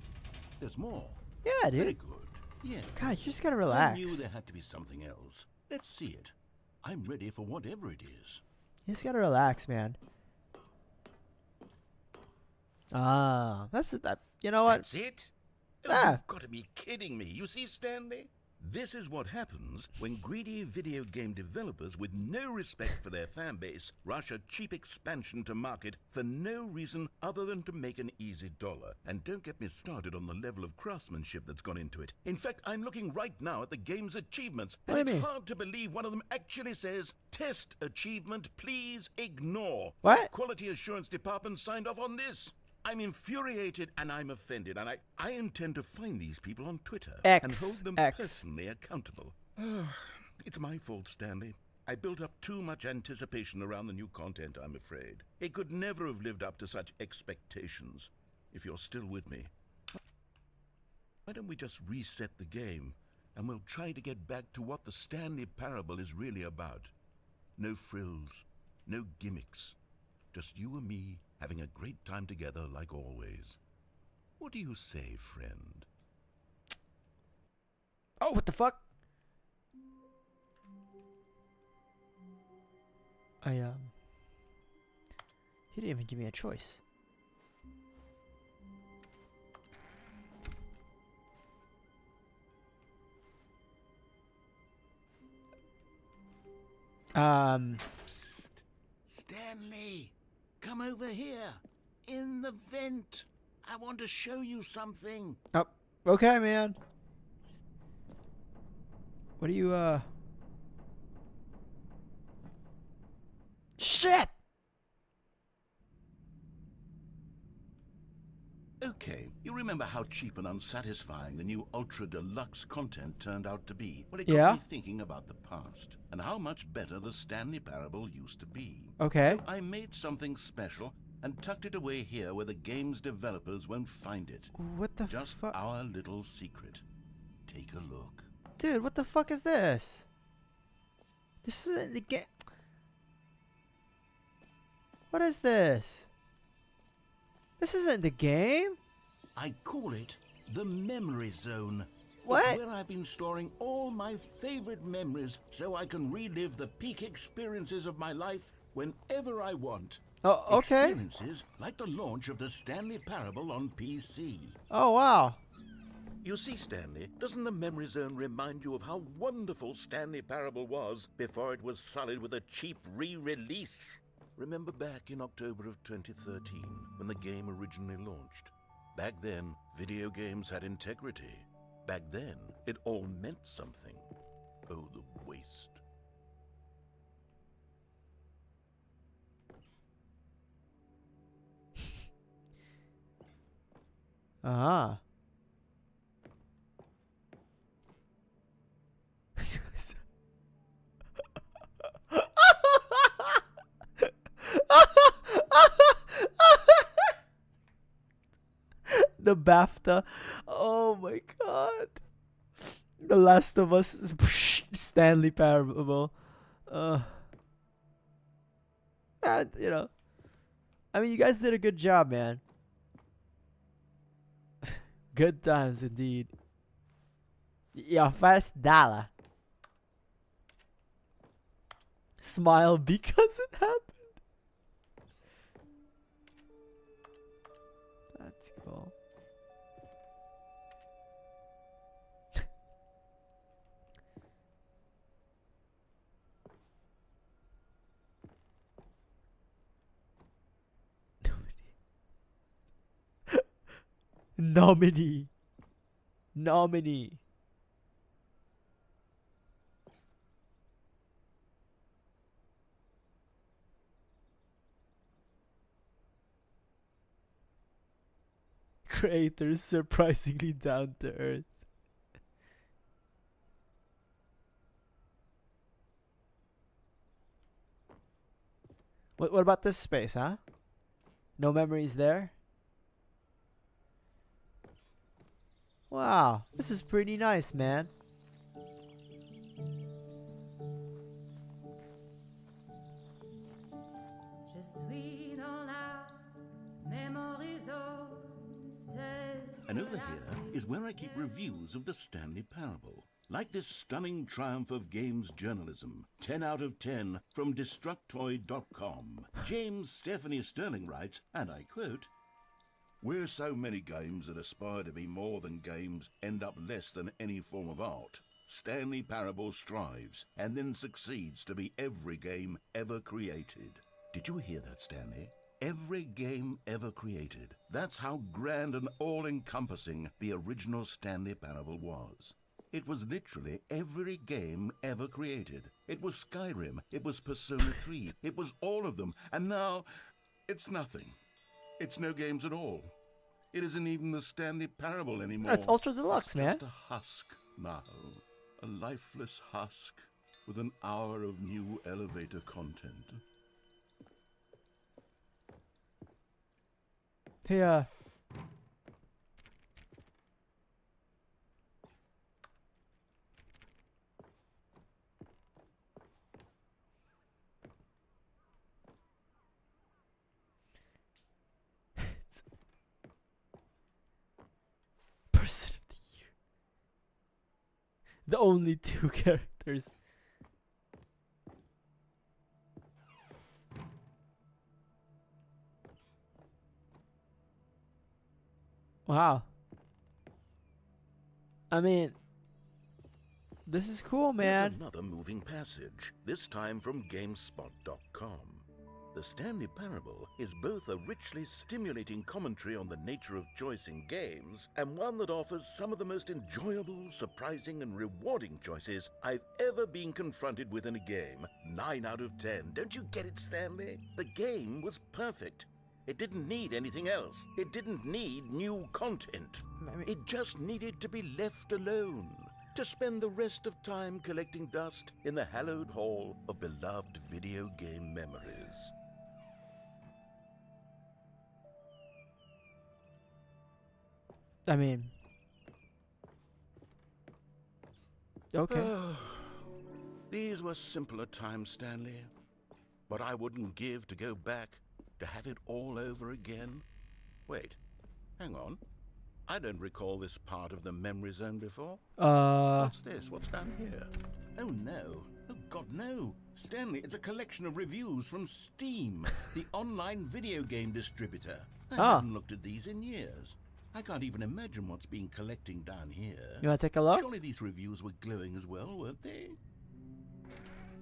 there's more.
Yeah,
Very
dude.
good. Yeah.
God, you just gotta
I
relax.
knew there had to be something else. Let's see it. I'm ready for whatever it is.
You just gotta relax, man. Ah, that's that. You know what?
That's it?
Ah.
You've got to be kidding me. You see, Stanley? This is what happens when greedy video game developers with no respect for their fan base rush a cheap expansion to market for no reason other than to make an easy dollar. And don't get me started on the level of craftsmanship that's gone into it. In fact, I'm looking right now at the game's achievements,
What
and
do you
it's
mean?
hard to believe one of them actually says, "Test achievement, please ignore."
What?
Quality assurance department signed off on this. I'm infuriated and I'm offended, and I intend to find these people on Twitter and hold them personally accountable. It's my fault, Stanley. I built up too much anticipation around the new content, I'm afraid. It could never have lived up to such expectations. If you're still with me, why don't we just reset the game and we'll try to get back to what the Stanley Parable is really about? No frills, no gimmicks. Just you and me having a great time together like always. What do you say, friend?
Oh, what the fuck? He didn't even give me a choice.
Psst. Stanley, come over here. In the vent. I want to show you something.
Oh, okay, man. What do you, Shit!
Okay, you remember how cheap and unsatisfying the new Ultra Deluxe content turned out to be? Well, it got
Yeah.
me thinking about the past and how much better the Stanley Parable used to be.
Okay.
So I made something special and tucked it away here where the game's developers won't find it.
What the
Just
fuck?
our little secret. Take a look.
Dude, what the fuck is this? This isn't the game. What is this? This isn't the game.
I call it the Memory Zone.
What?
It's where I've been storing all my favorite memories so I can relive the peak experiences of my life whenever I want.
Oh, okay.
Experiences like the launch of the Stanley Parable on PC.
Oh, wow.
You see, Stanley, doesn't the Memory Zone remind you of how wonderful Stanley Parable was before it was sullied with a cheap re-release? Remember back in October of 2013, when the game originally launched? Back then, video games had integrity. Back then, it all meant something. Oh, the waste.
Ah. The BAFTA. Oh my god. The Last of Us Stanley Parable. You know. I mean, you guys did a good job, man. Good times indeed. Your first dollar. Smile because it happened. That's cool. Nominee. Nominee. Creators surprisingly down to earth. What about this space, huh? No memories there? Wow, this is pretty nice, man.
And over here is where I keep reviews of the Stanley Parable. Like this stunning triumph of games journalism, 10 out of 10 from Destructoid.com. James Stephanie Sterling writes, and I quote, "Where so many games that aspire to be more than games end up less than any form of art, Stanley Parable strives and then succeeds to be every game ever created." Did you hear that, Stanley? Every game ever created. That's how grand and all-encompassing the original Stanley Parable was. It was literally every game ever created. It was Skyrim, it was Persona 3, it was all of them, and now it's nothing. It's no games at all. It isn't even the Stanley Parable anymore.
That's Ultra Deluxe,
It's
man.
just a husk now. A lifeless husk with an hour of new elevator content.
Hey, Person of the Year. The only two characters. Wow. I mean, this is cool, man.
Here's another moving passage, this time from GameSpot.com. The Stanley Parable is both a richly stimulating commentary on the nature of choice in games and one that offers some of the most enjoyable, surprising, and rewarding choices I've ever been confronted with in a game. 9 out of 10. Don't you get it, Stanley? The game was perfect. It didn't need anything else. It didn't need new content. It just needed to be left alone, to spend the rest of time collecting dust in the hallowed hall of beloved video game memories.
I mean, okay.
These were simpler times, Stanley. But I wouldn't give to go back, to have it all over again. Wait, hang on. I don't recall this part of the memory zone before. What's this? What's down here? Oh no. Oh God, no. Stanley, it's a collection of reviews from Steam, the online video game distributor. I haven't looked at these in years. I can't even imagine what's been collecting down here.
You wanna take a look?
Surely these reviews were glowing as well, weren't they?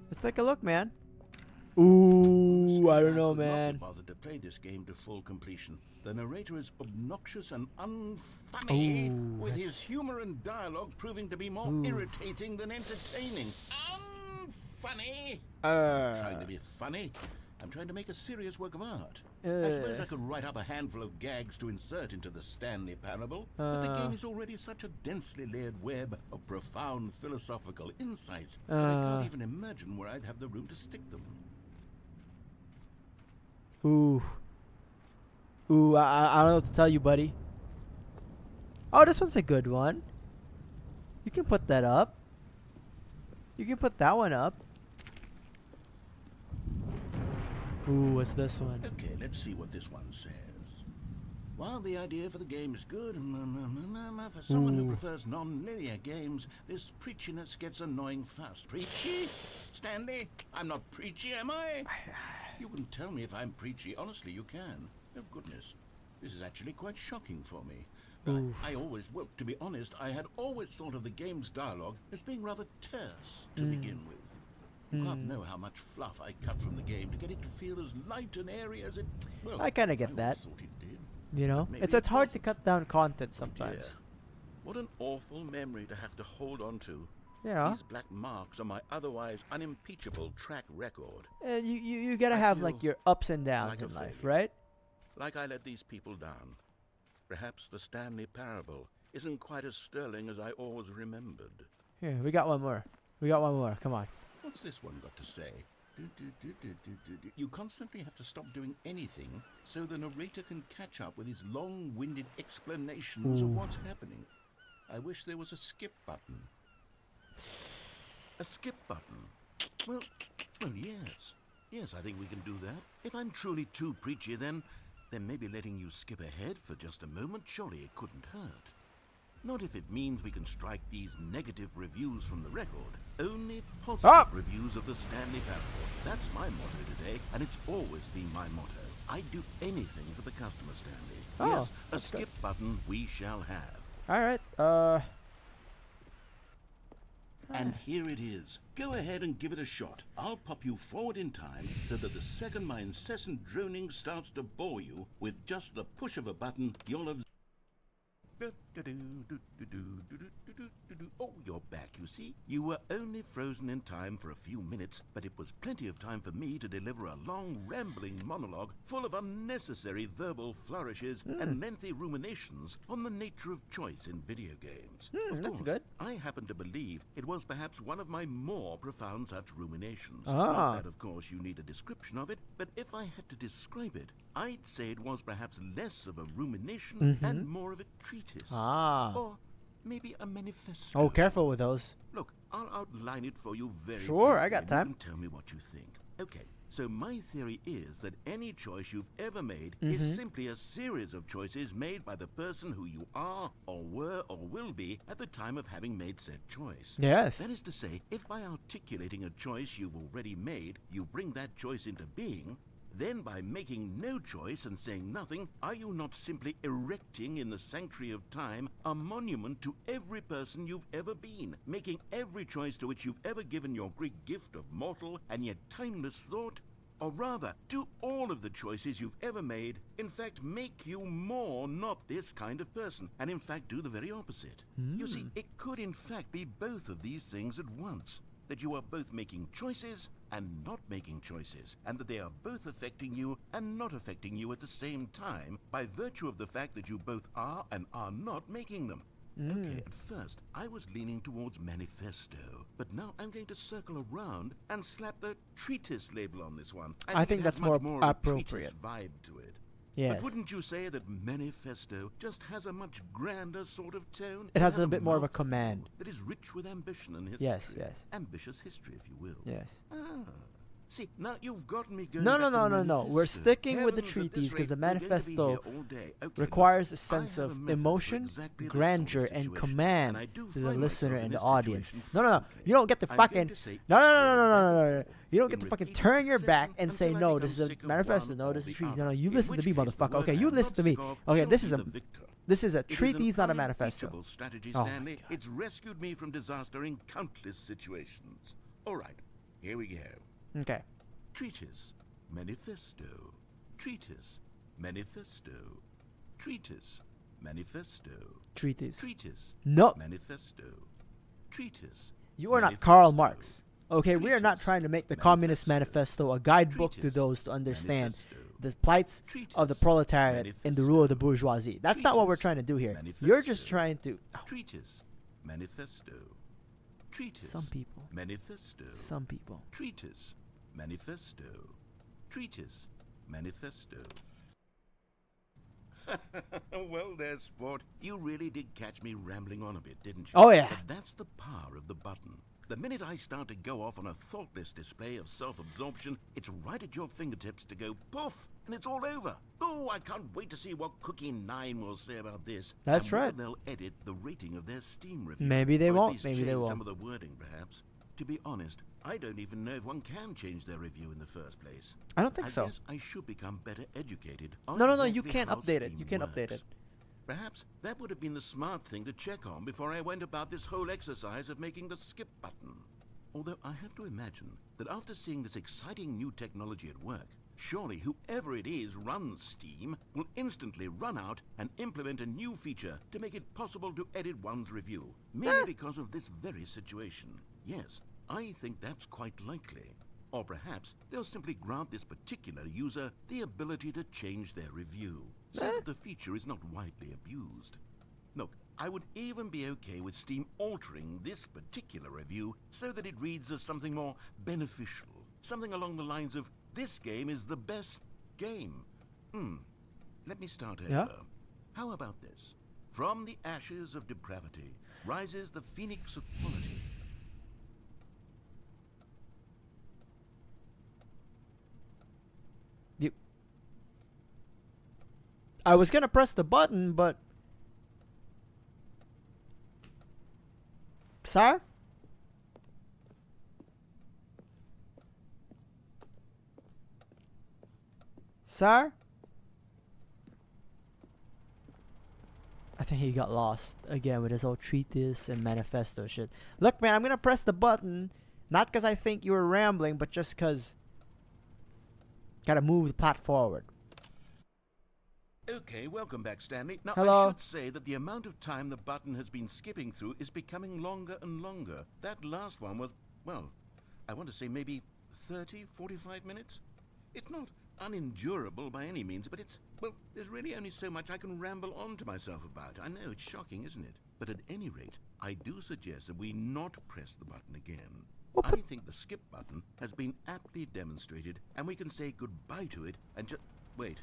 Let's take a look, man. Ooh, I don't know,
could not be
man.
bothered to play this game to full completion. The narrator is obnoxious and unfunny,
Ooh,
with his
that's-
humor and dialogue proving to be more irritating than entertaining. Unfunny! Trying to be funny? I'm trying to make a serious work of art. I suppose I could write up a handful of gags to insert into the Stanley Parable, but the game is already such a densely layered web of profound philosophical insights that I can't even imagine where I'd have the room to stick them.
Ooh. Ooh, I don't know what to tell you, buddy. Oh, this one's a good one. You can put that up. You can put that one up. Ooh, what's this one?
Okay, let's see what this one says. While the idea for the game is good, for someone who prefers non-linear games, this preachiness gets annoying fast. Preachy? Stanley? I'm not preachy, am I? You can tell me if I'm preachy. Honestly, you can. Oh, goodness. This is actually quite shocking for me. I always, well, to be honest, I had always thought of the game's dialogue as being rather terse to begin with. You can't know how much fluff I cut from the game to get it to feel as light and airy as it... Well,
I kinda get
always
that.
thought it did.
You know,
Maybe
it's
it
hard to
wasn't.
cut down content sometimes.
Yeah. What an awful memory to have to hold on to.
Yeah.
These black marks on my otherwise unimpeachable track record.
And you gotta
I
have like
feel
your ups and downs
like a
in life,
failure.
right?
Like I let these people down. Perhaps the Stanley Parable isn't quite as sterling as I always remembered.
Here, we got one more. We got one more. Come on.
What's this one got to say? You can't constantly have to stop doing anything so the narrator can catch up with his long-winded explanations of what's happening. I wish there was a skip button. A skip button? Well, yes. Yes, I think we can do that. If I'm truly too preachy, then maybe letting you skip ahead for just a moment, surely it couldn't hurt. Not if it means we can strike these negative reviews from the record. Only positive reviews of the Stanley Parable. That's my motto today, and it's always been my motto. I'd do anything for the customer, Stanley.
Oh,
Yes, a skip button we shall have.
Alright,
And here it is. Go ahead and give it a shot. I'll pop you forward in time so that the second my incessant droning starts to bore you, with just the push of a button, you'll have... Oh, you're back, you see. You were only frozen in time for a few minutes, but it was plenty of time for me to deliver a long, rambling monologue full of unnecessary verbal flourishes and lengthy ruminations on the nature of choice in video games. Of
that's
course,
good.
I happen to believe it was perhaps one of my more profound such ruminations.
Ah.
Not that, of course, you need a description of it, but if I had to describe it, I'd say it was perhaps less of a rumination and more of a treatise.
Ah.
Or maybe a manifesto.
Oh, careful with those.
Look, I'll outline it for you very
Sure, I
briefly,
got
and
time.
You can tell me what you think. Okay, so my theory is that any choice you've ever made is simply a series of choices made by the person who you are, or were, or will be at the time of having made said choice.
Yes.
That is to say, if by articulating a choice you've already made, you bring that choice into being, then by making no choice and saying nothing, are you not simply erecting in the sanctuary of time a monument to every person you've ever been, making every choice to which you've ever given your Greek gift of mortal and yet timeless thought? Or rather, do all of the choices you've ever made, in fact, make you more not this kind of person, and in fact do the very opposite? You see, it could in fact be both of these things at once. That you are both making choices and not making choices, and that they are both affecting you and not affecting you at the same time by virtue of the fact that you both are and are not making them. Okay, at first, I was leaning towards manifesto, but now I'm going to circle around and slap the treatise label on this one.
I think
it
that's
has much
more
of a
appropriate.
treatise vibe to it.
Yes.
But wouldn't you say that manifesto just has a much grander sort of tone?
It has a bit more of a
mouthful
command.
that is rich with ambition and history.
Yes, yes.
Ambitious history, if you will.
Yes.
Ah. See, now you've gotten me going.
No,
back
no,
to
no, no, no. We're
manifesto.
sticking with the
Heavens, at this
treatise because the
rate, we're going to be
manifesto
here all day. Okay,
requires a
look,
sense
I have
of
a method for
emotion,
exactly this
grandeur,
sort of
and
situation,
command
and I do
to the
find
listener
myself in
and the
this
audience.
situation
No, no, no.
frequently.
You don't get to
I'm going
fucking.
to say
No, no, no,
over
no, no, no,
and
no,
over
no. You don't
in
get to fucking
repeated
turn your back
succession
and say,
until I
no,
become
this is a
sick of
manifesto.
one
No,
or
this is
the
a treatise. No,
other,
no, you
in
listen to
which
me,
case the
motherfucker.
word
Okay, you
I'm
listen
not
to me.
sick of
Okay,
shall
this
be
is a.
the victor.
This is a
It is
treatise,
an
not a manifesto.
unimpeachable strategy,
Oh my
Stanley.
God.
It's rescued me from disaster in countless situations. All right, here we go.
Okay.
Treatise, manifesto. Treatise, manifesto. Treatise, manifesto.
Treatise.
Treatise,
No.
manifesto. Treatise.
You are not
manifesto.
Karl Marx. Okay, we are not
Treatise,
trying to make the Communist
manifesto.
Manifesto a guidebook to
Treatise,
those to understand
manifesto.
the plights of the
Treatise,
proletariat in the rule of the
manifesto.
bourgeoisie. That's not what we're
Treatise,
trying to do here. You're just
manifesto.
trying to. Oh,
Treatise, manifesto. Treatise,
some people.
manifesto.
Some people.
Treatise, manifesto. Treatise, manifesto. Well, there, sport. You really did catch me rambling on a bit, didn't you?
Oh, yeah.
But that's the power of the button. The minute I start to go off on a thoughtless display of self-absorption, it's right at your fingertips to go poof, and it's all over. Oh, I can't wait to see what Cookie 9 will say about this.
That's
and whether
right.
They'll edit the rating of their Steam review.
Maybe they
or at
won't,
least
maybe they
change
won't.
some of the wording, perhaps. To be honest, I don't even know if one can change their review in the first place.
I don't think so.
guess I should become better educated on
No, no, no.
exactly
You can't
how
update it.
Steam
You can't update
works.
it.
Perhaps that would have been the smart thing to check on before I went about this whole exercise of making the skip button. Although I have to imagine that after seeing this exciting new technology at work, surely whoever it is runs Steam will instantly run out and implement a new feature to make it possible to edit one's review, merely because of this very situation. Yes, I think that's quite likely. Or perhaps they'll simply grant this particular user the ability to change their review, so that the feature is not widely abused. Look, I would even be okay with Steam altering this particular review so that it reads as something more beneficial, something along the lines of This game is the best game. Let me start over.
Yeah?
How about this? From the ashes of depravity rises the phoenix of quality.
I was gonna press the button, but... Sir? Sir? I think he got lost again with his whole treatise and manifesto shit. Look, man, I'm gonna press the button, not because I think you were rambling, but just because... Gotta move the plot forward.
Okay, welcome back, Stanley. Now,
Hello.
I should say that the amount of time the button has been skipping through is becoming longer and longer. That last one was, well, I want to say maybe 30, 45 minutes? It's not unendurable by any means, but it's, well, there's really only so much I can ramble on to myself about. I know, it's shocking, isn't it? But at any rate, I do suggest that we not press the button again. I think the skip button has been aptly demonstrated, and we can say goodbye to it and just... Wait.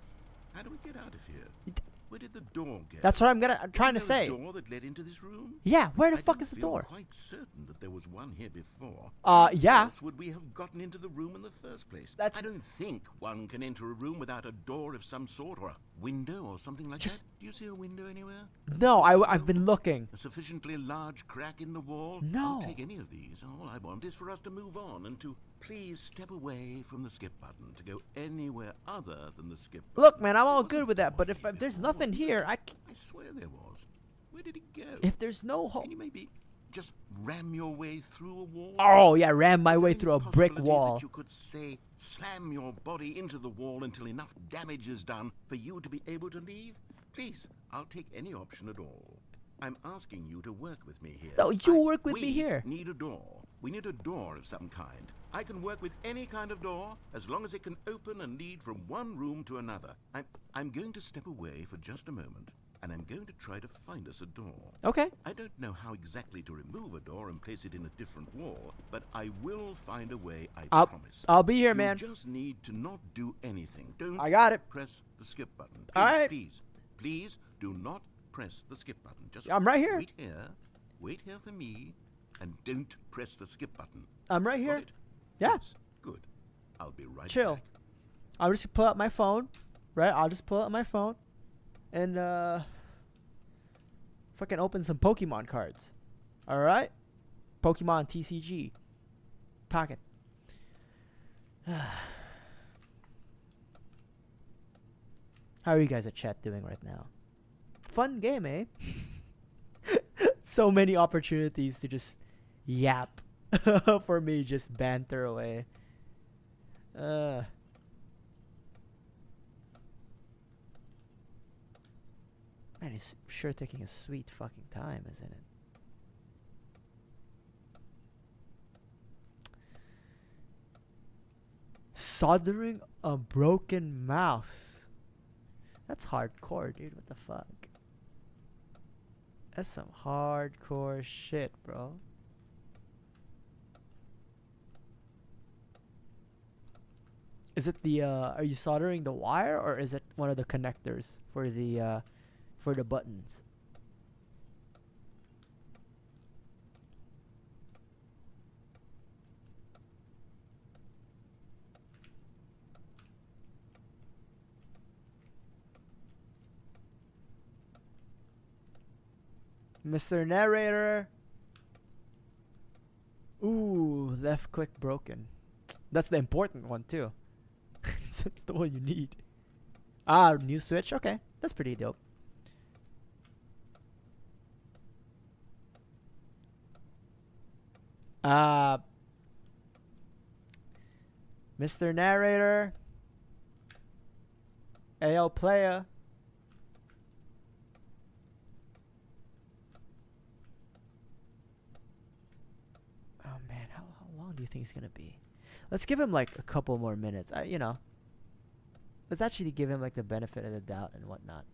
How do we get out of here? Where did the door go?
That's what I'm trying to
Was there
say.
a door that led into this room?
Yeah, where the
I
fuck
don't
is the
feel
door?
quite certain that there was one here before.
Yeah.
How else would we have gotten into the room in the first place?
That's-
I don't think one can enter a room without a door of some sort or a window or something like that. Do you see a window anywhere?
No, I've been looking.
A sufficiently large crack in the wall?
No.
I'll take any of these. All I want is for us to move on and to please step away from the skip button to go anywhere other than the skip button.
Look, man, I'm all
There
good
wasn't
with
a
that, but
door
if
here
there's
before,
nothing
was
here,
there?
I
swear there was. Where did it go?
if there's no hole...
Can you maybe just ram your way through a wall?
Oh, yeah, ram my
Is there
way
any
through a brick
possibility
wall.
That you could, say, slam your body into the wall until enough damage is done for you to be able to leave? Please, I'll take any option at all. I'm asking you to work with me here.
No, you work with me here.
We need a door. We need a door of some kind. I can work with any kind of door as long as it can open and lead from one room to another. I'm going to step away for just a moment, and I'm going to try to find us a door.
Okay.
I don't know how exactly to remove a door and place it in a different wall, but I will find a way, I promise.
I'll be here, man.
You just need to not do anything. Don't
I got it.
press the skip button. Please,
All right.
Please do not press the skip button. Just
I'm right here.
Wait here for me, and don't press the skip button.
I'm right
Got
here.
it?
Yeah.
Yes, good. I'll be right
Chill.
back.
I'll just pull out my phone, right? I'll just pull out my phone and fucking open some Pokemon cards. All right? Pokemon TCG. Pocket. How are you guys at chat doing right now? Fun game, eh? So many opportunities to just yap for me, just banter away. Man, it's sure taking a sweet fucking time, isn't it? Soldering a broken mouse. That's hardcore, dude. What the fuck? That's some hardcore shit, bro. Is it the are you soldering the wire, or is it one of the connectors for the buttons? Mr. Narrator. Ooh, left click broken. That's the important one too. That's the one you need. Ah, new switch. Okay, that's pretty dope. Mr. Narrator. Ayo, player. Oh man, how long do you think it's gonna be? Let's give him like a couple more minutes. You know, let's actually give him like the benefit of the doubt and whatnot.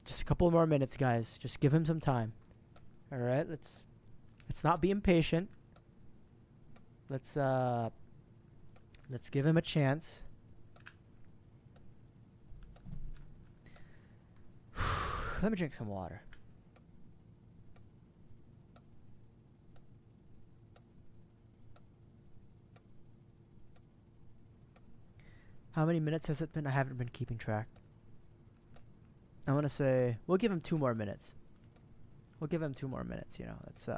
Just a couple more minutes, guys. Just give him some time. All right, let's not be impatient. Let's give him a chance. Let me drink some water. How many minutes has it been? I haven't been keeping track. I want to say we'll give him 2 more minutes. We'll give him 2 more minutes, you know. It's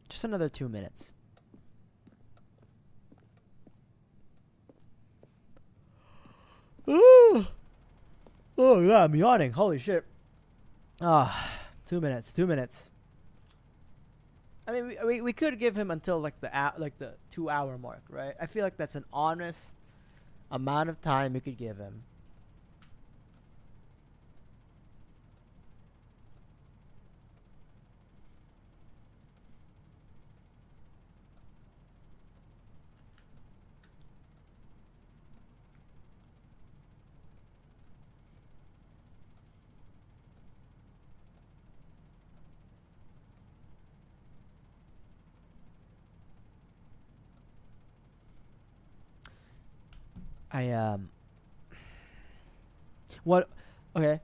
just another 2 minutes. Oh, yeah, I'm yawning. Holy shit. 2 minutes. 2 minutes. I mean, we could give him until like the 2-hour mark, right? I feel like that's an honest amount of time you could give him. What? Okay.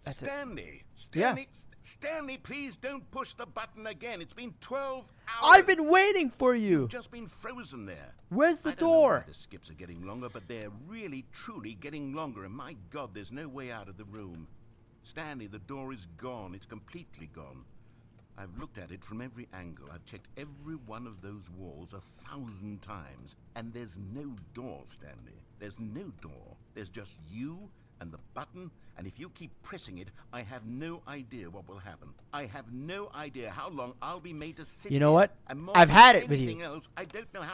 That's
Stanley!
Yeah.
Stanley, please don't push the button again. It's been 12 hours.
I've been waiting for you.
You've just been frozen there.
Where's the
I don't know why
door?
the skips are getting longer, but they're really, truly getting longer. And my God, there's no way out of the room. Stanley, the door is gone. It's completely gone. I've looked at it from every angle. I've checked every one of those walls 1,000 times. And there's no door, Stanley. There's no door. There's just you and the button. And if you keep pressing it, I have no idea what will happen. I have no idea how long I'll be made to sit
You know
here.
what?
And more
I've
than
had it with
anything
you.
else, I don't know how.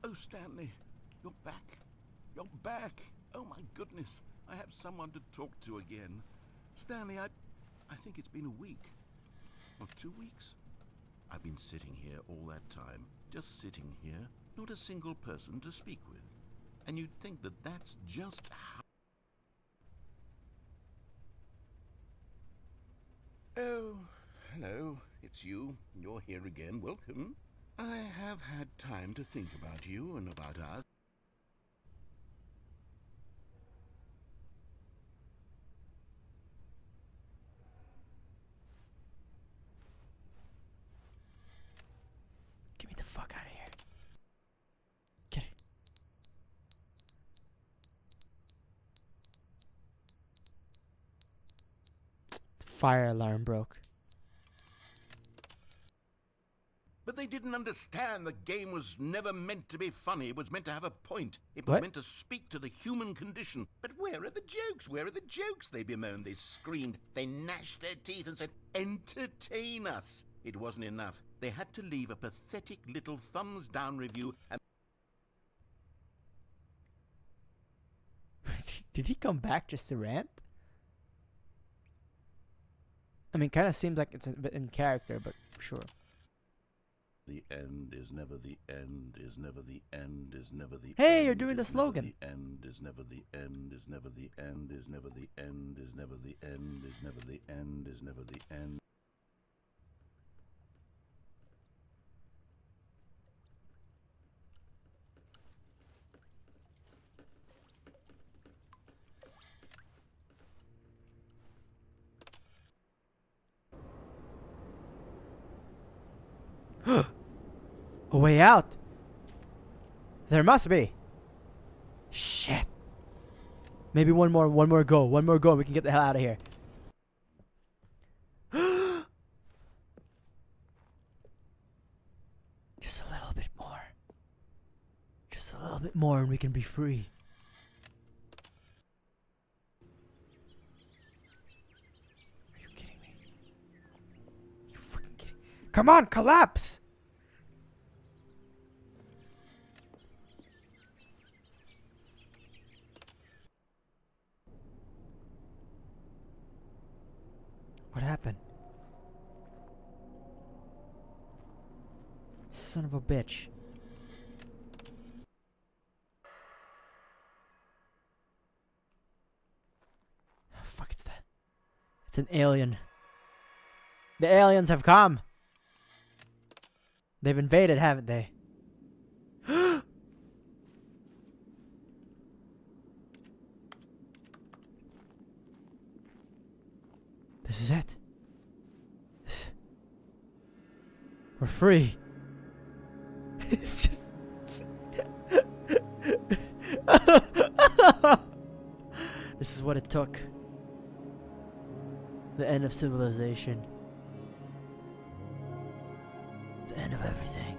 Oh, Stanley, you're back. You're back. Oh, my goodness. I have someone to talk to again. Stanley, I think it's been a week. Or 2 weeks. I've been sitting here all that time. Just sitting here. Not a single person to speak with. And you'd think that that's just how... Oh, hello. It's you. You're here again. Welcome. I have had time to think about you and about us.
Get me the fuck out of here. Get it. The fire alarm broke.
But they didn't understand the game was never meant to be funny. It was meant to have a point. It was
What?
meant to speak to the human condition. But where are the jokes? Where are the jokes? They bemoaned, they screamed, they gnashed their teeth and said, entertain us. It wasn't enough. They had to leave a pathetic little thumbs down review and...
Did he come back just to rant? I mean, kind of seems like it's a bit in character, but sure.
The end is never the end, is never the end, is never the
Hey,
end,
you're doing the
is never
slogan.
The end is never the end, is never the end, is never the end, is never the end, is never the end, is never the end.
A way out. There must be. Shit. Maybe one more go. One more go and we can get the hell out of here. Just a little bit more. Just a little bit more and we can be free. Are you kidding me? You fucking kidding? Come on, collapse! What happened? son of a bitch. Oh, fuck, it's that. It's an alien. The aliens have come. They've invaded, haven't they? This is it. We're free. It's just... This is what it took. The end of civilization. The end of everything.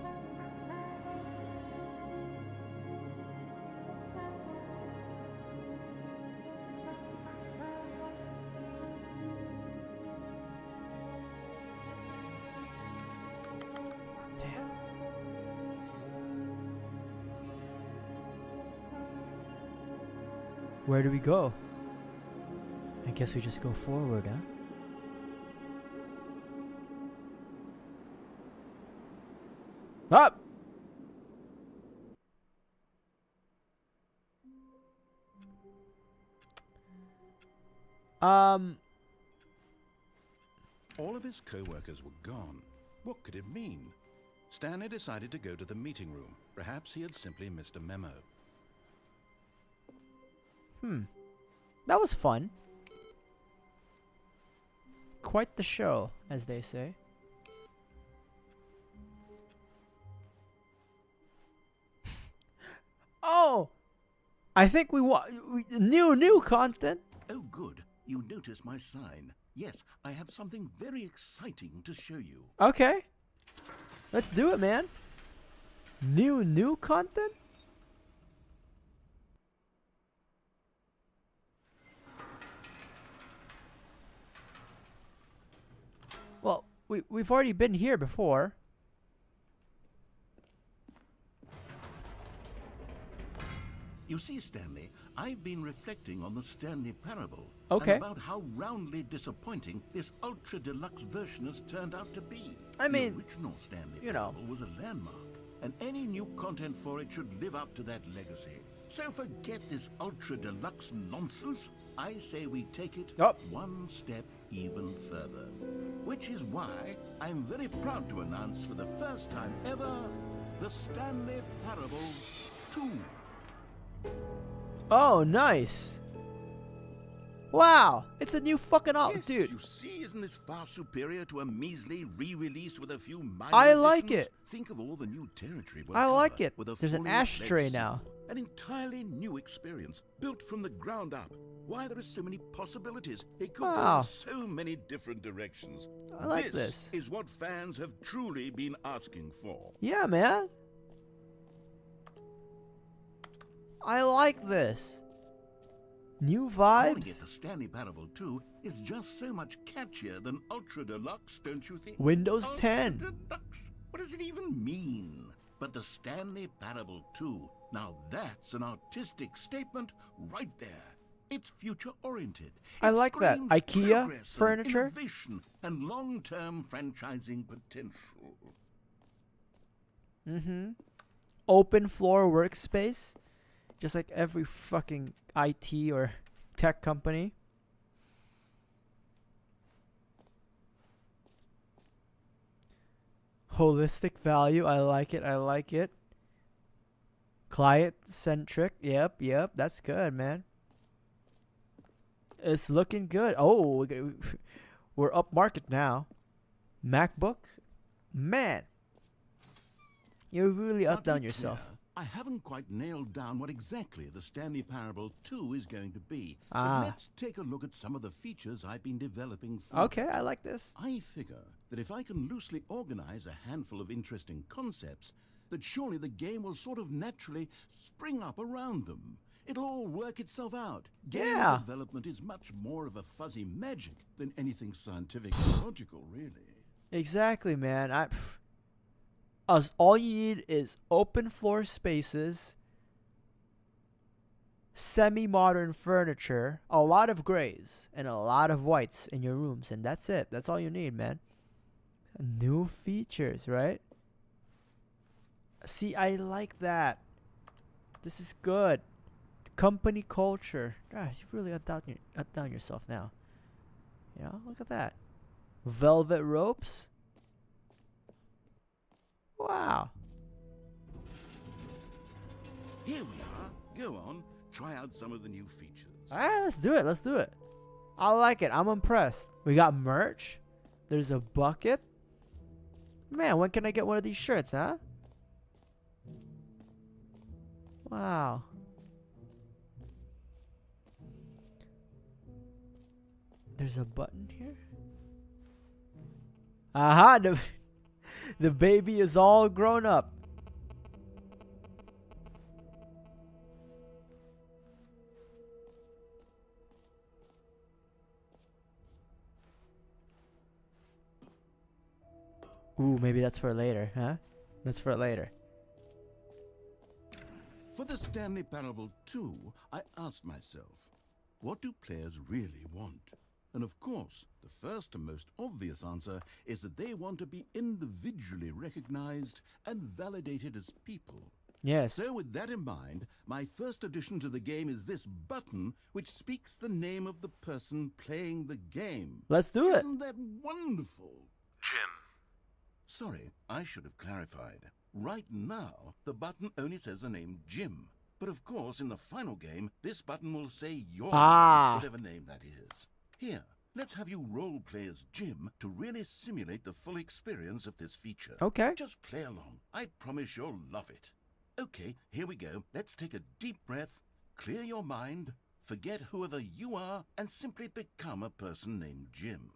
Damn. Where do we go? I guess we just go forward, huh? Up!
All of his co-workers were gone. What could it mean? Stanley decided to go to the meeting room. Perhaps he had simply missed a memo.
That was fun. Quite the show, as they say. Oh! I think we want new content.
Oh, good. You noticed my sign. Yes, I have something very exciting to show you.
Okay. Let's do it, man. New content? Well, we've already been here before.
You see, Stanley, I've been reflecting on the Stanley parable.
Okay.
And about how roundly disappointing this ultra deluxe version has turned out to be.
I mean,
the original Stanley
you know.
parable was a landmark, and any new content for it should live up to that legacy. So forget this ultra deluxe nonsense. I say we take it one step even further. Which is why I'm very proud to announce for the first time ever, the Stanley Parable 2.
Oh, nice. Wow, it's a new fucking
Yes,
dude.
you see, isn't this far superior to a measly re-release with a few minor
I like
additions?
it.
Think of all the new territory we'll
I like
cover
it.
with a
There's an
fully
ashtray
fledged
now.
sequel. An entirely new experience, built from the ground up. Why, there are so many possibilities. It could go
Wow.
in so many different directions.
I like this.
This is what fans have truly been asking for.
Yeah, man. I like this. New
Calling it
vibes.
the Stanley Parable 2 is just so much catchier than Ultra Deluxe, don't you think?
Windows
Ultra
10.
Deluxe? What does it even mean? But the Stanley Parable 2, now that's an artistic statement right there. It's future-oriented.
I
It
like that.
screams
IKEA
progress and
furniture.
innovation and long-term franchising potential.
Open floor workspace. Just like every fucking IT or tech company. Holistic value. I like it. I like it. Client centric. Yep. That's good, man. It's looking good. Oh, we're up market now. MacBooks? Man. You're really
Now, to
outdone
be
yourself.
clear, I haven't quite nailed down what exactly the Stanley Parable 2 is going to be.
Ah.
But let's take a look at some of the features I've been developing for
Okay, I like this.
I figure that if I can loosely organize a handful of interesting concepts, that surely the game will sort of naturally spring up around them. It'll all work itself out. Game
Yeah.
development is much more of a fuzzy magic than anything scientific or logical, really.
Exactly, man. All you need is open floor spaces, semi-modern furniture, a lot of grays, and a lot of whites in your rooms, and that's it. That's all you need, man. New features, right? See, I like that. This is good. Company culture. Ah, you really outdone yourself now. You know, look at that. Velvet ropes. Wow.
Here we are. Go on. Try out some of the new features.
Alright, let's do it. Let's do it. I like it. I'm impressed. We got merch. There's a bucket. Man, when can I get one of these shirts, huh? Wow. There's a button here. Aha! The baby is all grown up. Ooh, maybe that's for later, huh? That's for later.
For the Stanley Parable 2, I asked myself, what do players really want? And of course, the first and most obvious answer is that they want to be individually recognized and validated as people.
Yes.
So with that in mind, my first addition to the game is this button which speaks the name of the person playing the game.
Let's do it.
Isn't that wonderful? Jim. Sorry, I should have clarified. Right now, the button only says the name Jim. But of course, in the final game, this button will say your name, whatever name that is. Here, let's have you role-play as Jim to really simulate the full experience of this feature.
Okay.
Just play along. I promise you'll love it. Okay, here we go. Let's take a deep breath, clear your mind, forget whoever you are, and simply become a person named Jim.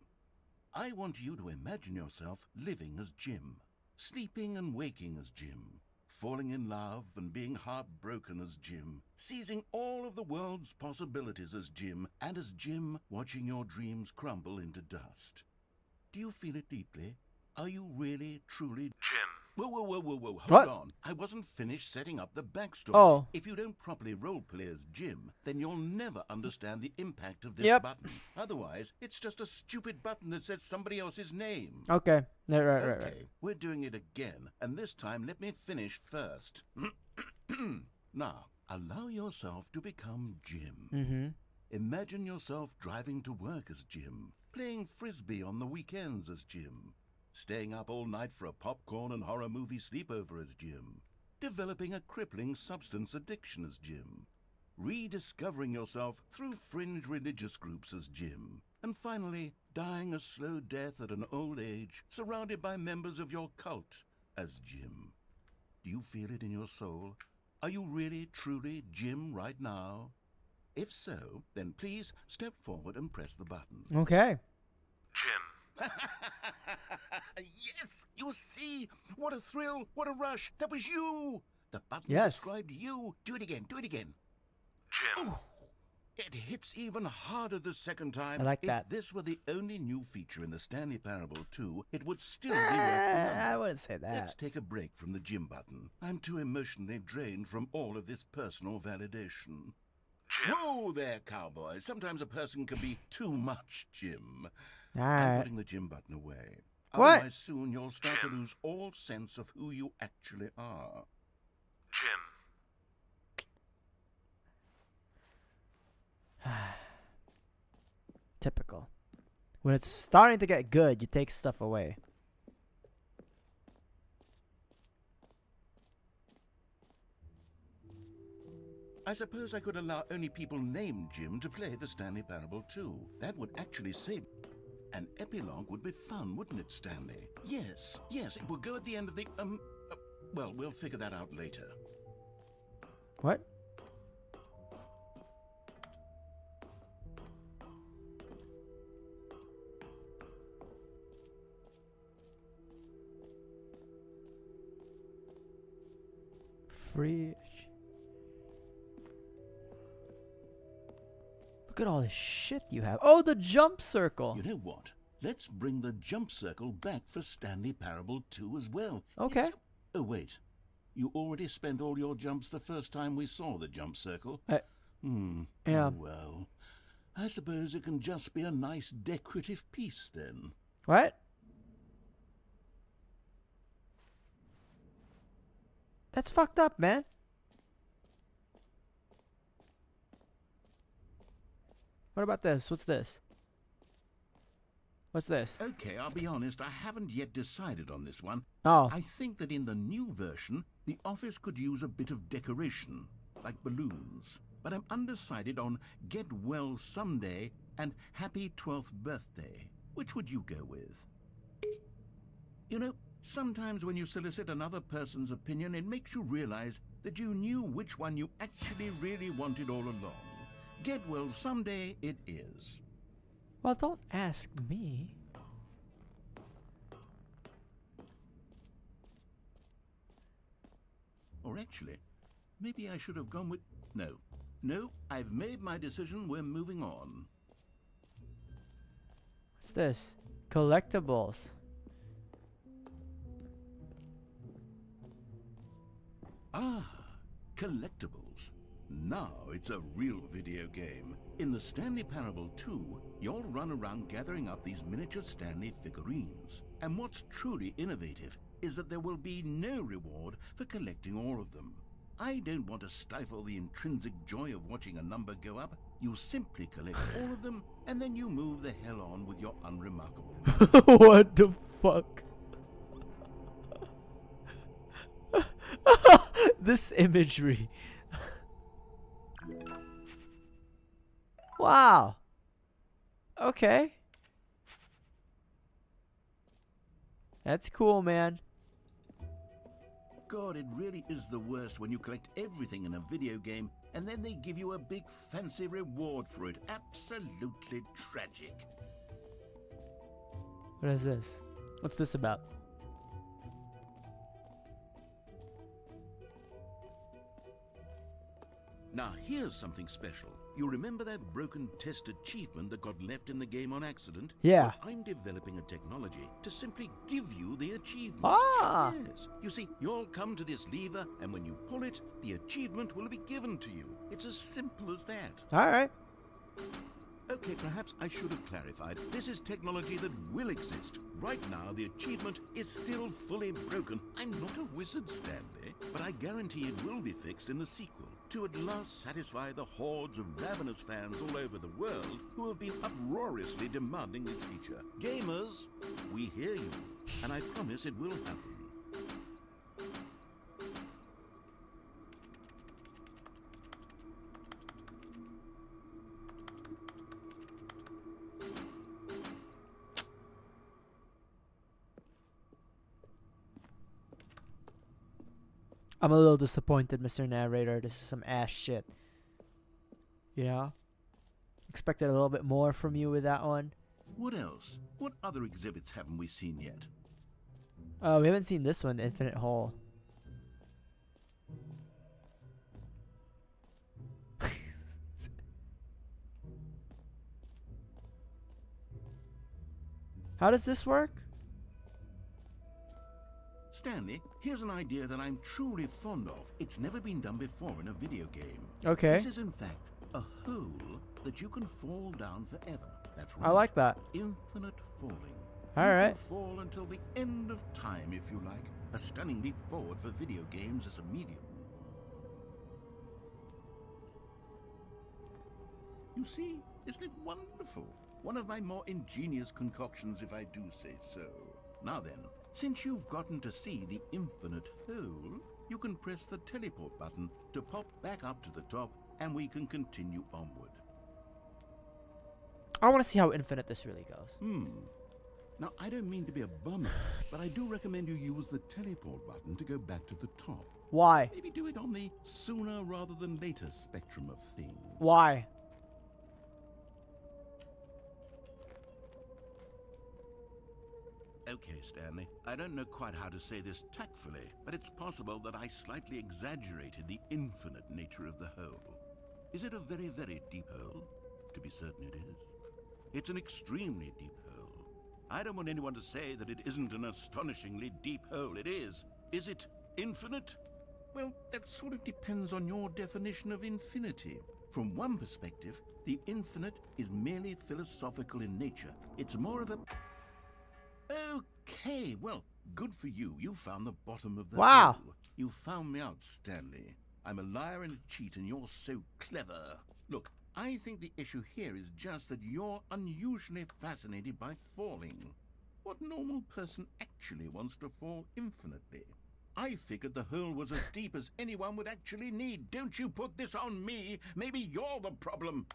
I want you to imagine yourself living as Jim, sleeping and waking as Jim, falling in love and being heartbroken as Jim, seizing all of the world's possibilities as Jim, and as Jim watching your dreams crumble into dust. Do you feel it deeply? Are you really, truly Jim? Whoa, hold
What?
on. I wasn't finished setting up the backstory.
Oh.
If you don't properly roleplay as Jim, then you'll never understand the impact of this
Yep.
button. Otherwise, it's just a stupid button that says somebody else's name.
Okay. Right.
Okay, we're doing it again, and this time let me finish first. Now, allow yourself to become Jim.
Mm-hmm.
Imagine yourself driving to work as Jim, playing frisbee on the weekends as Jim, staying up all night for a popcorn and horror movie sleepover as Jim, developing a crippling substance addiction as Jim, rediscovering yourself through fringe religious groups as Jim, and finally dying a slow death at an old age surrounded by members of your cult as Jim. Do you feel it in your soul? Are you really, truly Jim right now? If so, then please step forward and press the button.
Okay.
Jim. Yes, you see? What a thrill, what a rush. That was you. The button described you. Do it again, Jim. Ooh, it hits even harder the second time.
I like that.
If this were the only new feature in the Stanley Parable 2, it would still be worth the money.
I wouldn't say that.
Let's take a break from the Jim button. I'm too emotionally drained from all of this personal validation. Whoa there, cowboy. Sometimes a person can be too much Jim. I'm
Alright.
putting the Jim button away.
What?
Otherwise, soon you'll start to lose all sense of who you actually are. Jim.
Typical. When it's starting to get good, you take stuff away.
I suppose I could allow only people named Jim to play the Stanley Parable 2. That would actually save... An epilogue would be fun, wouldn't it, Stanley? Yes, it would go at the end of the... well, we'll figure that out later.
What? Free. Look at all this shit you have. Oh, the jump circle.
You know what? Let's bring the jump circle back for Stanley Parable 2 as well.
Okay.
Oh, wait. You already spent all your jumps the first time we saw the jump circle?
Yeah.
Oh, well, I suppose it can just be a nice decorative piece then.
What? That's fucked up, man. What about this? What's this? What's this?
Okay, I'll be honest, I haven't yet decided on this one.
Oh.
I think that in the new version, the office could use a bit of decoration, like balloons. But I'm undecided on Get Well Someday and Happy 12th Birthday. Which would you go with? You know, sometimes when you solicit another person's opinion, it makes you realize that you knew which one you actually really wanted all along. Get Well Someday it is.
Well, don't ask me.
Or actually, maybe I should have gone with... No, I've made my decision. We're moving on.
What's this? Collectibles.
Ah, collectibles. Now it's a real video game. In the Stanley Parable 2, you'll run around gathering up these miniature Stanley figurines. And what's truly innovative is that there will be no reward for collecting all of them. I don't want to stifle the intrinsic joy of watching a number go up. You simply collect all of them, and then you move the hell on with your unremarkable life.
What the fuck? This imagery. Wow. Okay. That's cool, man.
God, it really is the worst when you collect everything in a video game and then they give you a big fancy reward for it. Absolutely tragic.
What is this? What's this about?
Now here's something special. You remember that broken test achievement that got left in the game on accident?
Yeah.
Well, I'm developing a technology to simply give you the achievement.
Ah!
Yes. You see, you'll come to this lever, and when you pull it, the achievement will be given to you. It's as simple as that.
Alright.
Okay, perhaps I should have clarified. This is technology that will exist. Right now, the achievement is still fully broken. I'm not a wizard, Stanley, but I guarantee it will be fixed in the sequel to at last satisfy the hordes of ravenous fans all over the world who have been uproariously demanding this feature. Gamers, we hear you, and I promise it will happen.
I'm a little disappointed, Mr. Narrator. This is some ass shit. You know? Expected a little bit more from you with that one.
What else? What other exhibits haven't we seen yet?
We haven't seen this one, Infinite Hole. How does this work?
Stanley, here's an idea that I'm truly fond of. It's never been done before in a video game.
Okay.
This is in fact a hole that you can fall down forever. That's right.
I like that.
Infinite falling.
All right.
You can fall until the end of time, if you like. A stunning leap forward for video games as a medium. You see, isn't it wonderful? One of my more ingenious concoctions, if I do say so. Now then, since you've gotten to see the infinite hole, you can press the teleport button to pop back up to the top, and we can continue onward.
I want to see how infinite this really goes.
Now, I don't mean to be a bummer, but I do recommend you use the teleport button to go back to the top.
Why?
Maybe do it on the sooner rather than later spectrum of things.
Why?
Okay, Stanley, I don't know quite how to say this tactfully, but it's possible that I slightly exaggerated the infinite nature of the hole. Is it a very, very deep hole? To be certain it is. It's an extremely deep hole. I don't want anyone to say that it isn't an astonishingly deep hole. It is. Is it infinite? Well, that sort of depends on your definition of infinity. From one perspective, the infinite is merely philosophical in nature. It's more of a... Okay, well, Good for you. You found the bottom of the
Wow.
hole. You found me out, Stanley. I'm a liar and a cheat, and you're so clever. Look, I think the issue here is just that you're unusually fascinated by falling. What normal person actually wants to fall infinitely? I figured the hole was as deep as anyone would actually need. Don't you put this on me. Maybe you're the problem.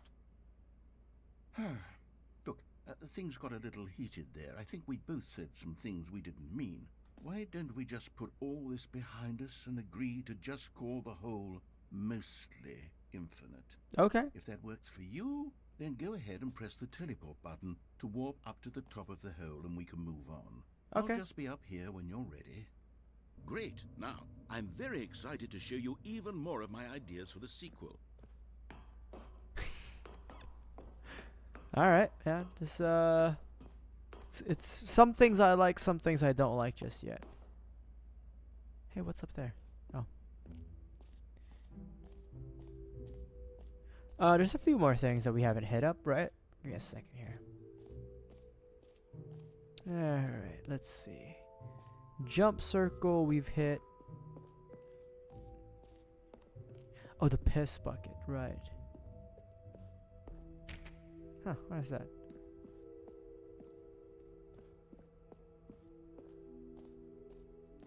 Look, things got a little heated there. I think we both said some things we didn't mean. Why don't we just put all this behind us and agree to just call the hole mostly infinite?
Okay.
If that works for you, then go ahead and press the teleport button to warp up to the top of the hole and we can move on.
Okay.
I'll just be up here when you're ready.
Great. Now, I'm very excited to show you even more of my ideas for the sequel.
All right. Yeah. Just it's some things I like, some things I don't like just yet. Hey, what's up there? Oh. There's a few more things that we haven't hit up, right? Give me a second here. Alright, let's see. Jump circle we've hit. Oh, the piss bucket, right. Huh, what is that?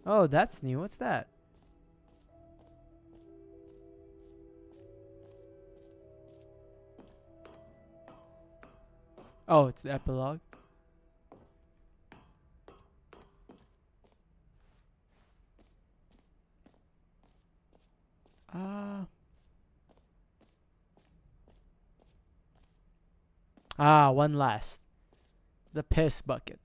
Oh, that's new. What's that? Oh, it's the epilogue. One last. The piss bucket.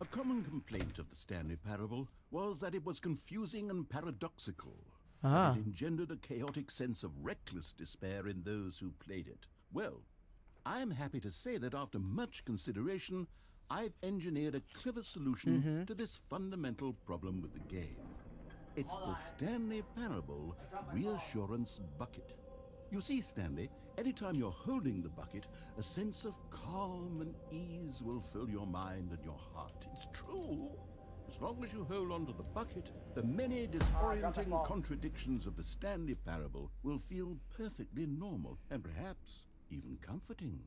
A common complaint of the Stanley Parable was that it was confusing and paradoxical.
Ah.
It engendered a chaotic sense of reckless despair in those who played it. Well, I'm happy to say that after much consideration, I've engineered a clever solution to this fundamental problem with the game. It's the Stanley Parable Reassurance Bucket. You see, Stanley, anytime you're holding the bucket, a sense of calm and ease will fill your mind and your heart. It's true. As long as you hold on to the bucket, the many disorienting contradictions of the Stanley Parable will feel perfectly normal and perhaps even comforting.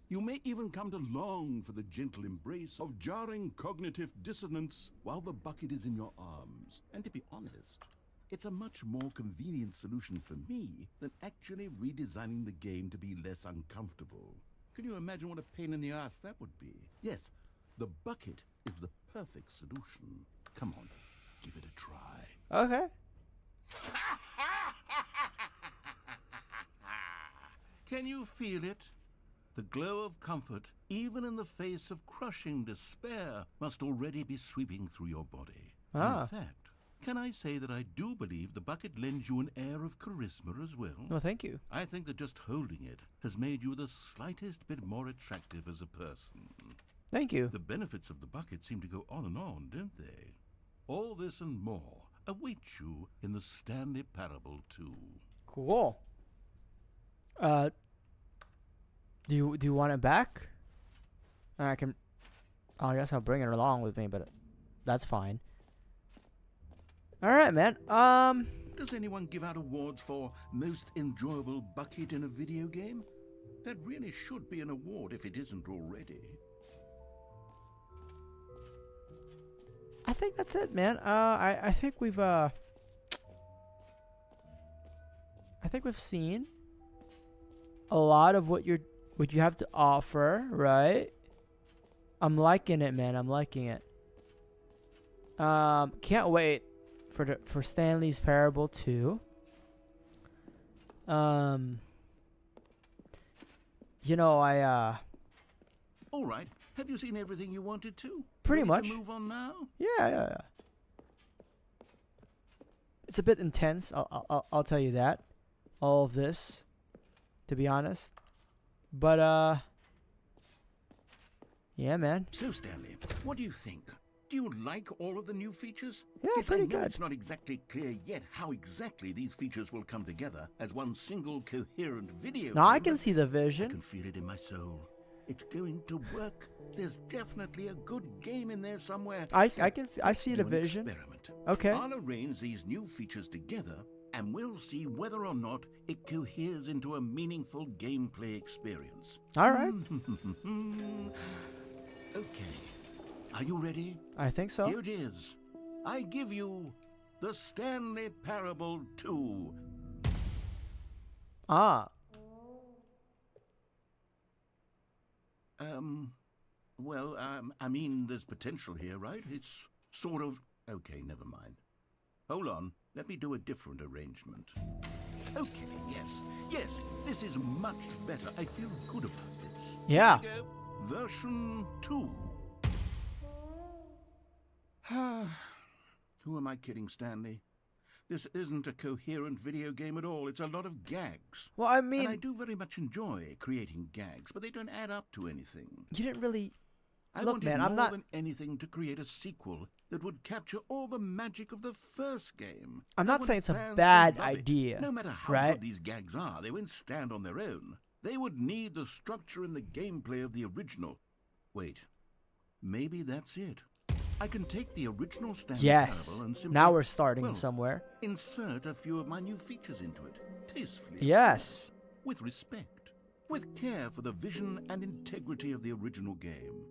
You may even come to long for the gentle embrace of jarring cognitive dissonance while the bucket is in your arms. And to be honest, it's a much more convenient solution for me than actually redesigning the game to be less uncomfortable. Can you imagine what a pain in the ass that would be? Yes, the bucket is the perfect solution. Come on, give it a try.
Okay.
Can you feel it? The glow of comfort, even in the face of crushing despair, must already be sweeping through your body.
Ah.
In fact, can I say that I do believe the bucket lends you an air of charisma as well?
Well, thank you.
I think that just holding it has made you the slightest bit more attractive as a person.
Thank you.
The benefits of the bucket seem to go on, don't they? All this and more await you in the Stanley Parable 2.
Cool. Do you want it back? I guess I'll bring it along with me, but that's fine. All right, man.
Does anyone give out awards for most enjoyable bucket in a video game? That really should be an award if it isn't already.
I think that's it, man. I think we've seen a lot of what you have to offer, right? I'm liking it, man. I'm liking it. Can't wait for Stanley's Parable 2. You know,
All right. Have you seen everything you wanted to?
Pretty
Ready
much.
to move on now?
Yeah. It's a bit intense. I'll tell you that. All of this, to be honest. But yeah, man.
So, Stanley, what do you think? Do you like all of the new features?
Yeah,
Yes,
pretty
I know
good.
it's not exactly clear yet how exactly these features will come together as one single coherent video.
Now I
game,
can
but
see the
I
vision.
can feel it in my soul. It's going to work. There's definitely a good game in there somewhere.
I
So
I see the
do an
vision.
Experiment.
Okay.
I'll arrange these new features together, and we'll see whether or not it coheres into a meaningful gameplay experience.
All right.
Okay. Are you ready?
I think so.
Here it is. I give you the Stanley Parable 2.
Ah.
Well, I mean, there's potential here, right? It's sort of... Okay, never mind. Hold on. Let me do a different arrangement. Okay, yes, this is much better. I feel good about this.
Yeah.
Here we go. Version 2. Who am I kidding, Stanley? This isn't a coherent video game at all. It's a lot of gags.
Well, I
And I
mean,
do very much enjoy creating gags, but they don't add up to anything.
you didn't really.
I
Look,
wanted
man,
more
I'm not.
than anything to create a sequel that would capture all the magic of the first game.
I'm
I
not
wanted
saying it's a
fans to
bad
love it.
idea,
No matter how
right?
good these gags are, they won't stand on their own. They would need the structure and the gameplay of the original. Wait, maybe that's it. I can take the original Stanley
Yes.
Parable and simply,
Now we're starting
well,
somewhere.
insert a few of my new features into it, tastefully. of
Yes.
course, with respect, with care for the vision and integrity of the original game.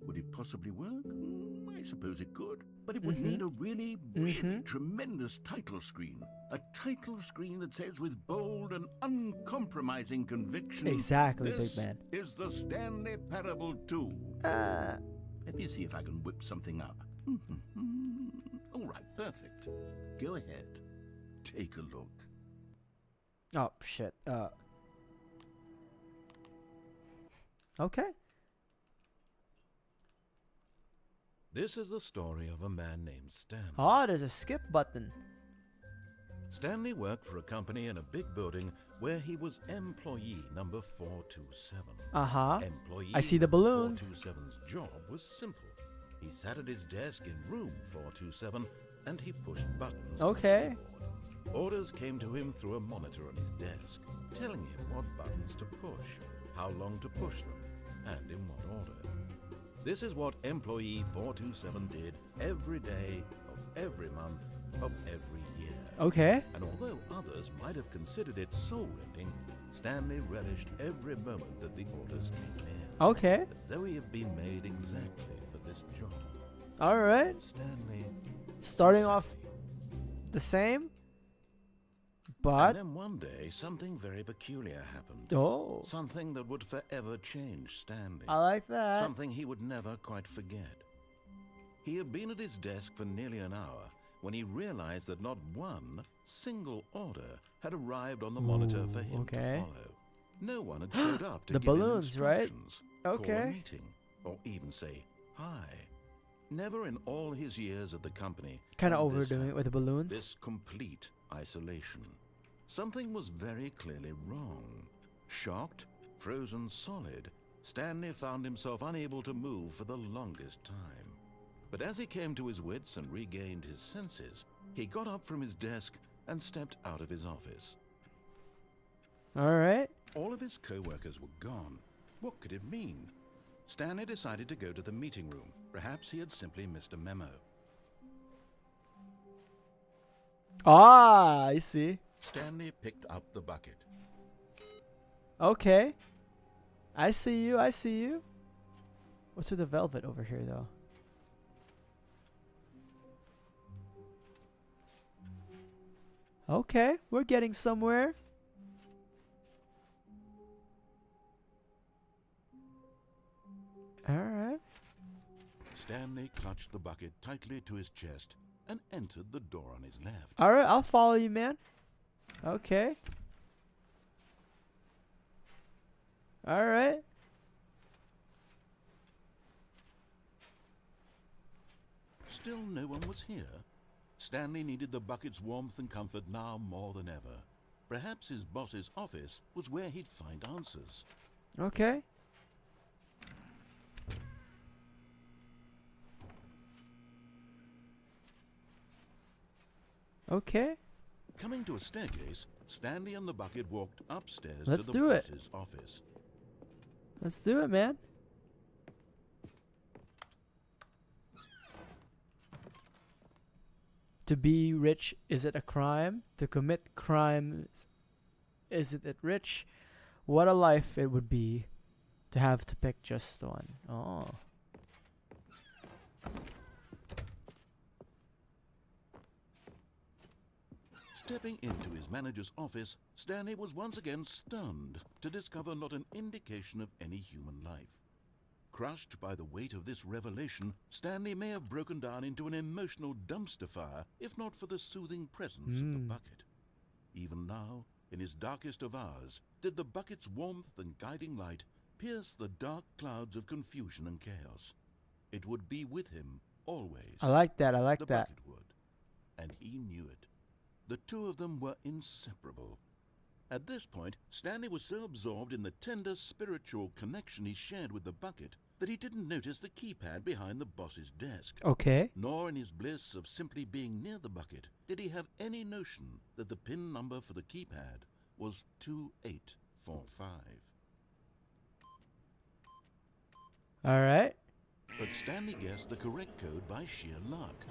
Would it possibly work? I suppose it could, but it would need a really tremendous title screen. A title screen that says with bold and uncompromising conviction,
Exactly,
"This
big man."
is the Stanley Parable 2. Let me see if I can whip something up. All right, perfect. Go ahead. Take a look.
Oh shit. Okay.
This is the story of a man named Stanley.
Oh, there's a skip button.
Stanley worked for a company in a big building where he was employee number 427.
Uh-huh.
Employee
I see the balloons.
427's job was simple. He sat at his desk in room 427 and he pushed buttons. on the
Okay.
keyboard. Orders came to him through a monitor on his desk, telling him what buttons to push, how long to push them, and in what order. This is what employee 427 did every day of every month of every year.
Okay.
And although others might have considered it soul-rending, Stanley relished every moment that the orders came in.
Okay.
As though he had been made exactly for this job.
All right.
Stanley...
Starting off the same, but
And then one day, something very peculiar happened.
oh,
Something that would forever change Stanley.
I like that.
Something he would never quite forget. He had been at his desk for nearly an hour when he realized that not one single order had arrived on the monitor for him
okay.
to follow. No one had showed up to
The
give him
balloons, right?
instructions, call a
Okay.
meeting, or even say hi. Never in all his years at the company
Kind of
had this
overdoing it with the balloons.
this complete isolation. Something was very clearly wrong. Shocked, frozen solid, Stanley found himself unable to move for the longest time. But as he came to his wits and regained his senses, he got up from his desk and stepped out of his office.
All right.
All of his co-workers were gone. What could it mean? Stanley decided to go to the meeting room. Perhaps he had simply missed a memo.
Ah, I see.
Stanley picked up the bucket.
Okay. I see you. I see you. What's with the velvet over here, though? Okay, we're getting somewhere. All right.
Stanley clutched the bucket tightly to his chest and entered the door on his left.
All right, I'll follow you, man. Okay. All right.
Still no one was here. Stanley needed the bucket's warmth and comfort now more than ever. Perhaps his boss's office was where he'd find answers.
Okay. Okay.
Coming to a staircase, Stanley and the bucket walked upstairs
Let's
to the
do it.
boss's office.
Let's do it, man. To be rich, is it a crime? To commit crimes, isn't it rich? What a life it would be to have to pick just one. Oh.
Stepping into his manager's office, Stanley was once again stunned to discover not an indication of any human life. Crushed by the weight of this revelation, Stanley may have broken down into an emotional dumpster fire if not for the soothing presence of the bucket. Even now, in his darkest of hours, did the bucket's warmth and guiding light pierce the dark clouds of confusion and chaos. It would be with him always.
I like that. I like
The
that.
bucket would, and he knew it. The two of them were inseparable. At this point, Stanley was so absorbed in the tender spiritual connection he shared with the bucket that he didn't notice the keypad behind the boss's desk.
Okay.
Nor in his bliss of simply being near the bucket did he have any notion that the PIN number for the keypad was 2845.
All right.
But Stanley guessed the correct code by sheer luck.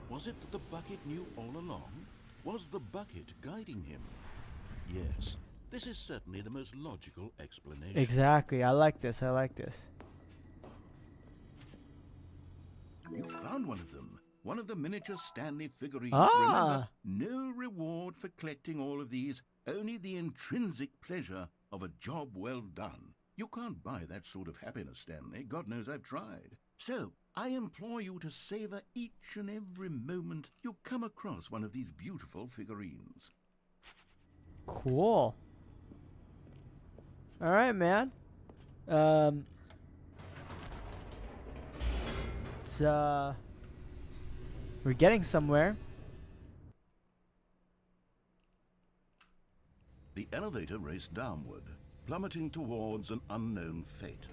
Was it that the bucket knew all along? Was the bucket guiding him? Yes, this is certainly the most logical explanation.
Exactly. I like this. I like this.
You found one of them. One of the miniature Stanley figurines.
Ah.
Remember, no reward for collecting all of these, only the intrinsic pleasure of a job well done. You can't buy that sort of happiness, Stanley. God knows I've tried. So, I implore you to savor each and every moment you come across one of these beautiful figurines.
Cool. All right, man. It's we're getting somewhere.
The elevator raced downward, plummeting towards an unknown fate.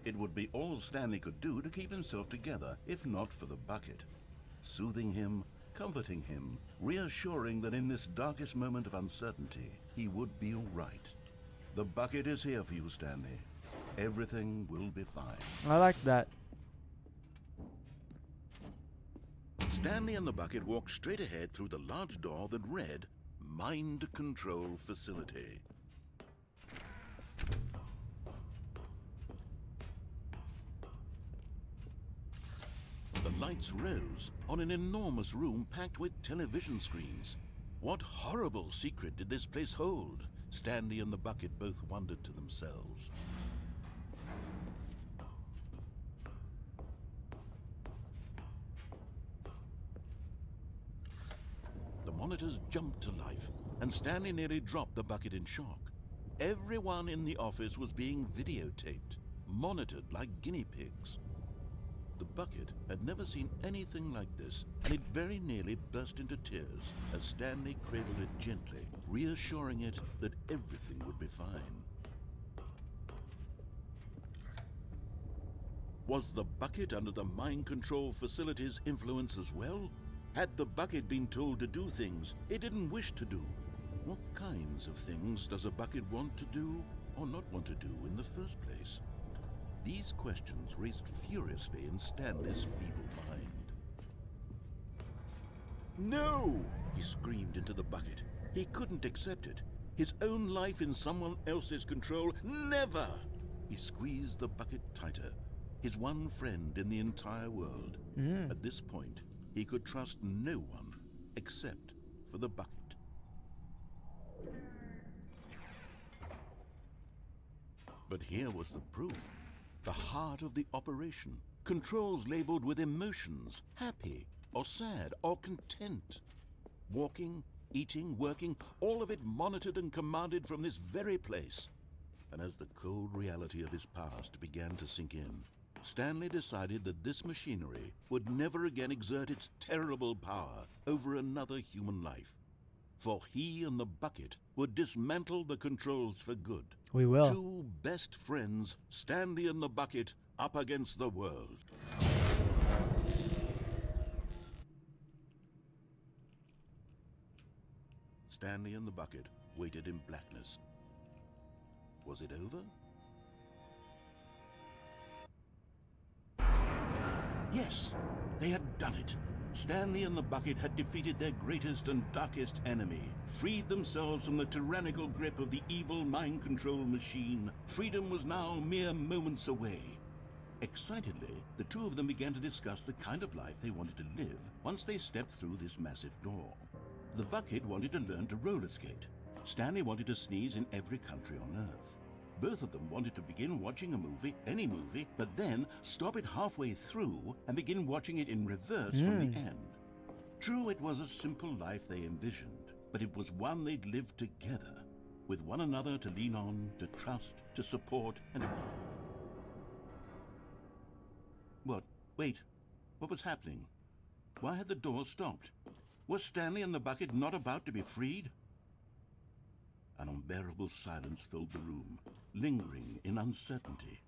It would be all Stanley could do to keep himself together, if not for the bucket. Soothing him, comforting him, reassuring that in this darkest moment of uncertainty, he would be all right. The bucket is here for you, Stanley. Everything will be fine.
I like that.
Stanley and the bucket walked straight ahead through the large door that read, Mind Control Facility. The lights rose on an enormous room packed with television screens. What horrible secret did this place hold? Stanley and the bucket both wondered to themselves. The monitors jumped to life, and Stanley nearly dropped the bucket in shock. Everyone in the office was being videotaped, monitored like guinea pigs. The bucket had never seen anything like this, and it very nearly burst into tears as Stanley cradled it gently, reassuring it that everything would be fine. Was the bucket under the mind control facility's influence as well? Had the bucket been told to do things it didn't wish to do? What kinds of things does a bucket want to do or not want to do in the first place? These questions raced furiously in Stanley's feeble mind. No! He screamed into the bucket. He couldn't accept it. His own life in someone else's control, never! He squeezed the bucket tighter. His one friend in the entire world. At this point, he could trust no one except for the bucket. But here was the proof. The heart of the operation. Controls labeled with emotions, happy or sad or content. Walking, eating, working, all of it monitored and commanded from this very place. And as the cold reality of his past began to sink in, Stanley decided that this machinery would never again exert its terrible power over another human life. For he and the bucket would dismantle the controls for good.
We will.
Two best friends, Stanley and the bucket, up against the world. Stanley and the bucket waited in blackness. Was it over? Yes, they had done it. Stanley and the bucket had defeated their greatest and darkest enemy, freed themselves from the tyrannical grip of the evil mind control machine. Freedom was now mere moments away. Excitedly, the two of them began to discuss the kind of life they wanted to live once they stepped through this massive door. The bucket wanted to learn to roller skate. Stanley wanted to sneeze in every country on Earth. Both of them wanted to begin watching a movie, any movie, but then stop it halfway through and begin watching it in reverse from the end. True, it was a simple life they envisioned, but it was one they'd lived together, with one another to lean on, to trust, to support, and to... What? Wait. What was happening? Why had the door stopped? Was Stanley and the bucket not about to be freed? An unbearable silence filled the room, lingering in uncertainty,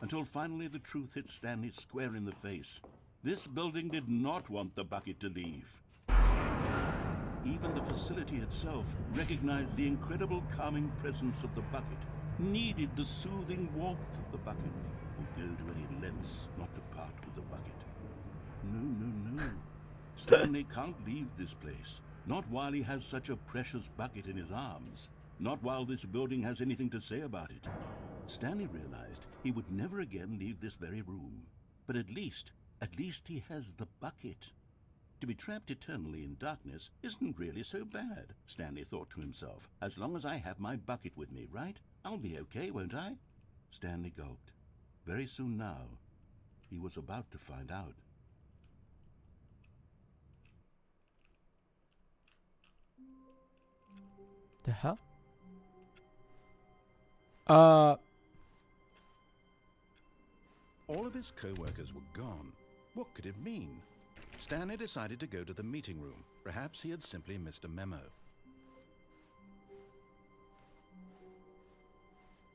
until finally the truth hit Stanley square in the face. This building did not want the bucket to leave. Even the facility itself recognized the incredible calming presence of the bucket, needed the soothing warmth of the bucket, would go to any lengths not to part with the bucket. No. Stanley can't leave this place. Not while he has such a precious bucket in his arms. Not while this building has anything to say about it. Stanley realized he would never again leave this very room. But at least he has the bucket. To be trapped eternally in darkness isn't really so bad, Stanley thought to himself. As long as I have my bucket with me, right? I'll be okay, won't I? Stanley gulped. Very soon now, he was about to find out.
The hell?
All of his co-workers were gone. What could it mean? Stanley decided to go to the meeting room. Perhaps he had simply missed a memo.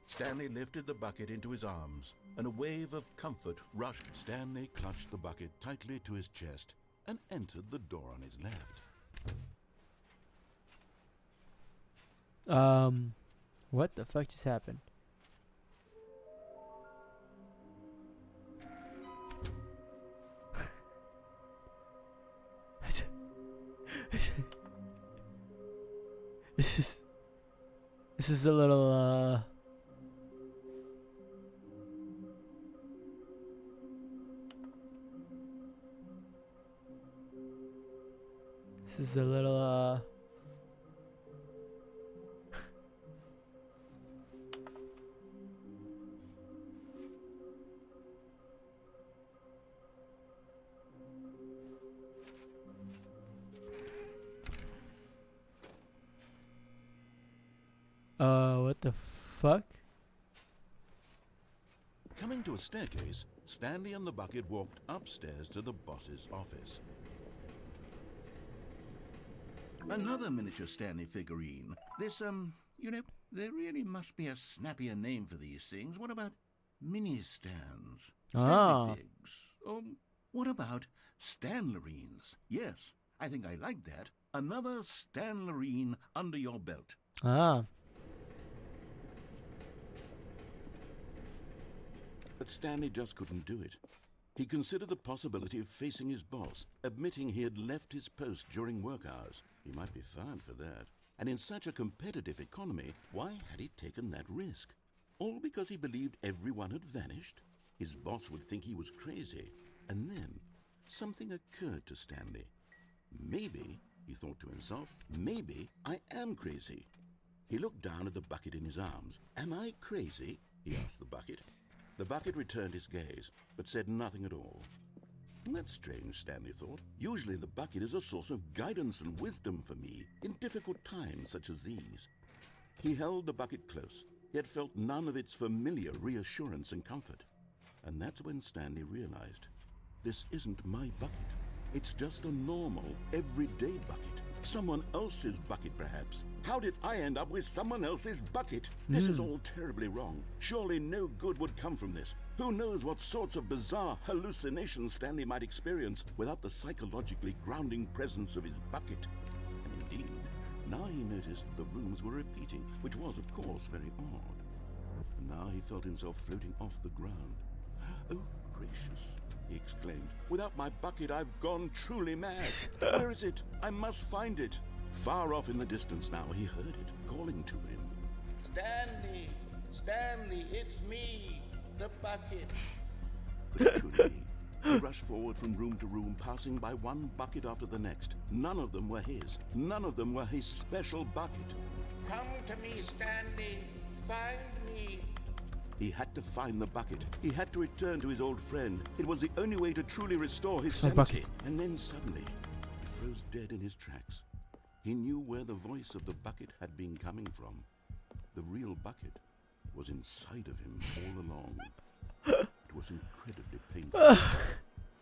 Stanley lifted the bucket into his arms, and a wave of comfort rushed. Stanley clutched the bucket tightly to his chest and entered the door on his left.
What the fuck just happened? This is a little this is a little what the fuck?
Coming to a staircase, Stanley and the bucket walked upstairs to the boss's office.
Another miniature Stanley figurine. This, there really must be a snappier name for these things. What about mini stands? Stanley figs. What about Stanlerines? Yes, I think I like that. Another Stanlerine under your belt.
But Stanley just couldn't do it. He considered the possibility of facing his boss, admitting he had left his post during work hours. He might be fired for that. And in such a competitive economy, why had he taken that risk? All because he believed everyone had vanished? His boss would think he was crazy. And then something occurred to Stanley. Maybe, he thought to himself, maybe I am crazy. He looked down at the bucket in his arms. Am I crazy? He asked the bucket. The bucket returned his gaze, but said nothing at all. That's strange, Stanley thought. Usually the bucket is a source of guidance and wisdom for me in difficult times such as these. He held the bucket close, yet felt none of its familiar reassurance and comfort. And that's when Stanley realized, this isn't my bucket. It's just a normal, everyday bucket. Someone else's bucket, perhaps. How did I end up with someone else's bucket? This is all terribly wrong. Surely no good would come from this. Who knows what sorts of bizarre hallucinations Stanley might experience without the psychologically grounding presence of his bucket. And indeed,
Now he noticed the rooms were repeating, which was, of course, very odd. And now he felt himself floating off the ground. "Oh, gracious," he exclaimed. "Without my bucket, I've gone truly mad. Where is it? I must find it." Far off in the distance now, he heard it, calling to him. "Stanley! Stanley, it's me, the bucket." Could it truly be? He rushed forward from room to room, passing by one bucket after the next. None of them were his. None of them were his special bucket. "Come to me, Stanley. Find me." He had to find the bucket. He had to return to his old friend. It was the only way to truly restore his
My
sanity.
bucket.
And then suddenly, he froze dead in his tracks. He knew where the voice of the bucket had been coming from. The real bucket was inside of him all along. It was incredibly painful.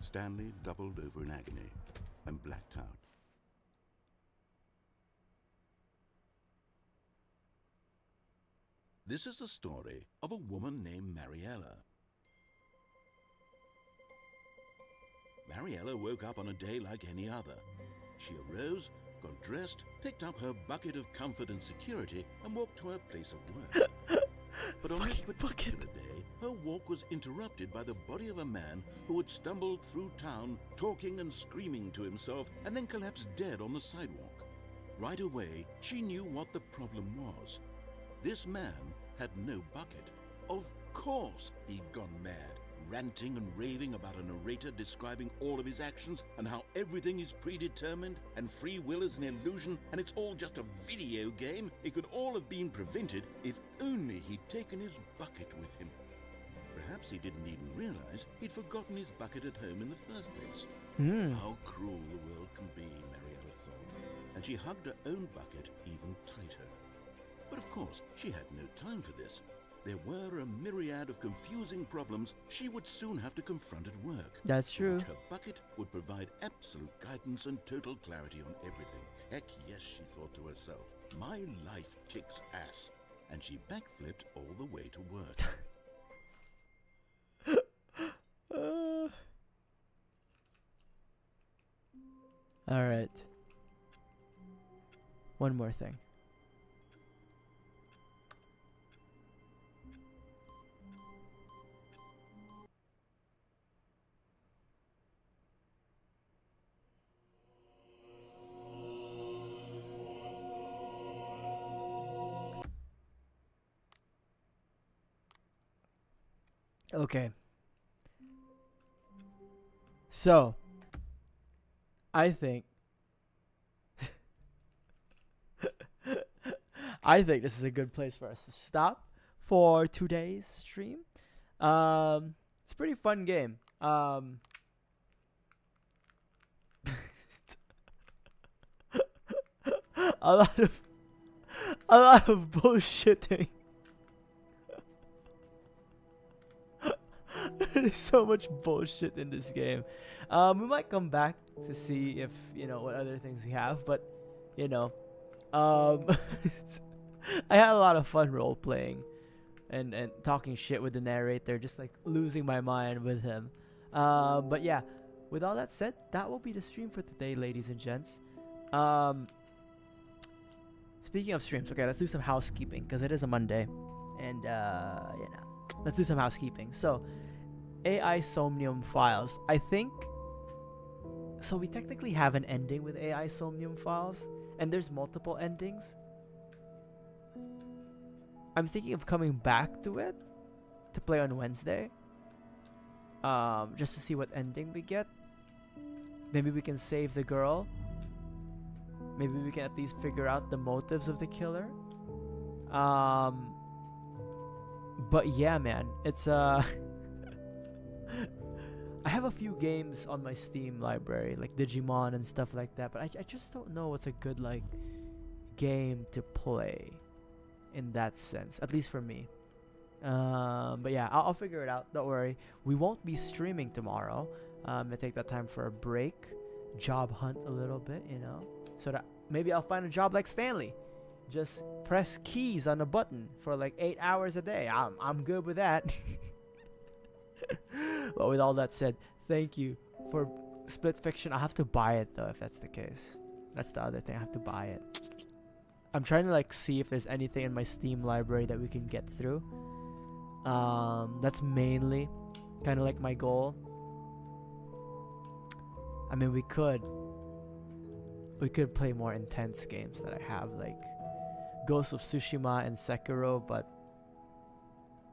Stanley doubled over in agony and blacked out. This is the story of a woman named Mariella. Mariella woke up on a day like any other. She arose, got dressed, picked up her bucket of comfort and security, and walked to her place of work. But on this particular day, her walk was interrupted by the body of a man who had stumbled through town, talking and screaming to himself, and then collapsed dead on the sidewalk. Right away, she knew what the problem was. This man had no bucket. Of course he'd gone mad, ranting and raving about a narrator describing all of his actions and how everything is predetermined and free will is an illusion and it's all just a video game. It could all have been prevented if only he'd taken his bucket with him. Perhaps he didn't even realize he'd forgotten his bucket at home in the first place. How cruel the world can be, Mariella thought, and she hugged her own bucket even tighter. But of course, she had no time for this. There were a myriad of confusing problems she would soon have to confront at work.
That's true.
Her bucket would provide absolute guidance and total clarity on everything. Heck yes, she thought to herself. My life kicks ass. And she backflipped all the way to work.
All right. One more thing. Okay. So, I think this is a good place for us to stop for today's stream. It's a pretty fun game. A lot of bullshitting. There's so much bullshit in this game. We might come back to see if, what other things we have, but, I had a lot of fun role playing and talking shit with the narrator, just like losing my mind with him. But yeah, with all that said, that will be the stream for today, ladies and gents. Speaking of streams, okay, let's do some housekeeping because it is a Monday, and let's do some housekeeping. So, AI Somnium Files. I think so. We technically have an ending with AI Somnium Files, and there's multiple endings. I'm thinking of coming back to it to play on Wednesday, just to see what ending we get. Maybe we can save the girl. Maybe we can at least figure out the motives of the killer. But yeah, man, it's I have a few games on my Steam library, like Digimon and stuff like that, but I just don't know what's a good game to play in that sense, at least for me. But yeah, I'll figure it out. Don't worry. We won't be streaming tomorrow. I take that time for a break, job hunt a little bit, so that maybe I'll find a job like Stanley. Just press keys on a button for 8 hours a day. I'm good with that. But with all that said, thank you for Split Fiction. I'll have to buy it though if that's the case. That's the other thing. I have to buy it. I'm trying to like see if there's anything in my Steam library that we can get through. That's mainly kind of like my goal. I mean, we could play more intense games that I have, like Ghost of Tsushima and Sekiro, but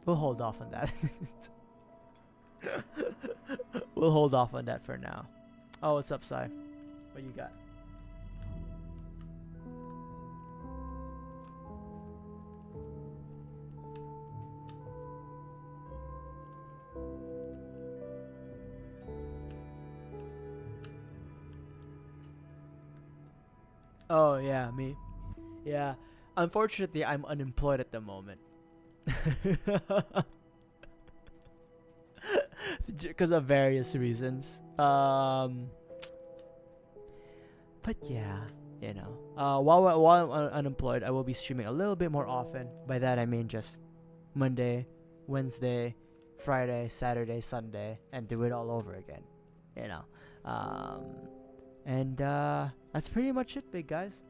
we'll hold off on that. We'll hold off on that for now. Oh, what's up, Sai? What you got? Oh, yeah, me. Yeah. Unfortunately, I'm unemployed at the moment. Because of various reasons. But yeah, you know. While I'm unemployed, I will be streaming a little bit more often. By that I mean just Monday, Wednesday, Friday, Saturday, Sunday, and do it all over again. You know. And that's pretty much it, big guys.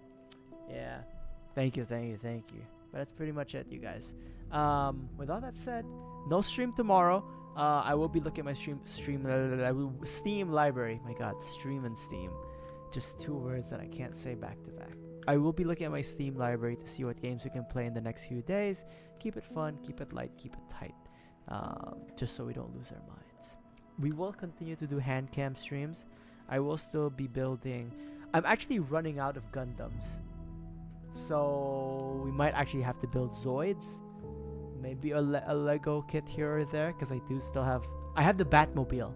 Yeah. Thank you. But that's pretty much it, you guys. With all that said, no stream tomorrow. I will be looking at my Steam library. My God, stream and Steam. Just two words that I can't say back to back. I will be looking at my Steam library to see what games we can play in the next few days. Keep it fun, keep it light, keep it tight. Just so we don't lose our minds. We will continue to do hand cam streams. I will still be building. I'm actually running out of Gundams. So we might actually have to build Zoids. Maybe a Lego kit here or there, because I do still have. I have the Batmobile.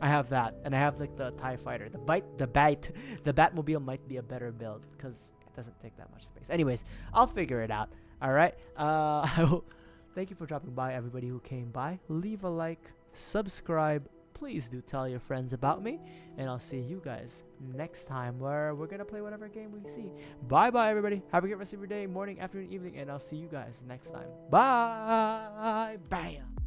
I have that, and I have like the TIE Fighter. The Batmobile might be a better build because it doesn't take that much space. Anyways, I'll figure it out. All right. Thank you for dropping by, everybody who came by. Leave a like, subscribe. Please do tell your friends about me, and I'll see you guys next time where we're gonna play whatever game we see. Bye bye, everybody. Have a great rest of your day, morning, afternoon, evening, and I'll see you guys next time. Bye. Bam.